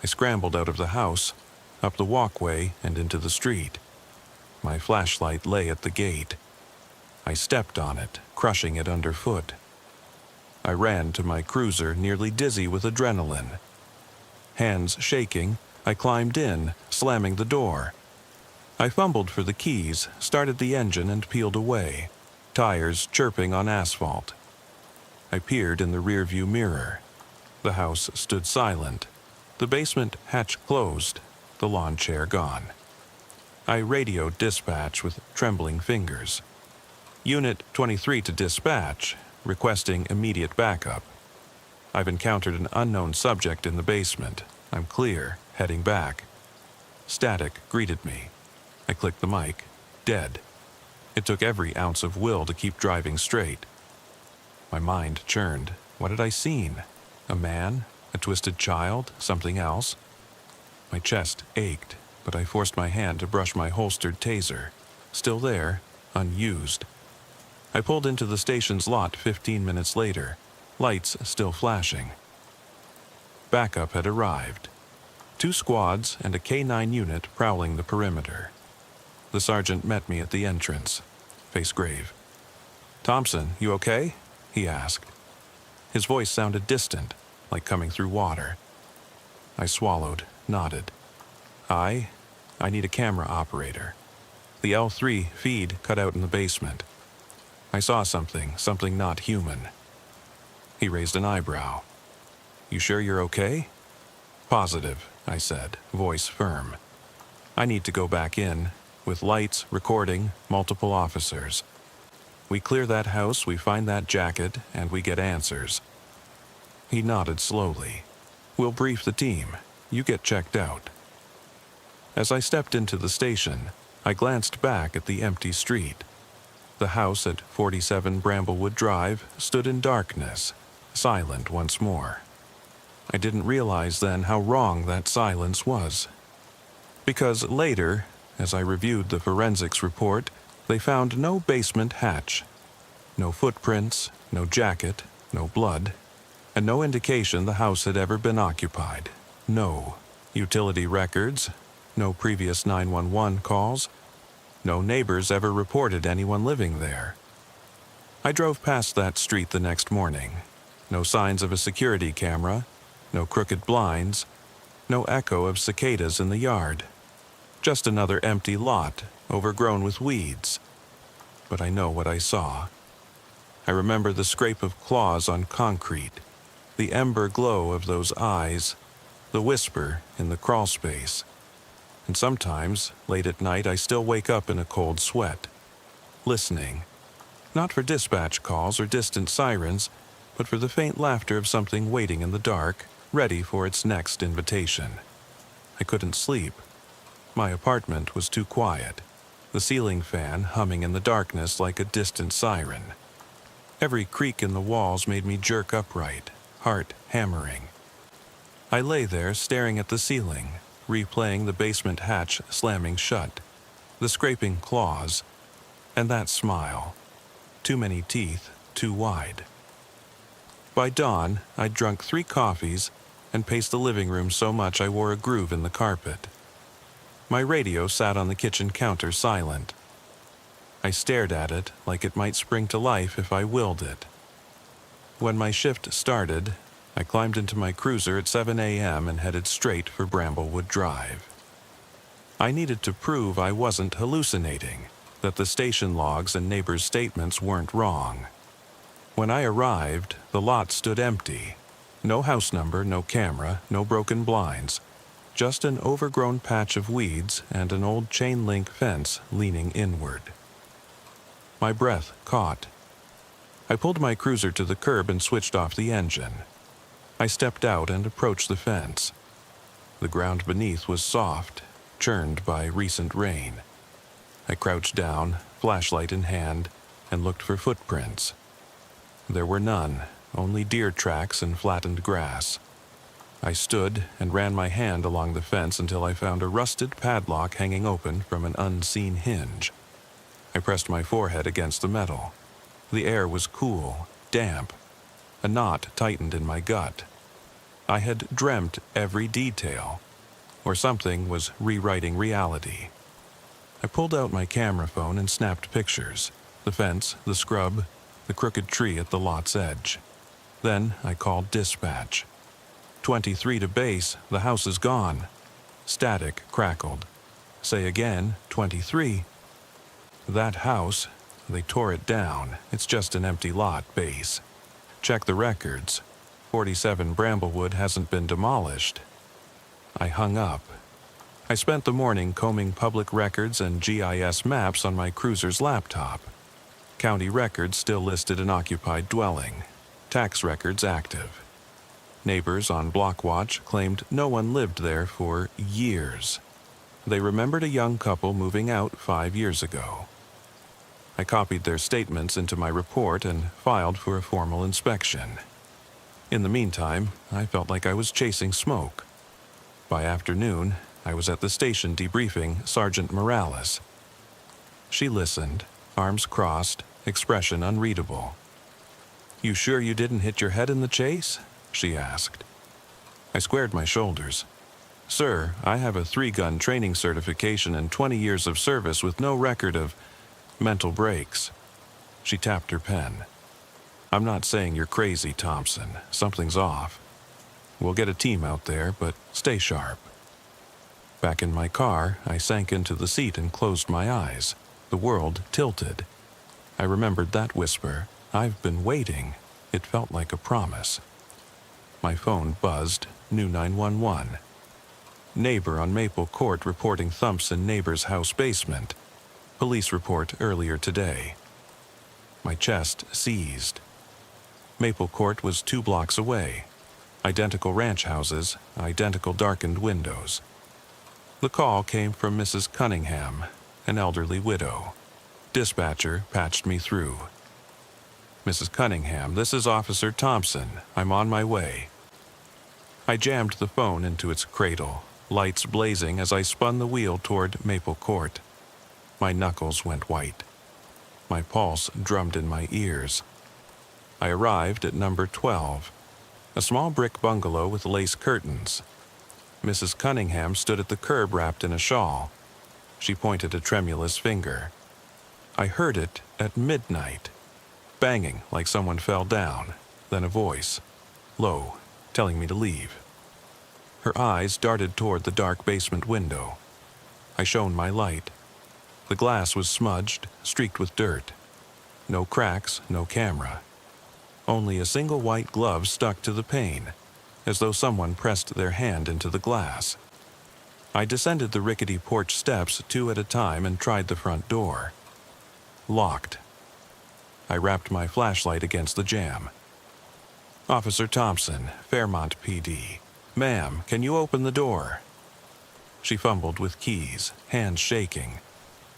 I scrambled out of the house, up the walkway and into the street. My flashlight lay at the gate. I stepped on it, crushing it underfoot. I ran to my cruiser, nearly dizzy with adrenaline. Hands shaking, I climbed in, slamming the door. I fumbled for the keys, started the engine and peeled away, tires chirping on asphalt. I peered in the rearview mirror. The house stood silent. The basement hatch closed, the lawn chair gone. I radioed dispatch with trembling fingers. Unit 23 to dispatch, requesting immediate backup. I've encountered an unknown subject in the basement. I'm clear, heading back. Static greeted me. I clicked the mic. Dead. It took every ounce of will to keep driving straight. My mind churned. What had I seen? A man? A twisted child? Something else? My chest ached, but I forced my hand to brush my holstered taser. Still there, unused. I pulled into the station's lot 15 minutes later, lights still flashing. Backup had arrived. 2 squads and a K-9 unit prowling the perimeter. The sergeant met me at the entrance, face grave. "Thompson, you okay?" he asked. His voice sounded distant, like coming through water. I swallowed, nodded. I need a camera operator. The L3 feed cut out in the basement. I saw something not human. He raised an eyebrow. "You sure you're okay?" "Positive," I said, voice firm. "I need to go back in, with lights, recording, multiple officers. We clear that house, we find that jacket, and we get answers." He nodded slowly. "We'll brief the team. You get checked out." As I stepped into the station, I glanced back at the empty street. The house at 47 Bramblewood Drive stood in darkness, silent once more. I didn't realize then how wrong that silence was. Because later, as I reviewed the forensics report, they found no basement hatch. No footprints, no jacket, no blood, and no indication the house had ever been occupied. No utility records, no previous 911 calls, no neighbors ever reported anyone living there. I drove past that street the next morning. No signs of a security camera, no crooked blinds, no echo of cicadas in the yard. Just another empty lot, overgrown with weeds. But I know what I saw. I remember the scrape of claws on concrete, the ember glow of those eyes, the whisper in the crawl space. And sometimes, late at night, I still wake up in a cold sweat, listening. Not for dispatch calls or distant sirens, but for the faint laughter of something waiting in the dark, ready for its next invitation. I couldn't sleep. My apartment was too quiet, the ceiling fan humming in the darkness like a distant siren. Every creak in the walls made me jerk upright, heart hammering. I lay there staring at the ceiling, replaying the basement hatch slamming shut, the scraping claws, and that smile. Too many teeth, too wide. By dawn, I'd drunk 3 coffees, and paced the living room so much I wore a groove in the carpet. My radio sat on the kitchen counter silent. I stared at it like it might spring to life if I willed it. When my shift started, I climbed into my cruiser at 7 a.m. and headed straight for Bramblewood Drive. I needed to prove I wasn't hallucinating, that the station logs and neighbors' statements weren't wrong. When I arrived, the lot stood empty. No house number, no camera, no broken blinds. Just an overgrown patch of weeds and an old chain-link fence leaning inward. My breath caught. I pulled my cruiser to the curb and switched off the engine. I stepped out and approached the fence. The ground beneath was soft, churned by recent rain. I crouched down, flashlight in hand, and looked for footprints. There were none, only deer tracks and flattened grass. I stood and ran my hand along the fence until I found a rusted padlock hanging open from an unseen hinge. I pressed my forehead against the metal. The air was cool, damp. A knot tightened in my gut. I had dreamt every detail, or something was rewriting reality. I pulled out my camera phone and snapped pictures. The fence, the scrub, the crooked tree at the lot's edge. Then I called dispatch. 23 to base, the house is gone. Static crackled. Say again, 23. That house, they tore it down. It's just an empty lot, base. Check the records. 47 Bramblewood hasn't been demolished. I hung up. I spent the morning combing public records and GIS maps on my cruiser's laptop. County records still listed an occupied dwelling. Tax records active. Neighbors on block watch claimed no one lived there for years. They remembered a young couple moving out 5 years ago. I copied their statements into my report and filed for a formal inspection. In the meantime, I felt like I was chasing smoke. By afternoon, I was at the station debriefing Sergeant Morales. She listened, arms crossed, expression unreadable. "You sure you didn't hit your head in the chase?" she asked. I squared my shoulders. "Sir, I have a 3-gun training certification and 20 years of service with no record of mental breaks." She tapped her pen. "I'm not saying you're crazy, Thompson. Something's off. We'll get a team out there, but stay sharp." Back in my car, I sank into the seat and closed my eyes. The world tilted. I remembered that whisper. "I've been waiting." It felt like a promise. My phone buzzed. New 911. Neighbor on Maple Court reporting thumps in neighbor's house basement. Police report earlier today. My chest seized. Maple Court was 2 blocks away. Identical ranch houses, identical darkened windows. The call came from Mrs. Cunningham, an elderly widow. Dispatcher patched me through. "Mrs. Cunningham, this is Officer Thompson. I'm on my way." I jammed the phone into its cradle, lights blazing as I spun the wheel toward Maple Court. My knuckles went white. My pulse drummed in my ears. I arrived at number 12, a small brick bungalow with lace curtains. Mrs. Cunningham stood at the curb wrapped in a shawl. She pointed a tremulous finger. I heard it at midnight, banging like someone fell down, then a voice, low, telling me to leave. Her eyes darted toward the dark basement window. I shone my light. The glass was smudged, streaked with dirt. No cracks, no camera. Only a single white glove stuck to the pane, as though someone pressed their hand into the glass. I descended the rickety porch steps 2 at a time and tried the front door. Locked. I wrapped my flashlight against the jamb. "Officer Thompson, Fairmont PD. Ma'am, can you open the door?" She fumbled with keys, hands shaking.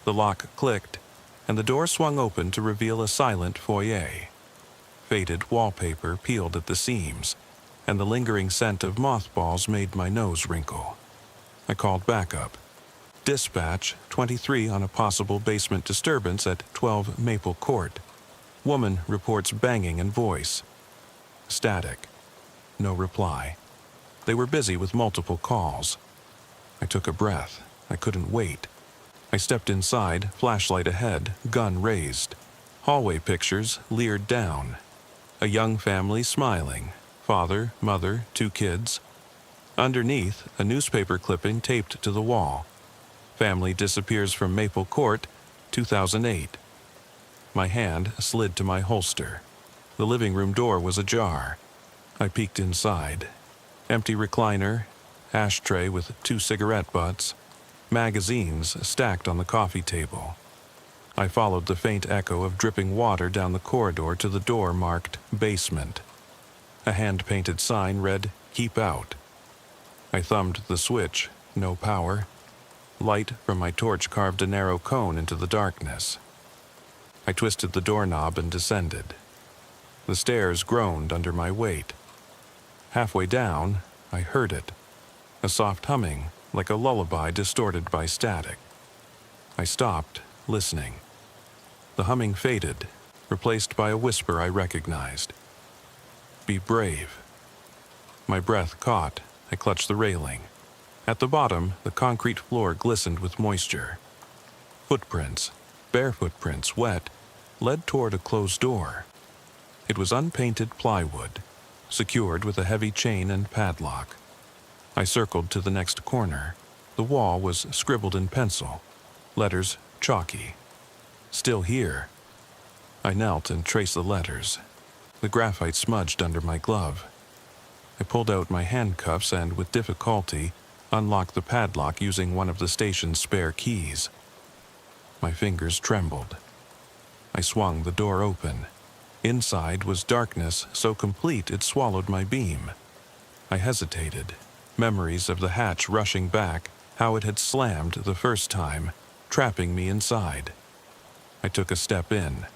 The lock clicked, and the door swung open to reveal a silent foyer. Faded wallpaper peeled at the seams, and the lingering scent of mothballs made my nose wrinkle. I called backup. "Dispatch, 23 on a possible basement disturbance at 12 Maple Court. Woman reports banging and voice." Static. No reply. They were busy with multiple calls. I took a breath. I couldn't wait. I stepped inside, flashlight ahead, gun raised. Hallway pictures leered down. A young family smiling. Father, mother, 2 kids. Underneath, a newspaper clipping taped to the wall. Family disappears from Maple Court, 2008. My hand slid to my holster. The living room door was ajar. I peeked inside. Empty recliner, ashtray with 2 cigarette butts, magazines stacked on the coffee table. I followed the faint echo of dripping water down the corridor to the door marked basement. A hand-painted sign read, "Keep out." I thumbed the switch, no power. Light from my torch carved a narrow cone into the darkness. I twisted the doorknob and descended. The stairs groaned under my weight. Halfway down, I heard it. A soft humming, like a lullaby distorted by static. I stopped, listening. The humming faded, replaced by a whisper I recognized. "Be brave." My breath caught. I clutched the railing. At the bottom, the concrete floor glistened with moisture. Footprints, bare footprints, wet, led toward a closed door. It was unpainted plywood, secured with a heavy chain and padlock. I circled to the next corner. The wall was scribbled in pencil, letters chalky. "Still here." I knelt and traced the letters. The graphite smudged under my glove. I pulled out my handcuffs and, with difficulty, unlocked the padlock using one of the station's spare keys. My fingers trembled. I swung the door open. Inside was darkness so complete it swallowed my beam. I hesitated, memories of the hatch rushing back, how it had slammed the first time, trapping me inside. I took a step in.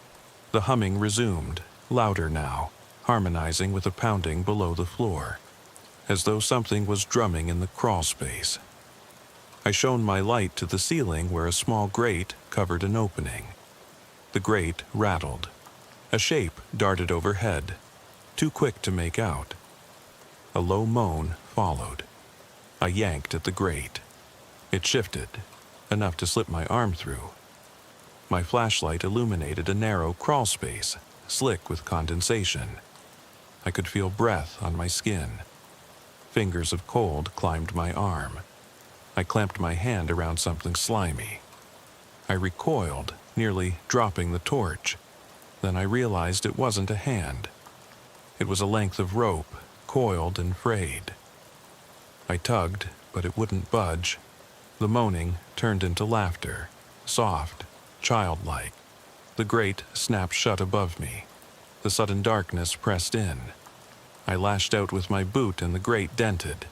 The humming resumed, louder now, harmonizing with a pounding below the floor, as though something was drumming in the crawl space. I shone my light to the ceiling where a small grate covered an opening. The grate rattled. A shape darted overhead, too quick to make out. A low moan followed. I yanked at the grate. It shifted, enough to slip my arm through. My flashlight illuminated a narrow crawl space, slick with condensation. I could feel breath on my skin. Fingers of cold climbed my arm. I clamped my hand around something slimy. I recoiled, nearly dropping the torch. Then I realized it wasn't a hand. It was a length of rope, coiled and frayed. I tugged, but it wouldn't budge. The moaning turned into laughter, soft, childlike. The grate snapped shut above me. The sudden darkness pressed in. I lashed out with my boot and the grate dented.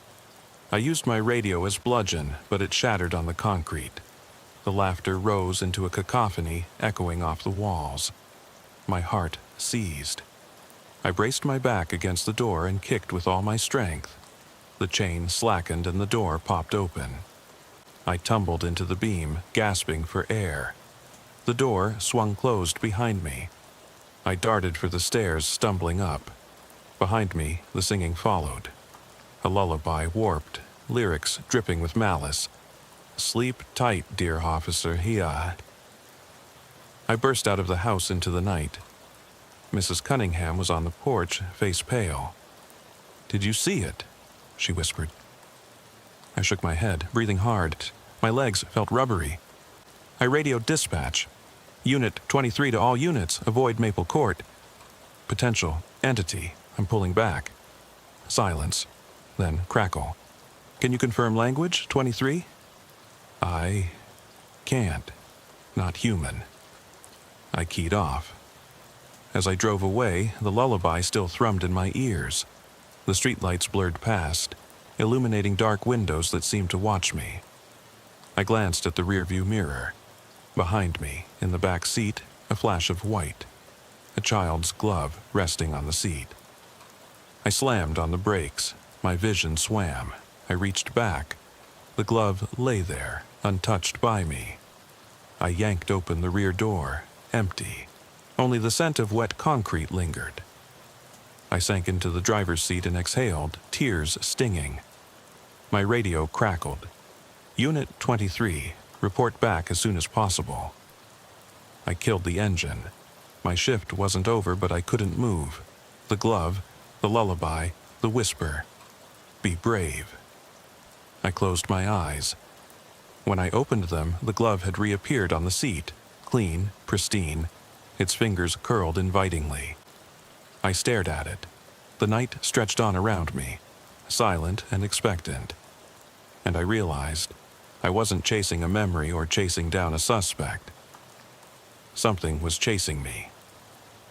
I used my radio as bludgeon, but it shattered on the concrete. The laughter rose into a cacophony, echoing off the walls. My heart seized. I braced my back against the door and kicked with all my strength. The chain slackened and the door popped open. I tumbled into the beam, gasping for air. The door swung closed behind me. I darted for the stairs, stumbling up. Behind me, the singing followed. A lullaby warped, lyrics dripping with malice. "Sleep tight, dear officer, here." I burst out of the house into the night. Mrs. Cunningham was on the porch, face pale. "Did you see it?" she whispered. I shook my head, breathing hard. My legs felt rubbery. I radioed dispatch. "Unit 23 to all units, avoid Maple Court. Potential, entity, I'm pulling back." Silence, then crackle. "Can you confirm language, 23? "I can't. Not human." I keyed off. As I drove away, the lullaby still thrummed in my ears. The streetlights blurred past, illuminating dark windows that seemed to watch me. I glanced at the rearview mirror. Behind me, in the back seat, a flash of white. A child's glove resting on the seat. I slammed on the brakes. My vision swam. I reached back. The glove lay there, untouched by me. I yanked open the rear door, empty. Only the scent of wet concrete lingered. I sank into the driver's seat and exhaled, tears stinging. My radio crackled. Unit 23, report back as soon as possible. I killed the engine. My shift wasn't over, but I couldn't move. The glove, the lullaby, the whisper. Be brave. I closed my eyes. When I opened them, the glove had reappeared on the seat, clean, pristine, its fingers curled invitingly. I stared at it. The night stretched on around me, silent and expectant. And I realized I wasn't chasing a memory or chasing down a suspect. Something was chasing me.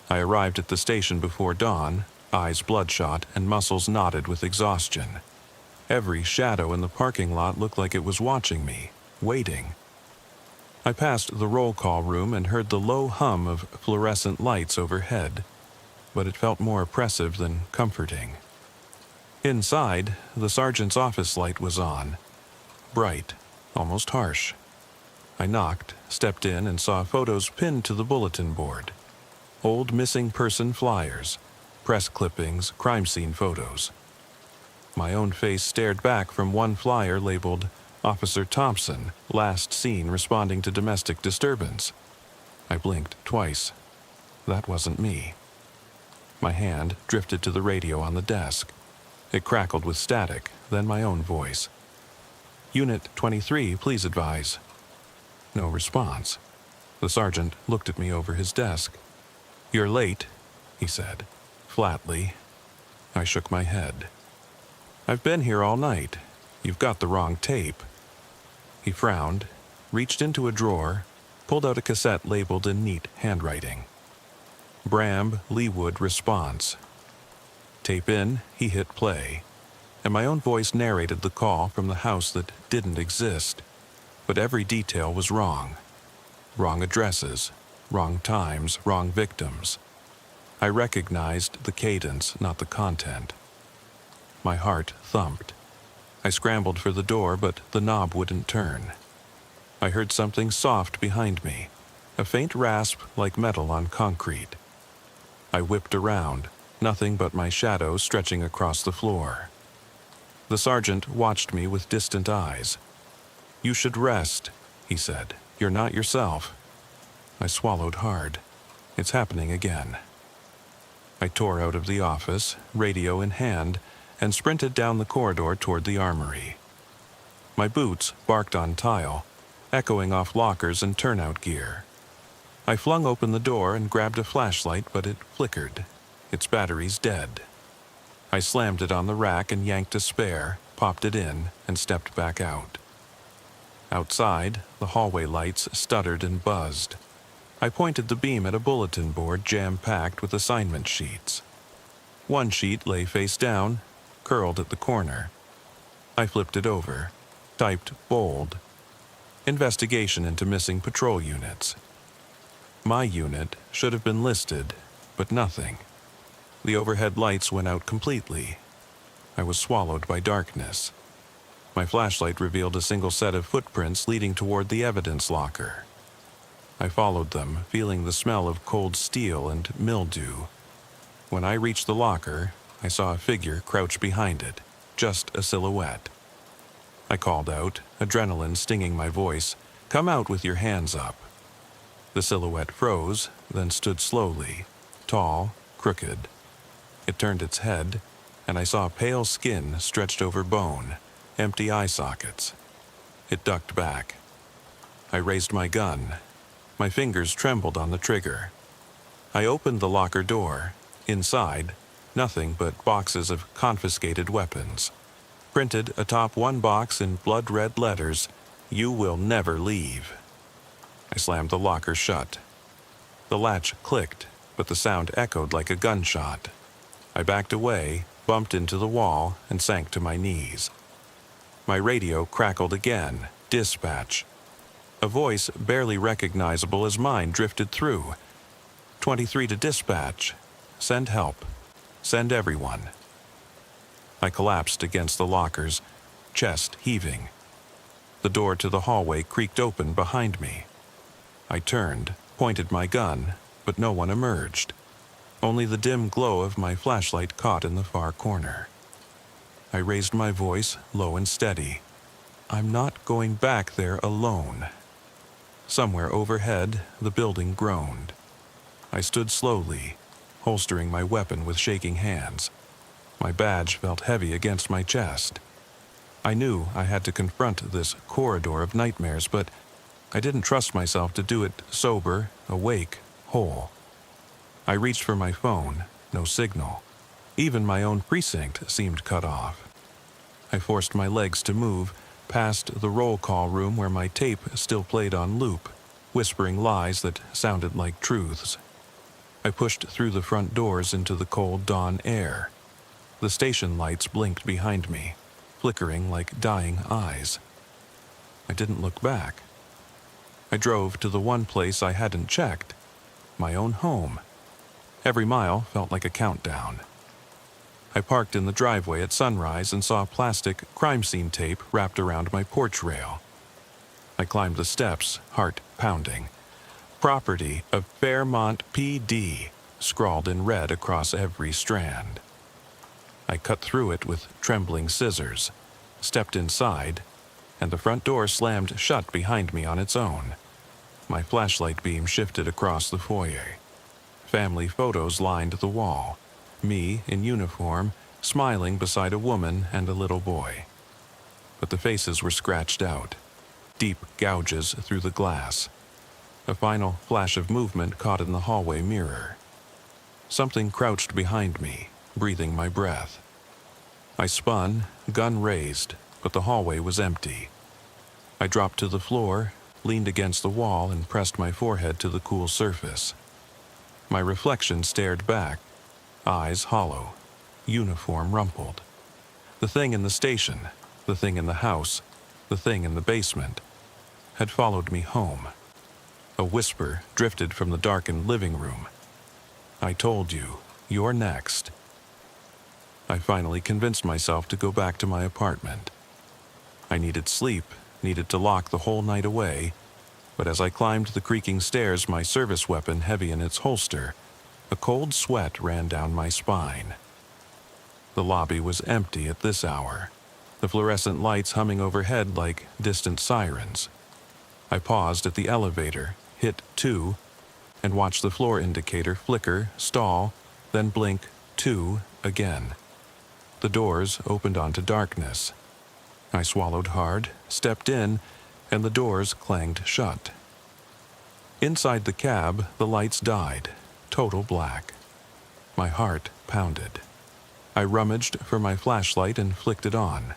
I arrived at the station before dawn, eyes bloodshot and muscles knotted with exhaustion. Every shadow in the parking lot looked like it was watching me, waiting. I passed the roll call room and heard the low hum of fluorescent lights overhead, but it felt more oppressive than comforting. Inside, the sergeant's office light was on, bright, almost harsh. I knocked, stepped in, and saw photos pinned to the bulletin board. Old missing person flyers, press clippings, crime scene photos. My own face stared back from one flyer labeled Officer Thompson, last seen responding to domestic disturbance. I blinked twice. That wasn't me. My hand drifted to the radio on the desk. It crackled with static, then my own voice. Unit 23, please advise. No response. The sergeant looked at me over his desk. You're late, he said, flatly. I shook my head. I've been here all night. You've got the wrong tape. He frowned, reached into a drawer, pulled out a cassette labeled in neat handwriting. Bram Leewood response. Tape in, he hit play, and my own voice narrated the call from the house that didn't exist. But every detail was wrong. Wrong addresses, wrong times, wrong victims. I recognized the cadence, not the content. My heart thumped. I scrambled for the door, but the knob wouldn't turn. I heard something soft behind me, a faint rasp like metal on concrete. I whipped around, nothing but my shadow stretching across the floor. The sergeant watched me with distant eyes. You should rest, he said. You're not yourself. I swallowed hard. It's happening again. I tore out of the office, radio in hand, and sprinted down the corridor toward the armory. My boots barked on tile, echoing off lockers and turnout gear. I flung open the door and grabbed a flashlight, but it flickered. Its battery's dead. I slammed it on the rack and yanked a spare, popped it in, and stepped back out. Outside, the hallway lights stuttered and buzzed. I pointed the beam at a bulletin board jam-packed with assignment sheets. One sheet lay face down, curled at the corner. I flipped it over, typed bold. Investigation into missing patrol units. My unit should have been listed, but nothing. The overhead lights went out completely. I was swallowed by darkness. My flashlight revealed a single set of footprints leading toward the evidence locker. I followed them, feeling the smell of cold steel and mildew. When I reached the locker, I saw a figure crouched behind it, just a silhouette. I called out, adrenaline stinging my voice, "Come out with your hands up." The silhouette froze, then stood slowly, tall, crooked. It turned its head, and I saw pale skin stretched over bone, empty eye sockets. It ducked back. I raised my gun. My fingers trembled on the trigger. I opened the locker door. Inside, nothing but boxes of confiscated weapons. Printed atop one box in blood-red letters, "You will never leave." I slammed the locker shut. The latch clicked, but the sound echoed like a gunshot. I backed away, bumped into the wall, and sank to my knees. My radio crackled again. Dispatch. A voice barely recognizable as mine drifted through. 23 to dispatch. Send help. Send everyone. I collapsed against the lockers, chest heaving. The door to the hallway creaked open behind me. I turned, pointed my gun, but no one emerged. Only the dim glow of my flashlight caught in the far corner. I raised my voice, low and steady. I'm not going back there alone. Somewhere overhead, the building groaned. I stood slowly, holstering my weapon with shaking hands. My badge felt heavy against my chest. I knew I had to confront this corridor of nightmares, but I didn't trust myself to do it sober, awake, whole. I reached for my phone, no signal. Even my own precinct seemed cut off. I forced my legs to move, past the roll call room where my tape still played on loop, whispering lies that sounded like truths. I pushed through the front doors into the cold dawn air. The station lights blinked behind me, flickering like dying eyes. I didn't look back. I drove to the one place I hadn't checked, my own home. Every mile felt like a countdown. I parked in the driveway at sunrise and saw plastic crime scene tape wrapped around my porch rail. I climbed the steps, heart pounding. Property of Fairmont PD, scrawled in red across every strand. I cut through it with trembling scissors, stepped inside, and the front door slammed shut behind me on its own. My flashlight beam shifted across the foyer. Family photos lined the wall, me in uniform, smiling beside a woman and a little boy. But the faces were scratched out, deep gouges through the glass. A final flash of movement caught in the hallway mirror. Something crouched behind me, breathing my breath. I spun, gun raised, but the hallway was empty. I dropped to the floor, leaned against the wall, and pressed my forehead to the cool surface. My reflection stared back, eyes hollow, uniform rumpled. The thing in the station, the thing in the house, the thing in the basement, had followed me home. A whisper drifted from the darkened living room. I told you, you're next. I finally convinced myself to go back to my apartment. I needed sleep, needed to lock the whole night away, but as I climbed the creaking stairs, my service weapon heavy in its holster, a cold sweat ran down my spine. The lobby was empty at this hour, the fluorescent lights humming overhead like distant sirens. I paused at the elevator, hit 2, and watched the floor indicator flicker, stall, then blink 2 again. The doors opened onto darkness. I swallowed hard, stepped in, and the doors clanged shut. Inside the cab, the lights died, total black. My heart pounded. I rummaged for my flashlight and flicked it on.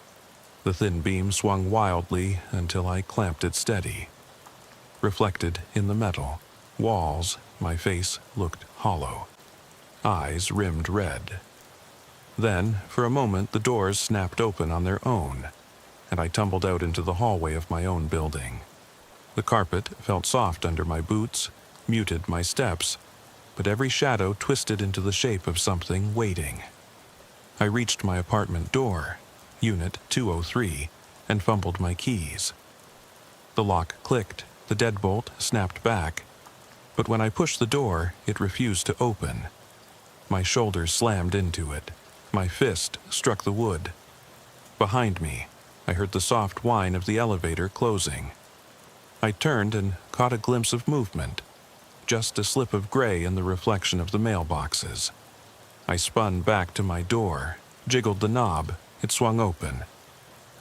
The thin beam swung wildly until I clamped it steady. Reflected in the metal walls, my face looked hollow. Eyes rimmed red. Then, for a moment, the doors snapped open on their own, and I tumbled out into the hallway of my own building. The carpet felt soft under my boots, muted my steps, but every shadow twisted into the shape of something waiting. I reached my apartment door, Unit 203, and fumbled my keys. The lock clicked. The deadbolt snapped back, but when I pushed the door, it refused to open. My shoulder slammed into it. My fist struck the wood. Behind me, I heard the soft whine of the elevator closing. I turned and caught a glimpse of movement, just a slip of gray in the reflection of the mailboxes. I spun back to my door, jiggled the knob. It swung open.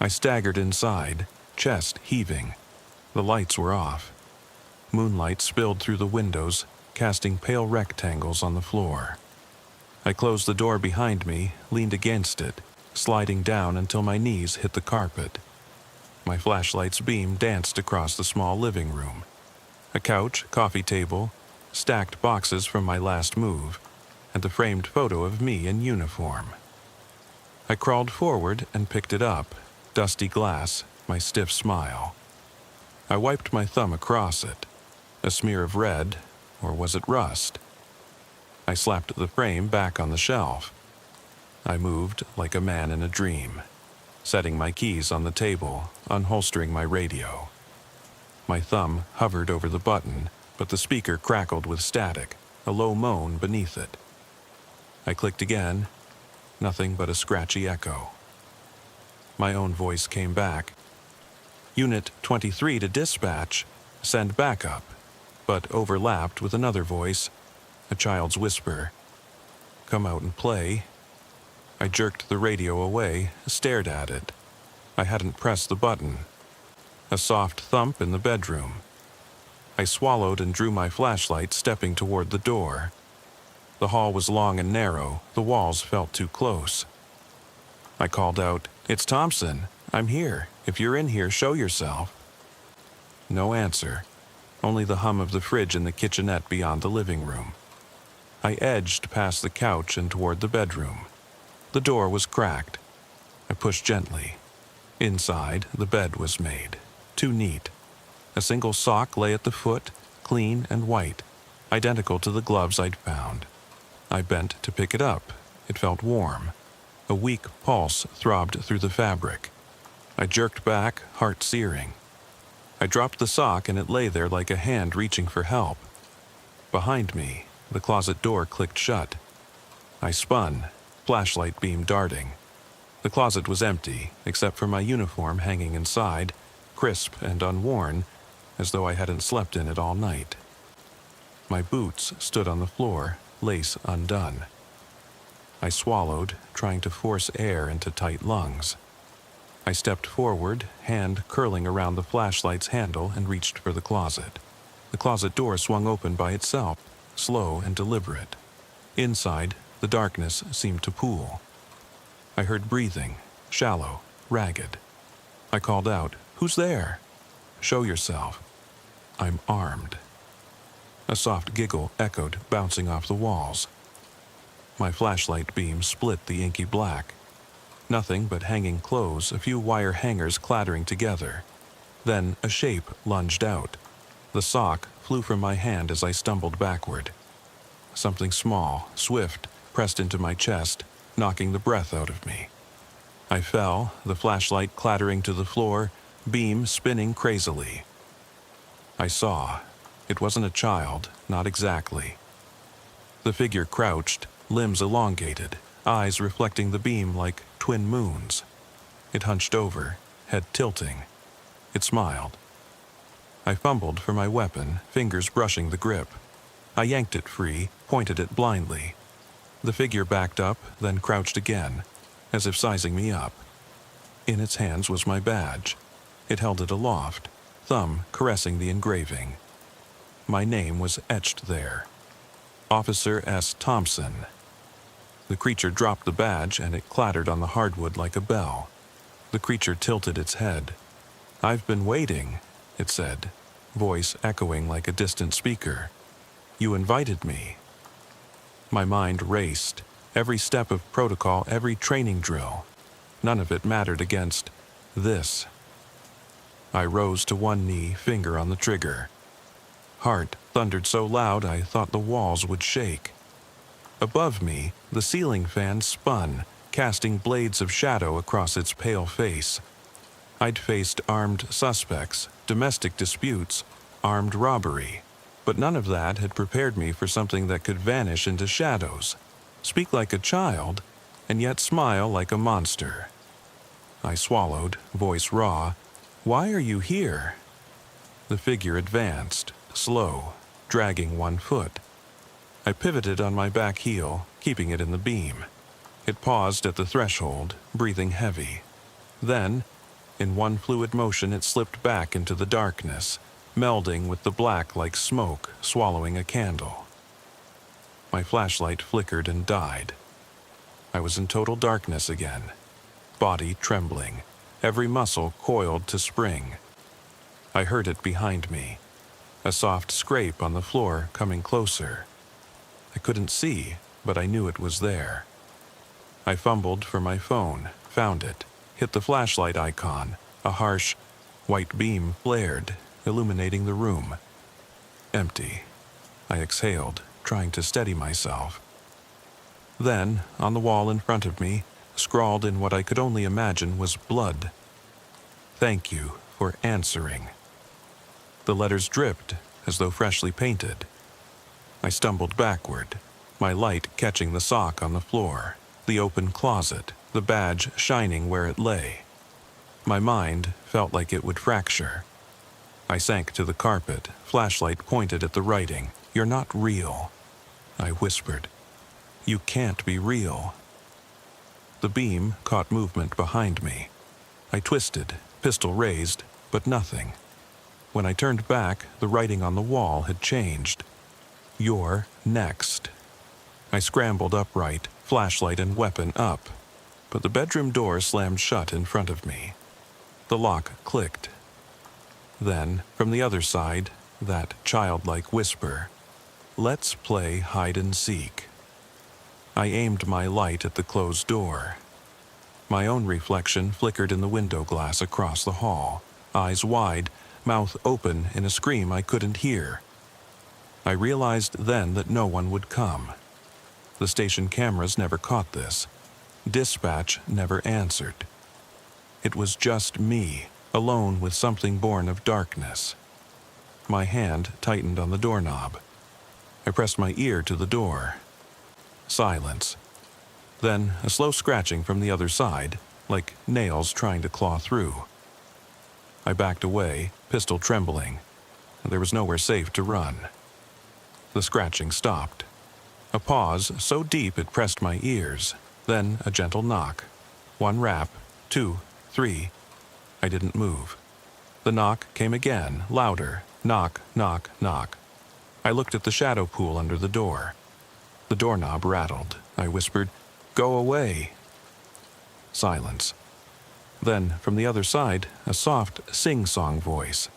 I staggered inside, chest heaving. The lights were off. Moonlight spilled through the windows, casting pale rectangles on the floor. I closed the door behind me, leaned against it, sliding down until my knees hit the carpet. My flashlight's beam danced across the small living room. A couch, coffee table, stacked boxes from my last move, and a framed photo of me in uniform. I crawled forward and picked it up, dusty glass, my stiff smile. I wiped my thumb across it. A smear of red, or was it rust? I slapped the frame back on the shelf. I moved like a man in a dream, setting my keys on the table, unholstering my radio. My thumb hovered over the button, but the speaker crackled with static, a low moan beneath it. I clicked again, nothing but a scratchy echo. My own voice came back. Unit 23 to dispatch. Send backup. But overlapped with another voice, a child's whisper. Come out and play. I jerked the radio away, stared at it. I hadn't pressed the button. A soft thump in the bedroom. I swallowed and drew my flashlight, stepping toward the door. The hall was long and narrow. The walls felt too close. I called out, "It's Thompson. I'm here. If you're in here, show yourself." No answer. Only the hum of the fridge in the kitchenette beyond the living room. I edged past the couch and toward the bedroom. The door was cracked. I pushed gently. Inside, the bed was made. Too neat. A single sock lay at the foot, clean and white, identical to the gloves I'd found. I bent to pick it up. It felt warm. A weak pulse throbbed through the fabric. I jerked back, heart searing. I dropped the sock and it lay there like a hand reaching for help. Behind me, the closet door clicked shut. I spun, flashlight beam darting. The closet was empty, except for my uniform hanging inside, crisp and unworn, as though I hadn't slept in it all night. My boots stood on the floor, lace undone. I swallowed, trying to force air into tight lungs. I stepped forward, hand curling around the flashlight's handle, and reached for the closet. The closet door swung open by itself, slow and deliberate. Inside, the darkness seemed to pool. I heard breathing, shallow, ragged. I called out, "Who's there?" "Show yourself." "I'm armed." A soft giggle echoed, bouncing off the walls. My flashlight beam split the inky black. Nothing but hanging clothes, a few wire hangers clattering together. Then a shape lunged out. The sock flew from my hand as I stumbled backward. Something small, swift, pressed into my chest, knocking the breath out of me. I fell, the flashlight clattering to the floor, beam spinning crazily. I saw. It wasn't a child, not exactly. The figure crouched, limbs elongated, eyes reflecting the beam like twin moons. It hunched over, head tilting. It smiled. I fumbled for my weapon, fingers brushing the grip. I yanked it free, pointed it blindly. The figure backed up, then crouched again, as if sizing me up. In its hands was my badge. It held it aloft, thumb caressing the engraving. My name was etched there. Officer S. Thompson. The creature dropped the badge and it clattered on the hardwood like a bell. The creature tilted its head. "I've been waiting," it said, voice echoing like a distant speaker. "You invited me." My mind raced, every step of protocol, every training drill. None of it mattered against this. I rose to one knee, finger on the trigger. Heart thundered so loud I thought the walls would shake. Above me, the ceiling fan spun, casting blades of shadow across its pale face. I'd faced armed suspects, domestic disputes, armed robbery, but none of that had prepared me for something that could vanish into shadows, speak like a child, and yet smile like a monster. I swallowed, voice raw. "Why are you here?" The figure advanced, slow, dragging one foot. I pivoted on my back heel, keeping it in the beam. It paused at the threshold, breathing heavy. Then, in one fluid motion, it slipped back into the darkness, melding with the black like smoke swallowing a candle. My flashlight flickered and died. I was in total darkness again, body trembling, every muscle coiled to spring. I heard it behind me, a soft scrape on the floor coming closer. I couldn't see, but I knew it was there. I fumbled for my phone, found it, hit the flashlight icon. A harsh, white beam flared, illuminating the room. Empty. I exhaled, trying to steady myself. Then, on the wall in front of me, scrawled in what I could only imagine was blood. "Thank you for answering." The letters dripped, as though freshly painted. I stumbled backward, my light catching the sock on the floor, the open closet, the badge shining where it lay. My mind felt like it would fracture. I sank to the carpet, flashlight pointed at the writing. "You're not real," I whispered. "You can't be real." The beam caught movement behind me. I twisted, pistol raised, but nothing. When I turned back, the writing on the wall had changed. "You're next." I scrambled upright, flashlight and weapon up, but the bedroom door slammed shut in front of me. The lock clicked. Then, from the other side, that childlike whisper, "Let's play hide and seek." I aimed my light at the closed door. My own reflection flickered in the window glass across the hall, eyes wide, mouth open in a scream I couldn't hear. I realized then that no one would come. The station cameras never caught this. Dispatch never answered. It was just me, alone with something born of darkness. My hand tightened on the doorknob. I pressed my ear to the door. Silence. Then a slow scratching from the other side, like nails trying to claw through. I backed away, pistol trembling. There was nowhere safe to run. The scratching stopped. A pause so deep it pressed my ears, then a gentle knock. One rap, 2, 3. I didn't move. The knock came again, louder. Knock, knock, knock. I looked at the shadow pool under the door. The doorknob rattled. I whispered, "Go away." Silence. Then, from the other side, a soft sing-song voice.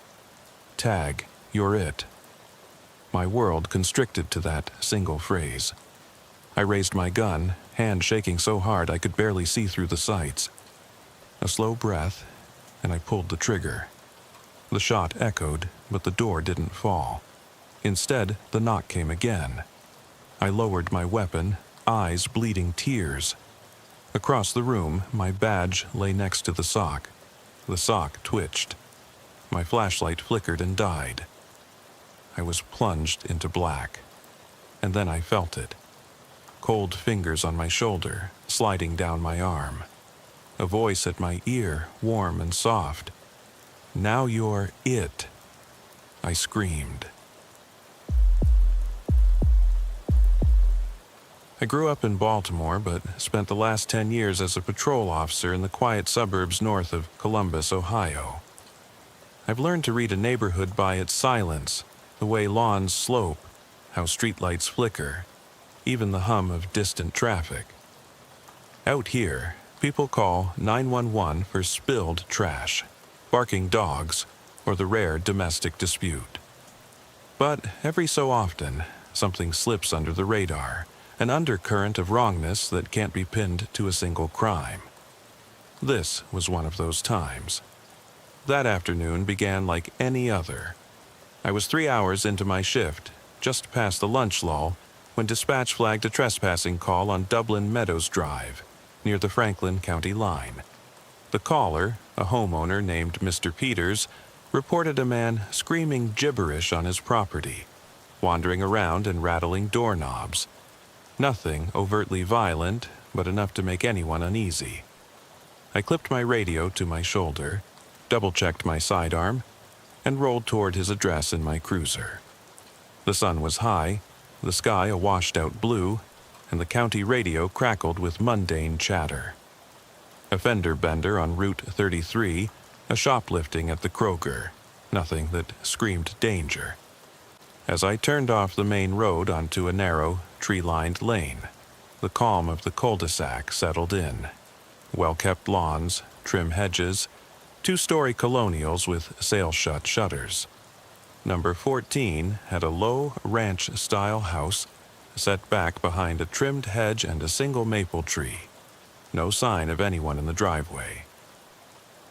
"Tag, you're it." My world constricted to that single phrase. I raised my gun, hand shaking so hard I could barely see through the sights. A slow breath, and I pulled the trigger. The shot echoed, but the door didn't fall. Instead, the knock came again. I lowered my weapon, eyes bleeding tears. Across the room, my badge lay next to the sock. The sock twitched. My flashlight flickered and died. I was plunged into black. And then I felt it. Cold fingers on my shoulder, sliding down my arm. A voice at my ear, warm and soft. "Now you're it." I screamed. I grew up in Baltimore, but spent the last 10 years as a patrol officer in the quiet suburbs north of Columbus, Ohio. I've learned to read a neighborhood by its silence, the way lawns slope, how streetlights flicker, even the hum of distant traffic. Out here, people call 911 for spilled trash, barking dogs, or the rare domestic dispute. But every so often, something slips under the radar, an undercurrent of wrongness that can't be pinned to a single crime. This was one of those times. That afternoon began like any other. I was 3 hours into my shift, just past the lunch lull, when dispatch flagged a trespassing call on Dublin Meadows Drive, near the Franklin County line. The caller, a homeowner named Mr. Peters, reported a man screaming gibberish on his property, wandering around and rattling doorknobs. Nothing overtly violent, but enough to make anyone uneasy. I clipped my radio to my shoulder, double-checked my sidearm, and rolled toward his address in my cruiser. The sun was high, the sky a washed-out blue, and the county radio crackled with mundane chatter. A fender bender on Route 33, a shoplifting at the Kroger, nothing that screamed danger. As I turned off the main road onto a narrow, tree-lined lane, the calm of the cul-de-sac settled in. Well-kept lawns, trim hedges, two-story colonials with sail-shut shutters. Number 14 had a low ranch-style house set back behind a trimmed hedge and a single maple tree. No sign of anyone in the driveway.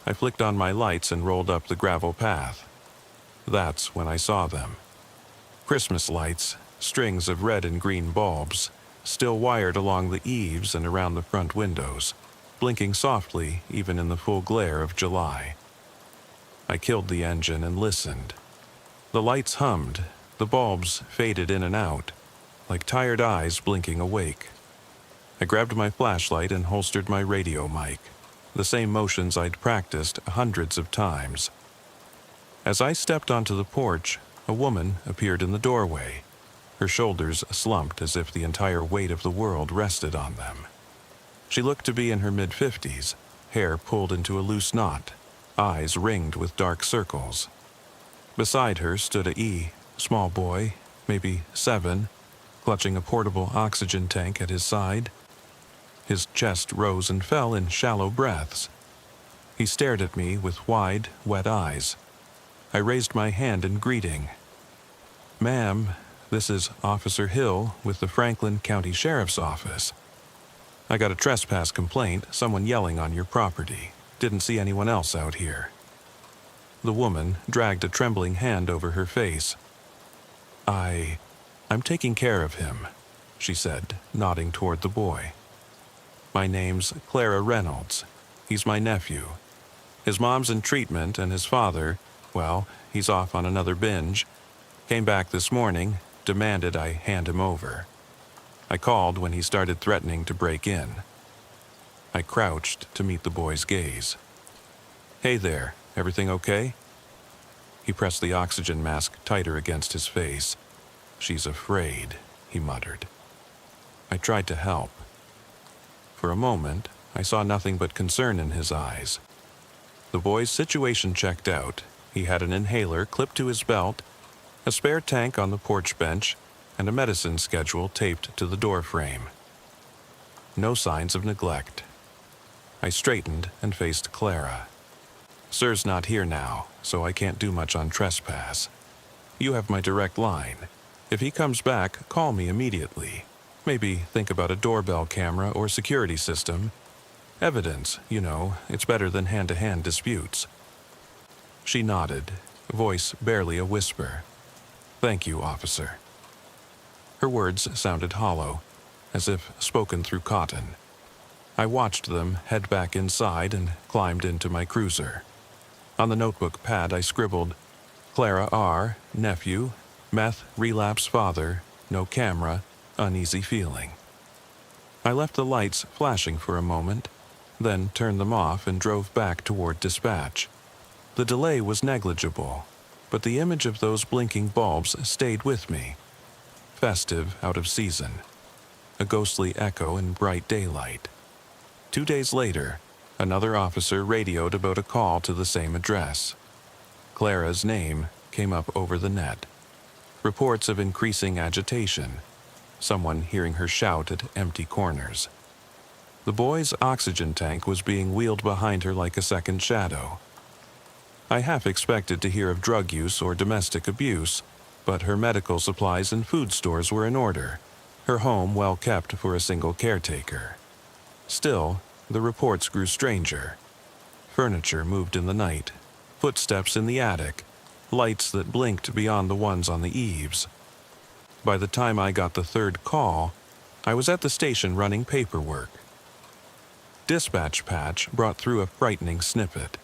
I flicked on my lights and rolled up the gravel path. That's when I saw them. Christmas lights, strings of red and green bulbs, still wired along the eaves and around the front windows, blinking softly even in the full glare of July. I killed the engine and listened. The lights hummed, the bulbs faded in and out, like tired eyes blinking awake. I grabbed my flashlight and holstered my radio mic. the same motions I'd practiced hundreds of times. As I stepped onto the porch, a woman appeared in the doorway. Her shoulders slumped as if the entire weight of the world rested on them. She looked to be in her mid-50s, hair pulled into a loose knot, eyes ringed with dark circles. Beside her stood a small boy, maybe 7, clutching a portable oxygen tank at his side. His chest rose and fell in shallow breaths. He stared at me with wide, wet eyes. I raised my hand in greeting. "Ma'am, this is Officer Hill with the Franklin County Sheriff's Office. I got a trespass complaint, someone yelling on your property. Didn't see anyone else out here." The woman dragged a trembling hand over her face. I'm taking care of him," she said, nodding toward the boy. "My name's Clara Reynolds. He's my nephew. His mom's in treatment and his father, well, he's off on another binge. Came back this morning, demanded I hand him over. I called when he started threatening to break in." I crouched to meet the boy's gaze. "Hey there, everything okay?" He pressed the oxygen mask tighter against his face. "She's afraid," he muttered. I tried to help. For a moment, I saw nothing but concern in his eyes. The boy's situation checked out. He had an inhaler clipped to his belt, a spare tank on the porch bench, and a medicine schedule taped to the door frame. No signs of neglect. I straightened and faced Clara. "Sir's not here now, so I can't do much on trespass. You have my direct line. If he comes back, call me immediately. Maybe think about a doorbell camera or security system. Evidence, it's better than hand-to-hand disputes." She nodded, voice barely a whisper. "Thank you, officer." Her words sounded hollow, as if spoken through cotton. I watched them head back inside and climbed into my cruiser. On the notebook pad I scribbled, "Clara R., nephew, meth relapse father, no camera, uneasy feeling." I left the lights flashing for a moment, then turned them off and drove back toward dispatch. The delay was negligible, but the image of those blinking bulbs stayed with me. Festive out of season. A ghostly echo in bright daylight. 2 days later, another officer radioed about a call to the same address. Clara's name came up over the net. Reports of increasing agitation. Someone hearing her shout at empty corners. The boy's oxygen tank was being wheeled behind her like a second shadow. I half expected to hear of drug use or domestic abuse, but her medical supplies and food stores were in order, her home well kept for a single caretaker. Still, the reports grew stranger. Furniture moved in the night, footsteps in the attic, lights that blinked beyond the ones on the eaves. By the time I got the third call, I was at the station running paperwork. Dispatch patch brought through a frightening snippet.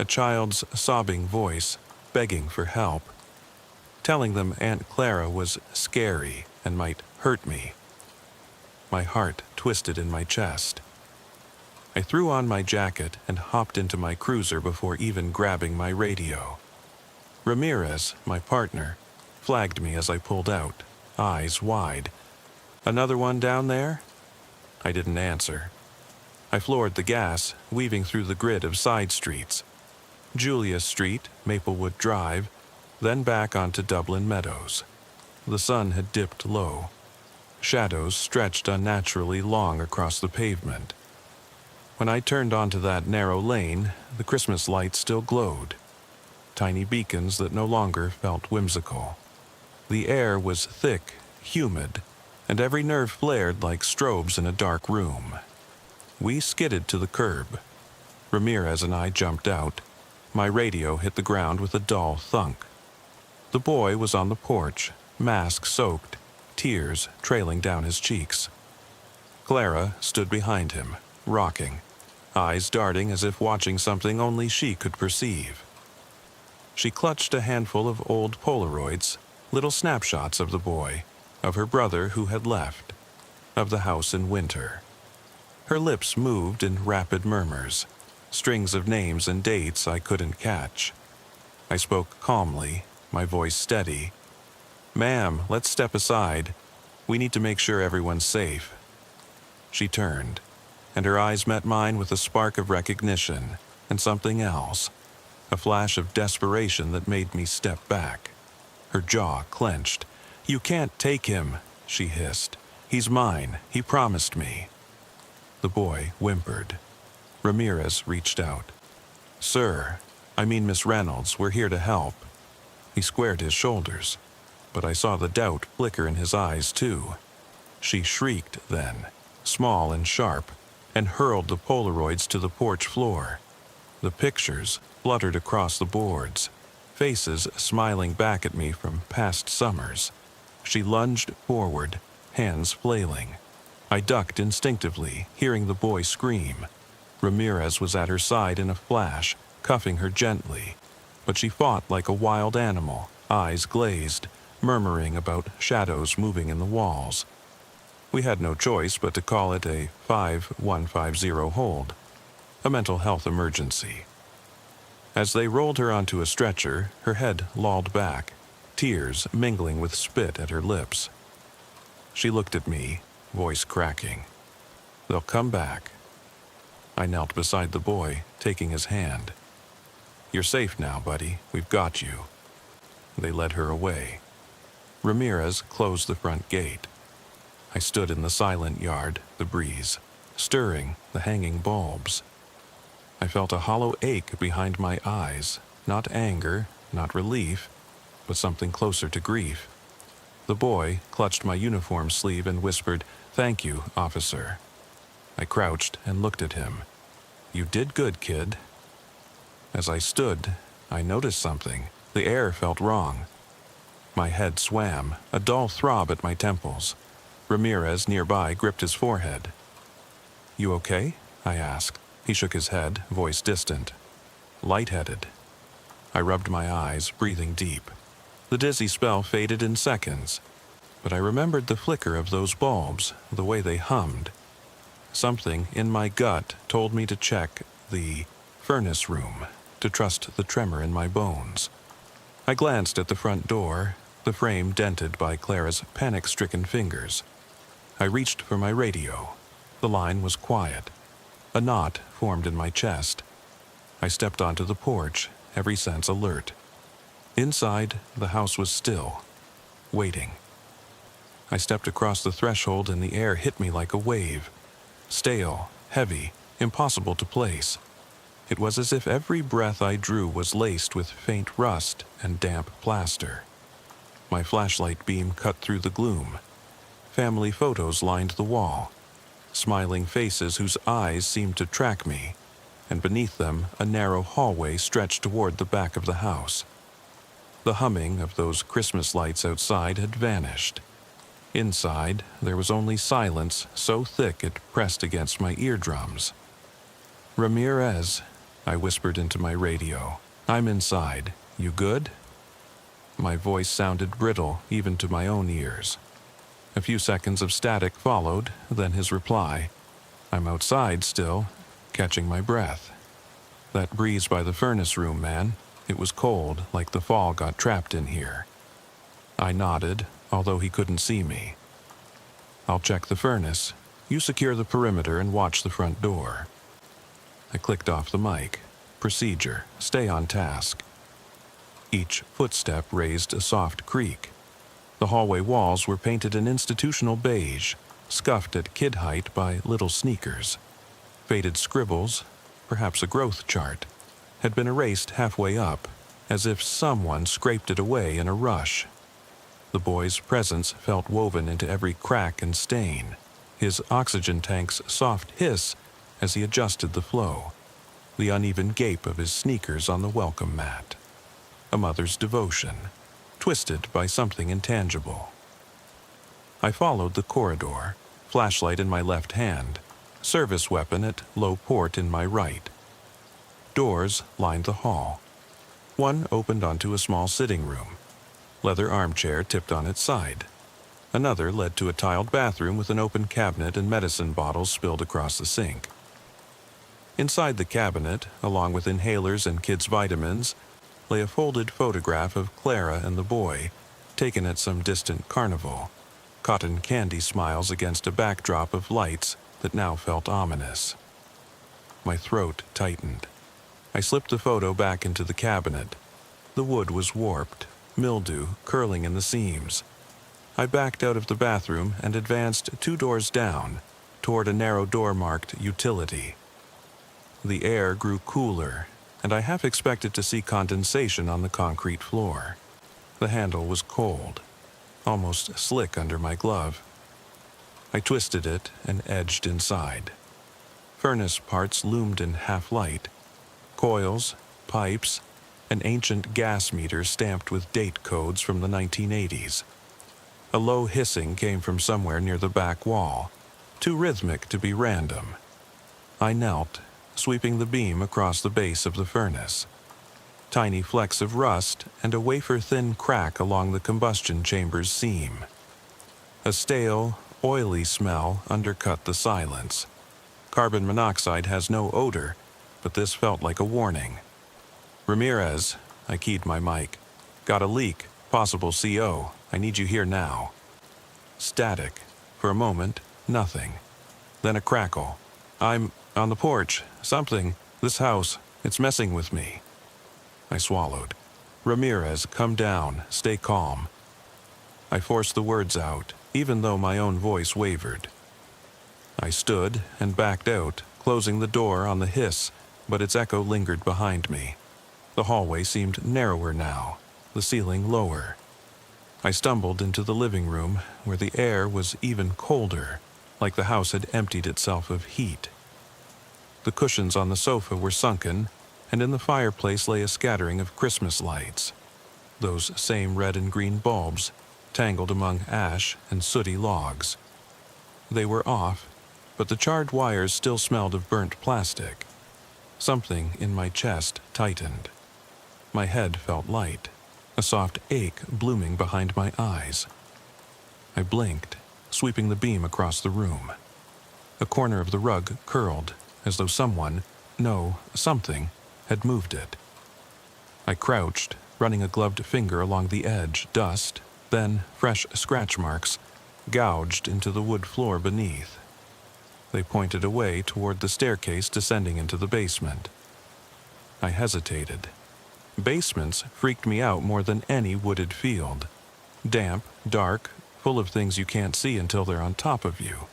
A child's sobbing voice, begging for help, telling them Aunt Clara was scary and might hurt me. My heart twisted in my chest. I threw on my jacket and hopped into my cruiser before even grabbing my radio. Ramirez, my partner, flagged me as I pulled out, eyes wide. "Another one down there?" I didn't answer. I floored the gas, weaving through the grid of side streets. Julia Street, Maplewood Drive, then back onto Dublin Meadows. The sun had dipped low. Shadows stretched unnaturally long across the pavement. When I turned onto that narrow lane, the Christmas lights still glowed. Tiny beacons that no longer felt whimsical. The air was thick, humid, and every nerve flared like strobes in a dark room. We skidded to the curb. Ramirez and I jumped out. My radio hit the ground with a dull thunk. The boy was on the porch, mask soaked, tears trailing down his cheeks. Clara stood behind him, rocking, eyes darting as if watching something only she could perceive. She clutched a handful of old Polaroids, little snapshots of the boy, of her brother who had left, of the house in winter. Her lips moved in rapid murmurs. strings of names and dates I couldn't catch. I spoke calmly, my voice steady. "Ma'am, let's step aside. We need to make sure everyone's safe." She turned, and her eyes met mine with a spark of recognition and something else, a flash of desperation that made me step back. Her jaw clenched. "You can't take him," she hissed. "He's mine. He promised me." The boy whimpered. Ramirez reached out. "Sir, I mean Miss Reynolds, we're here to help." He squared his shoulders, but I saw the doubt flicker in his eyes too. She shrieked then, small and sharp, and hurled the Polaroids to the porch floor. The pictures fluttered across the boards, faces smiling back at me from past summers. She lunged forward, hands flailing. I ducked instinctively, hearing the boy scream. Ramirez was at her side in a flash, cuffing her gently, but she fought like a wild animal, eyes glazed, murmuring about shadows moving in the walls. We had no choice but to call it a 5150 hold, a mental health emergency. As they rolled her onto a stretcher, her head lolled back, tears mingling with spit at her lips. She looked at me, voice cracking. "They'll come back." I knelt beside the boy, taking his hand. "You're safe now, buddy. We've got you." They led her away. Ramirez closed the front gate. I stood in the silent yard, the breeze, stirring the hanging bulbs. I felt a hollow ache behind my eyes, not anger, not relief, but something closer to grief. The boy clutched my uniform sleeve and whispered, "Thank you, officer." I crouched and looked at him. "You did good, kid." As I stood, I noticed something. The air felt wrong. My head swam, a dull throb at my temples. Ramirez nearby gripped his forehead. "You okay?" I asked. He shook his head, voice distant. "Lightheaded." I rubbed my eyes, breathing deep. The dizzy spell faded in seconds, but I remembered the flicker of those bulbs, the way they hummed. Something in my gut told me to check the furnace room, to trust the tremor in my bones. I glanced at the front door, the frame dented by Clara's panic-stricken fingers. I reached for my radio. The line was quiet. A knot formed in my chest. I stepped onto the porch, every sense alert. Inside, the house was still, waiting. I stepped across the threshold and the air hit me like a wave. Stale, heavy, impossible to place. It was as if every breath I drew was laced with faint rust and damp plaster. My flashlight beam cut through the gloom. Family photos lined the wall, smiling faces whose eyes seemed to track me, and beneath them a narrow hallway stretched toward the back of the house. The humming of those Christmas lights outside had vanished. Inside, there was only silence so thick it pressed against my eardrums. "Ramirez," I whispered into my radio. "I'm inside. You good?" My voice sounded brittle even to my own ears. A few seconds of static followed, then his reply. "I'm outside still, catching my breath." "That breeze by the furnace room, man. It was cold, like the fall got trapped in here." I nodded, although he couldn't see me. "I'll check the furnace. You secure the perimeter and watch the front door." I clicked off the mic. Procedure. Stay on task. Each footstep raised a soft creak. The hallway walls were painted an institutional beige, scuffed at kid height by little sneakers. Faded scribbles, perhaps a growth chart, had been erased halfway up, as if someone scraped it away in a rush. The boy's presence felt woven into every crack and stain, his oxygen tank's soft hiss as he adjusted the flow, the uneven gape of his sneakers on the welcome mat. A mother's devotion, twisted by something intangible. I followed the corridor, flashlight in my left hand, service weapon at low port in my right. Doors lined the hall. One opened onto a small sitting room, leather armchair tipped on its side. Another led to a tiled bathroom with an open cabinet and medicine bottles spilled across the sink. Inside the cabinet, along with inhalers and kids' vitamins, lay a folded photograph of Clara and the boy, taken at some distant carnival, cotton candy smiles against a backdrop of lights that now felt ominous. My throat tightened. I slipped the photo back into the cabinet. The wood was warped, mildew curling in the seams. I backed out of the bathroom and advanced 2 doors down, toward a narrow door marked Utility. The air grew cooler, and I half expected to see condensation on the concrete floor. The handle was cold, almost slick under my glove. I twisted it and edged inside. Furnace parts loomed in half-light. Coils, pipes, an ancient gas meter stamped with date codes from the 1980s. A low hissing came from somewhere near the back wall, too rhythmic to be random. I knelt, sweeping the beam across the base of the furnace. Tiny flecks of rust and a wafer-thin crack along the combustion chamber's seam. A stale, oily smell undercut the silence. Carbon monoxide has no odor, but this felt like a warning. "Ramirez," I keyed my mic. "Got a leak, possible CO. I need you here now." Static. For a moment, nothing. Then a crackle. "I'm on the porch. Something. This house. It's messing with me." I swallowed. "Ramirez, come down. Stay calm." I forced the words out, even though my own voice wavered. I stood and backed out, closing the door on the hiss, but its echo lingered behind me. The hallway seemed narrower now, the ceiling lower. I stumbled into the living room, where the air was even colder, like the house had emptied itself of heat. The cushions on the sofa were sunken, and in the fireplace lay a scattering of Christmas lights. Those same red and green bulbs, tangled among ash and sooty logs. They were off, but the charred wires still smelled of burnt plastic. Something in my chest tightened. My head felt light, a soft ache blooming behind my eyes. I blinked, sweeping the beam across the room. A corner of the rug curled, as though someone, no, something, had moved it. I crouched, running a gloved finger along the edge, dust, then fresh scratch marks, gouged into the wood floor beneath. They pointed away toward the staircase descending into the basement. I hesitated. Basements freaked me out more than any wooded field. Damp, dark, full of things you can't see until they're on top of you.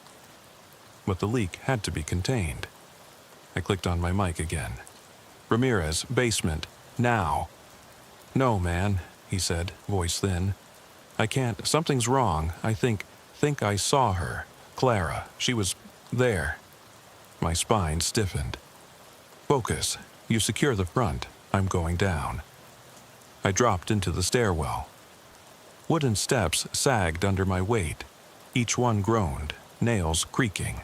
But the leak had to be contained. I clicked on my mic again. "Ramirez, basement, now." "No, man," he said, voice thin. "I can't. Something's wrong. I think I saw her. Clara. She was there." My spine stiffened. "Focus. You secure the front. I'm going down." I dropped into the stairwell. Wooden steps sagged under my weight. Each one groaned, nails creaking.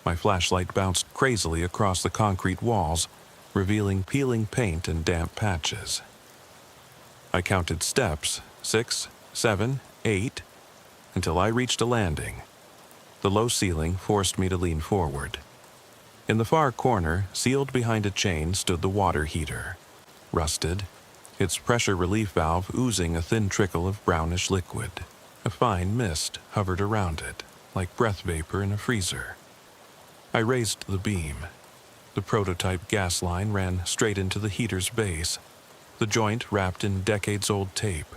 My flashlight bounced crazily across the concrete walls, revealing peeling paint and damp patches. I counted steps, 6, 7, 8, until I reached a landing. The low ceiling forced me to lean forward. In the far corner, sealed behind a chain, stood the water heater. Rusted, its pressure relief valve oozing a thin trickle of brownish liquid. A fine mist hovered around it, like breath vapor in a freezer. I raised the beam. The prototype gas line ran straight into the heater's base, the joint wrapped in decades-old tape.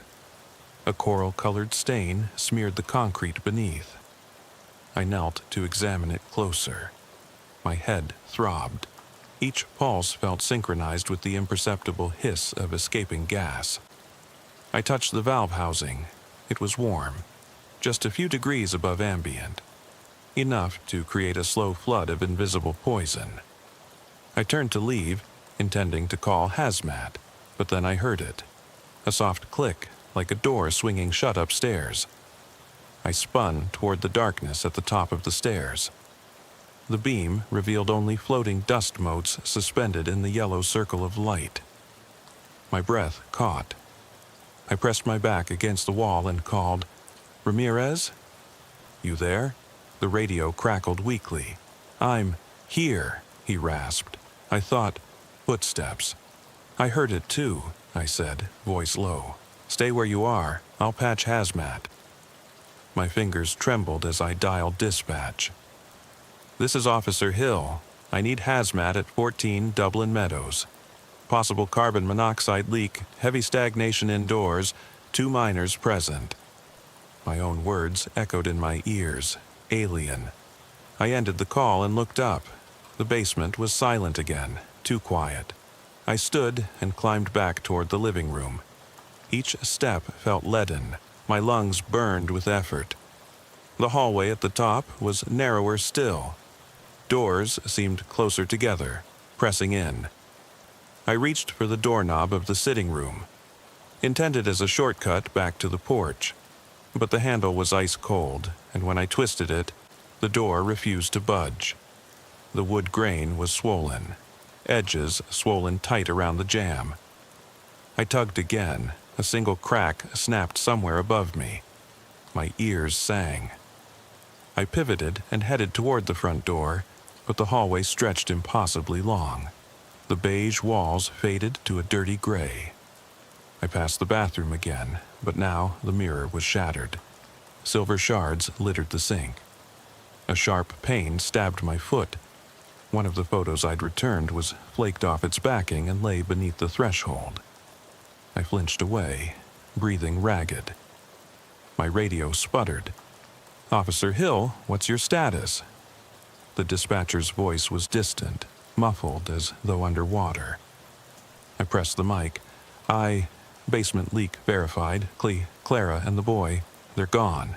A coral-colored stain smeared the concrete beneath. I knelt to examine it closer. My head throbbed. Each pulse felt synchronized with the imperceptible hiss of escaping gas. I touched the valve housing. It was warm, just a few degrees above ambient, enough to create a slow flood of invisible poison. I turned to leave, intending to call hazmat, but then I heard it. A soft click, like a door swinging shut upstairs. I spun toward the darkness at the top of the stairs. The beam revealed only floating dust motes suspended in the yellow circle of light. My breath caught. I pressed my back against the wall and called, "Ramirez? You there?" The radio crackled weakly. "I'm here." he rasped. I thought, footsteps. I heard it too, I said, voice low. Stay where you are. I'll patch hazmat. My fingers trembled as I dialed dispatch. This is Officer Hill. I need hazmat at 14 Dublin Meadows. Possible carbon monoxide leak, heavy stagnation indoors, 2 miners present. My own words echoed in my ears. Alien. I ended the call and looked up. The basement was silent again, too quiet. I stood and climbed back toward the living room. Each step felt leaden. My lungs burned with effort. The hallway at the top was narrower still. Doors seemed closer together, pressing in. I reached for the doorknob of the sitting room, intended as a shortcut back to the porch. But the handle was ice cold, and when I twisted it, the door refused to budge. The wood grain was swollen, edges swollen tight around the jamb. I tugged again. A single crack snapped somewhere above me. My ears sang. I pivoted and headed toward the front door, but the hallway stretched impossibly long. The beige walls faded to a dirty gray. I passed the bathroom again, but now the mirror was shattered. Silver shards littered the sink. A sharp pain stabbed my foot. One of the photos I'd returned was flaked off its backing and lay beneath the threshold. I flinched away, breathing ragged. My radio sputtered. "Officer Hill, what's your status?" The dispatcher's voice was distant, muffled as though underwater. I pressed the mic. Basement leak verified. Clara and the boy, they're gone."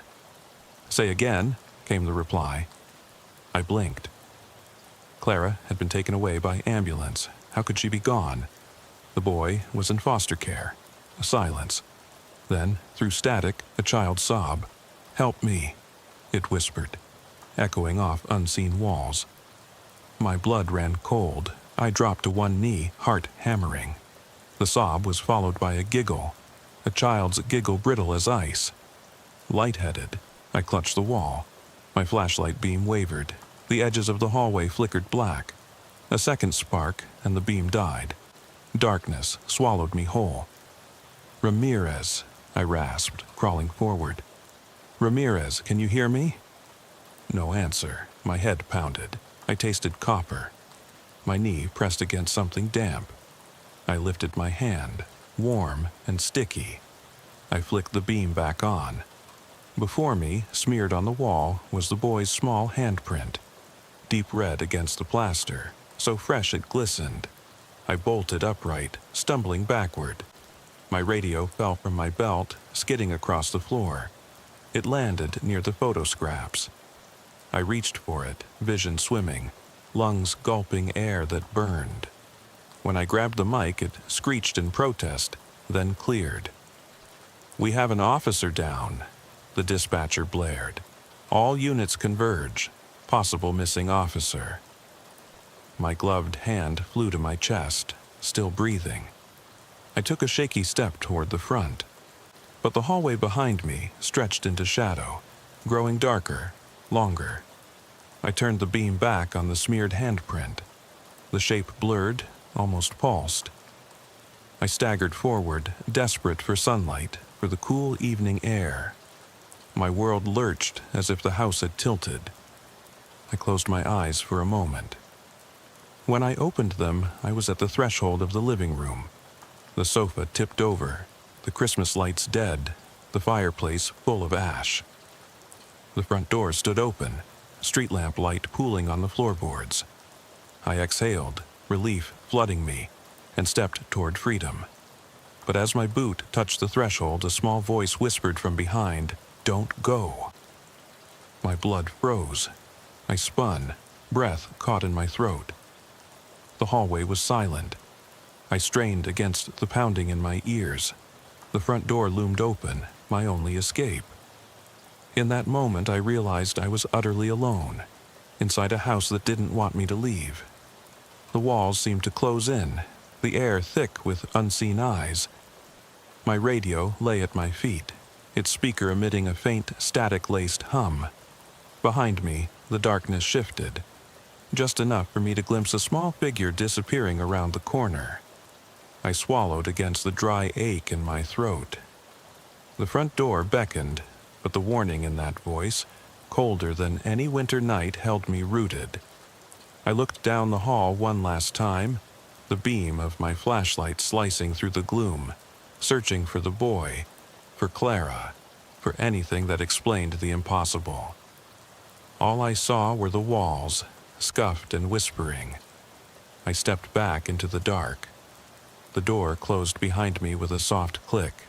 "Say again," came the reply. I blinked. Clara had been taken away by ambulance. How could she be gone? The boy was in foster care. A silence. Then, through static, a child's sob. "Help me," it whispered, echoing off unseen walls. My blood ran cold. I dropped to one knee, heart hammering. The sob was followed by a giggle, a child's giggle brittle as ice. Lightheaded, I clutched the wall. My flashlight beam wavered. The edges of the hallway flickered black. A second spark, and the beam died. Darkness swallowed me whole. "Ramirez," I rasped, crawling forward. "Ramirez, can you hear me?" No answer. My head pounded. I tasted copper. My knee pressed against something damp. I lifted my hand, warm and sticky. I flicked the beam back on. Before me, smeared on the wall, was the boy's small handprint, deep red against the plaster, so fresh it glistened. I bolted upright, stumbling backward. My radio fell from my belt, skidding across the floor. It landed near the photo scraps. I reached for it, vision swimming, lungs gulping air that burned. When I grabbed the mic, it screeched in protest, then cleared. "We have an officer down," the dispatcher blared. "All units converge. Possible missing officer." My gloved hand flew to my chest, still breathing. I took a shaky step toward the front. But the hallway behind me stretched into shadow, growing darker, longer. I turned the beam back on the smeared handprint. The shape blurred, almost pulsed. I staggered forward, desperate for sunlight, for the cool evening air. My world lurched as if the house had tilted. I closed my eyes for a moment. When I opened them, I was at the threshold of the living room. The sofa tipped over, the Christmas lights dead, the fireplace full of ash. The front door stood open, street lamp light pooling on the floorboards. I exhaled, relief flooding me, and stepped toward freedom. But as my boot touched the threshold, a small voice whispered from behind, "Don't go." My blood froze. I spun, breath caught in my throat. The hallway was silent. I strained against the pounding in my ears. The front door loomed open, my only escape. In that moment, I realized I was utterly alone, inside a house that didn't want me to leave. The walls seemed to close in, the air thick with unseen eyes. My radio lay at my feet, its speaker emitting a faint, static-laced hum. Behind me, the darkness shifted. just enough for me to glimpse a small figure disappearing around the corner. I swallowed against the dry ache in my throat. The front door beckoned, but the warning in that voice, colder than any winter night, held me rooted. I looked down the hall one last time, the beam of my flashlight slicing through the gloom, searching for the boy, for Clara, for anything that explained the impossible. All I saw were the walls, scuffed and whispering. I stepped back into the dark. The door closed behind me with a soft click.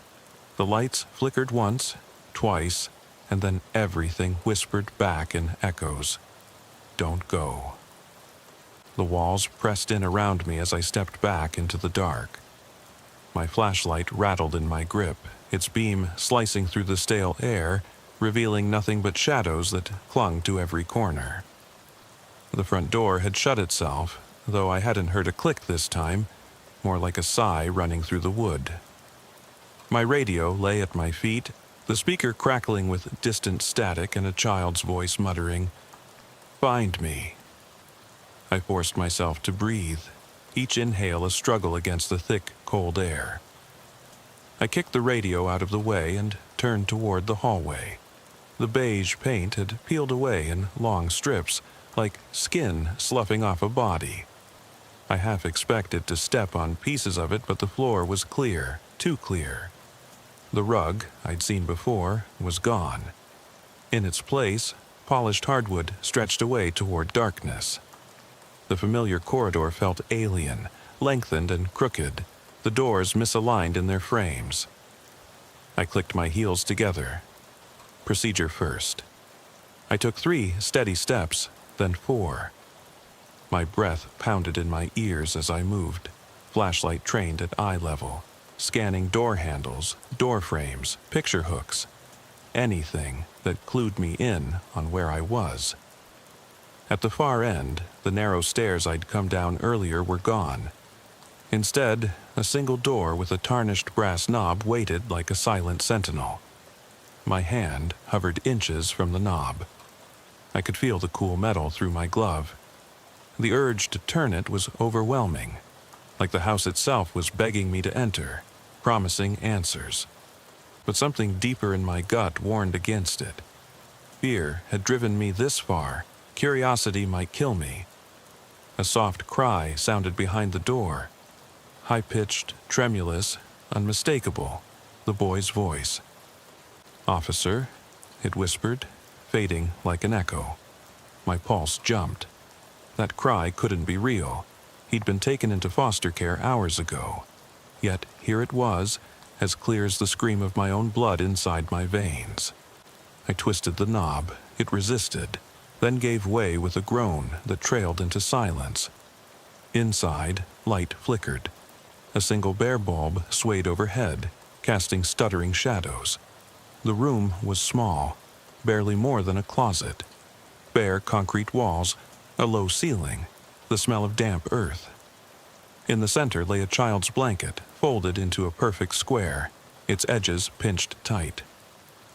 The lights flickered once, twice, and then everything whispered back in echoes. Don't go. The walls pressed in around me as I stepped back into the dark. My flashlight rattled in my grip, its beam slicing through the stale air, revealing nothing but shadows that clung to every corner. The front door had shut itself, though I hadn't heard a click this time, more like a sigh running through the wood. My radio lay at my feet, the speaker crackling with distant static and a child's voice muttering, "Find me." I forced myself to breathe, each inhale a struggle against the thick, cold air. I kicked the radio out of the way and turned toward the hallway. The beige paint had peeled away in long strips, like skin sloughing off a body. I half expected to step on pieces of it, but the floor was clear, too clear. The rug I'd seen before was gone. In its place, polished hardwood stretched away toward darkness. The familiar corridor felt alien, lengthened and crooked, the doors misaligned in their frames. I clicked my heels together. Procedure first. I took 3 steady steps, then 4. My breath pounded in my ears as I moved, flashlight trained at eye level, scanning door handles, door frames, picture hooks, anything that clued me in on where I was. At the far end, the narrow stairs I'd come down earlier were gone. Instead, a single door with a tarnished brass knob waited like a silent sentinel. My hand hovered inches from the knob. I could feel the cool metal through my glove. The urge to turn it was overwhelming, like the house itself was begging me to enter, promising answers. But something deeper in my gut warned against it. Fear had driven me this far. Curiosity might kill me. A soft cry sounded behind the door. High-pitched, tremulous, unmistakable, the boy's voice. "Officer," it whispered, fading like an echo. My pulse jumped. That cry couldn't be real. He'd been taken into foster care hours ago. Yet here it was, as clear as the scream of my own blood inside my veins. I twisted the knob. It resisted, then gave way with a groan that trailed into silence. Inside, light flickered. A single bare bulb swayed overhead, casting stuttering shadows. The room was small, barely more than a closet. Bare concrete walls, a low ceiling, the smell of damp earth. In the center lay a child's blanket, folded into a perfect square, its edges pinched tight.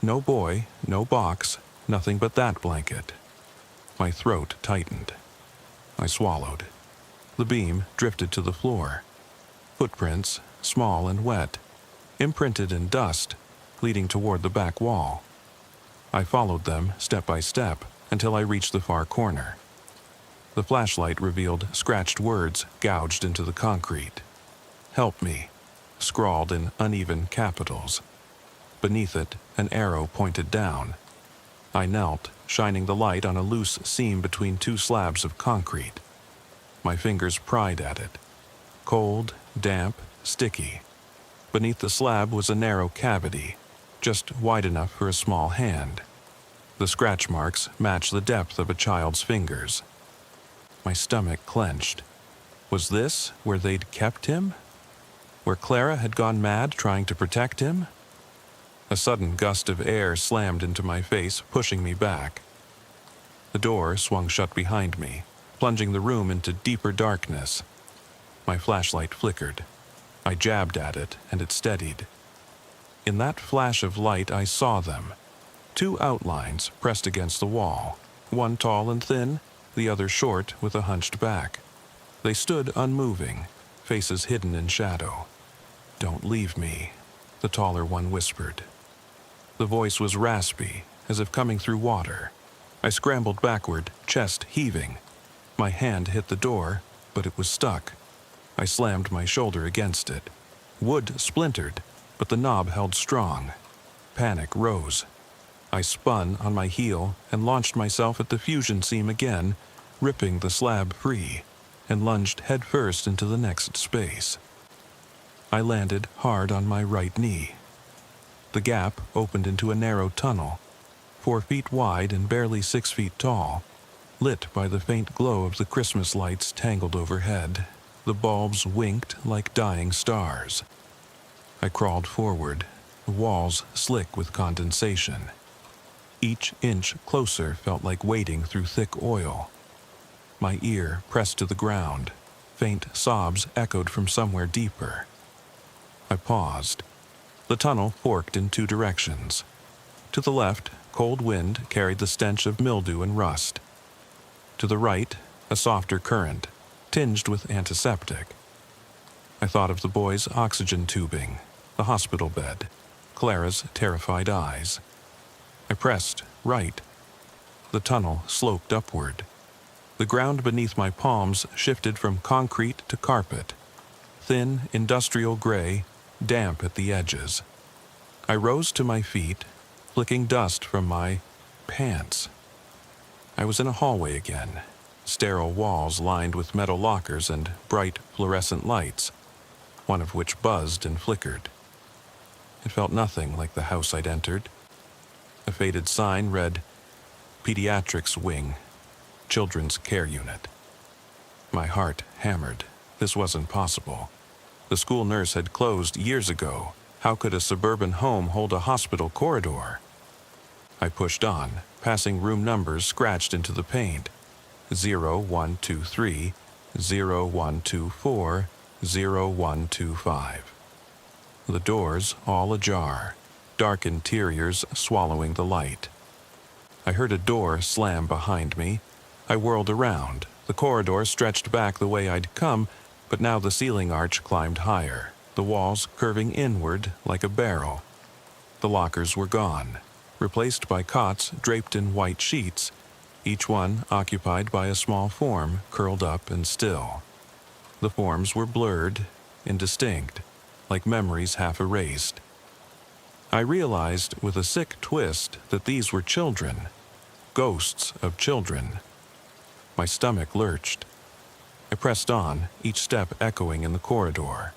No boy, no box, nothing but that blanket. My throat tightened. I swallowed. The beam drifted to the floor. Footprints, small and wet, imprinted in dust, leading toward the back wall. I followed them step by step until I reached the far corner. The flashlight revealed scratched words gouged into the concrete. "Help me," scrawled in uneven capitals. Beneath it, an arrow pointed down. I knelt, shining the light on a loose seam between 2 slabs of concrete. My fingers pried at it. Cold, damp, sticky. Beneath the slab was a narrow cavity, just wide enough for a small hand. The scratch marks matched the depth of a child's fingers. My stomach clenched. Was this where they'd kept him? Where Clara had gone mad trying to protect him? A sudden gust of air slammed into my face, pushing me back. The door swung shut behind me, plunging the room into deeper darkness. My flashlight flickered. I jabbed at it, and it steadied. In that flash of light, I saw them. 2 outlines pressed against the wall, one tall and thin, the other short with a hunched back. They stood unmoving, faces hidden in shadow. "Don't leave me," the taller one whispered. The voice was raspy, as if coming through water. I scrambled backward, chest heaving. My hand hit the door, but it was stuck. I slammed my shoulder against it. Wood splintered, but the knob held strong. Panic rose. I spun on my heel and launched myself at the fusion seam again, ripping the slab free, and lunged headfirst into the next space. I landed hard on my right knee. The gap opened into a narrow tunnel, 4 feet wide and barely 6 feet tall, lit by the faint glow of the Christmas lights tangled overhead. The bulbs winked like dying stars. I crawled forward, the walls slick with condensation. Each inch closer felt like wading through thick oil. My ear pressed to the ground. Faint sobs echoed from somewhere deeper. I paused. The tunnel forked in 2 directions. To the left, cold wind carried the stench of mildew and rust. To the right, a softer current, tinged with antiseptic. I thought of the boy's oxygen tubing, the hospital bed, Clara's terrified eyes. I pressed right. The tunnel sloped upward. The ground beneath my palms shifted from concrete to carpet, thin industrial gray, damp at the edges. I rose to my feet, flicking dust from my pants. I was in a hallway again, sterile walls lined with metal lockers and bright fluorescent lights, one of which buzzed and flickered. It felt nothing like the house I'd entered. A faded sign read, "Pediatrics Wing, Children's Care Unit." My heart hammered. This wasn't possible. The school nurse had closed years ago. How could a suburban home hold a hospital corridor? I pushed on, passing room numbers scratched into the paint. 0123, 0124, 0125. The doors all ajar, dark interiors swallowing the light. I heard a door slam behind me. I whirled around. The corridor stretched back the way I'd come, but now the ceiling arch climbed higher, the walls curving inward like a barrel. The lockers were gone, replaced by cots draped in white sheets, each one occupied by a small form curled up and still. The forms were blurred, indistinct, like memories half erased. I realized with a sick twist that these were children, ghosts of children. My stomach lurched. I pressed on, each step echoing in the corridor.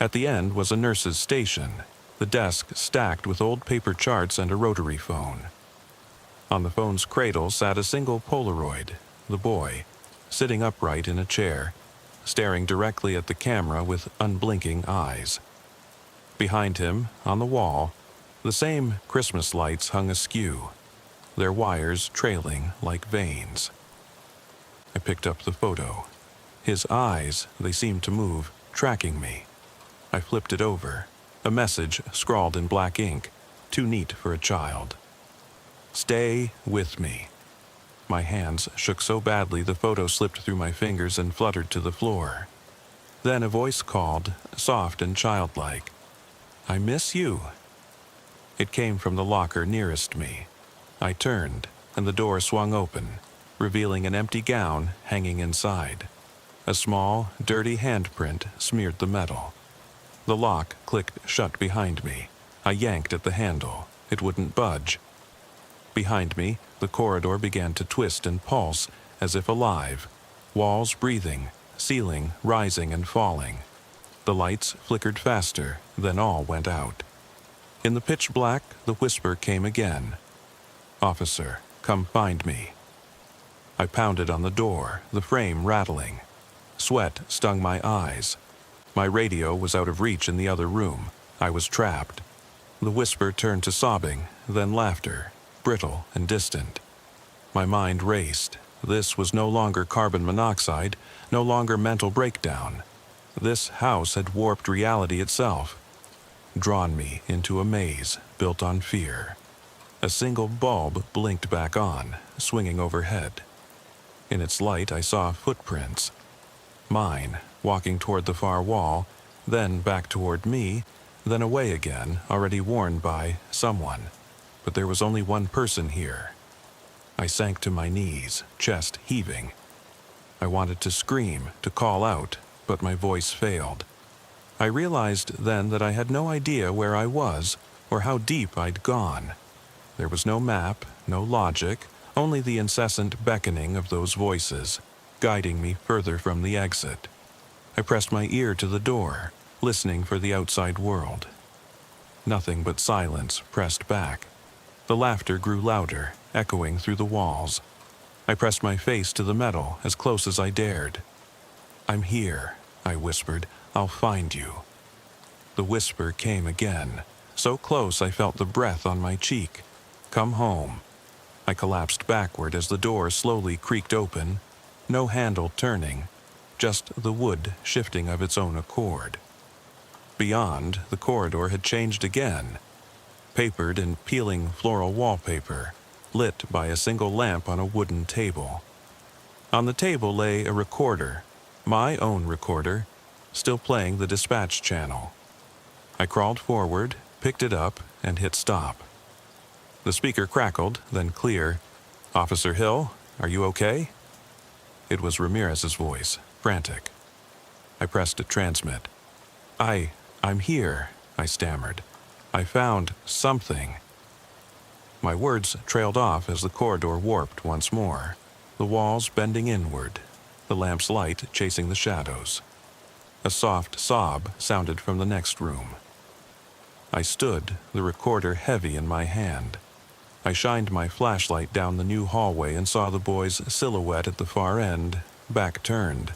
At the end was a nurse's station, the desk stacked with old paper charts and a rotary phone. On the phone's cradle sat a single Polaroid, the boy, sitting upright in a chair, staring directly at the camera with unblinking eyes. Behind him, on the wall, the same Christmas lights hung askew, their wires trailing like veins. I picked up the photo. His eyes, they seemed to move, tracking me. I flipped it over. A message scrawled in black ink, too neat for a child. "Stay with me." My hands shook so badly the photo slipped through my fingers and fluttered to the floor. Then a voice called, soft and childlike, "I miss you." It came from the locker nearest me. I turned, and the door swung open, revealing an empty gown hanging inside. A small, dirty handprint smeared the metal. The lock clicked shut behind me. I yanked at the handle. It wouldn't budge. Behind me, the corridor began to twist and pulse as if alive, walls breathing, ceiling rising and falling. The lights flickered faster, then all went out. In the pitch black, the whisper came again. "Officer, come find me." I pounded on the door, the frame rattling. Sweat stung my eyes. My radio was out of reach in the other room. I was trapped. The whisper turned to sobbing, then laughter, brittle and distant. My mind raced. This was no longer carbon monoxide, no longer mental breakdown. This house had warped reality itself, drawn me into a maze built on fear. A single bulb blinked back on, swinging overhead. In its light, I saw footprints. Mine, walking toward the far wall, then back toward me, then away again, already worn by someone. But there was only one person here. I sank to my knees, chest heaving. I wanted to scream, to call out, but my voice failed. I realized then that I had no idea where I was or how deep I'd gone. There was no map, no logic, only the incessant beckoning of those voices, guiding me further from the exit. I pressed my ear to the door, listening for the outside world. Nothing but silence pressed back. The laughter grew louder, echoing through the walls. I pressed my face to the metal as close as I dared. "I'm here," I whispered. "I'll find you." The whisper came again, so close I felt the breath on my cheek. "Come home." I collapsed backward as the door slowly creaked open, no handle turning, just the wood shifting of its own accord. Beyond, the corridor had changed again, papered in peeling floral wallpaper, lit by a single lamp on a wooden table. On the table lay a recorder, my own recorder, still playing the dispatch channel. I crawled forward, picked it up, and hit stop. The speaker crackled, then clear. "Officer Hill, are you okay?" It was Ramirez's voice, frantic. I pressed to transmit. I'm here," I stammered. "I found something." My words trailed off as the corridor warped once more, the walls bending inward, the lamp's light chasing the shadows. A soft sob sounded from the next room. I stood, the recorder heavy in my hand. I shined my flashlight down the new hallway and saw the boy's silhouette at the far end, back turned.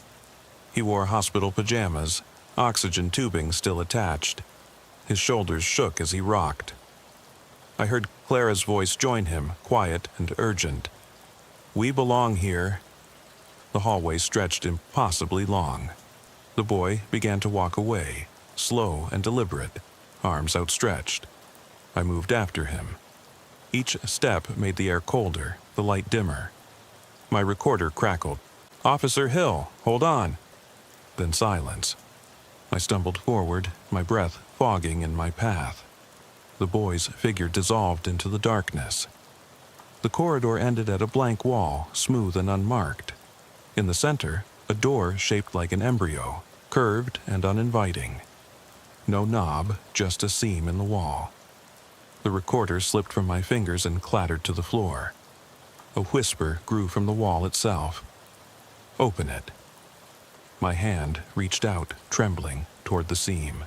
He wore hospital pajamas, oxygen tubing still attached. His shoulders shook as he rocked. I heard Clara's voice join him, quiet and urgent. "We belong here." The hallway stretched impossibly long. The boy began to walk away, slow and deliberate, arms outstretched. I moved after him. Each step made the air colder, the light dimmer. My recorder crackled. "Officer Hill, hold on." Then silence. I stumbled forward, my breath fogging in my path. The boy's figure dissolved into the darkness. The corridor ended at a blank wall, smooth and unmarked. In the center, a door shaped like an embryo, curved and uninviting. No knob, just a seam in the wall. The recorder slipped from my fingers and clattered to the floor. A whisper grew from the wall itself. "Open it." My hand reached out, trembling, toward the seam.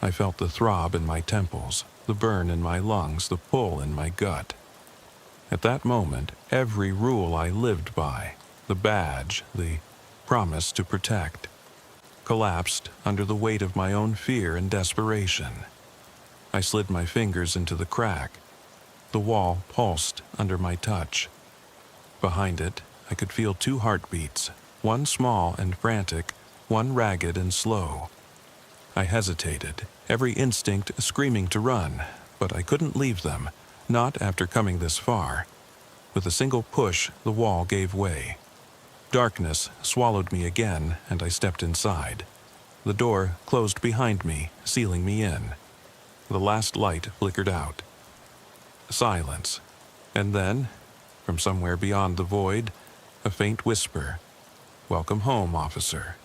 I felt the throb in my temples, the burn in my lungs, the pull in my gut. At that moment, every rule I lived by, the badge, the promise to protect, collapsed under the weight of my own fear and desperation. I slid my fingers into the crack. The wall pulsed under my touch. Behind it, I could feel two heartbeats, one small and frantic, one ragged and slow. I hesitated, every instinct screaming to run, but I couldn't leave them, not after coming this far. With a single push, the wall gave way. Darkness swallowed me again, and I stepped inside. The door closed behind me, sealing me in. The last light flickered out. Silence. And then, from somewhere beyond the void, a faint whisper. "Welcome home, officer."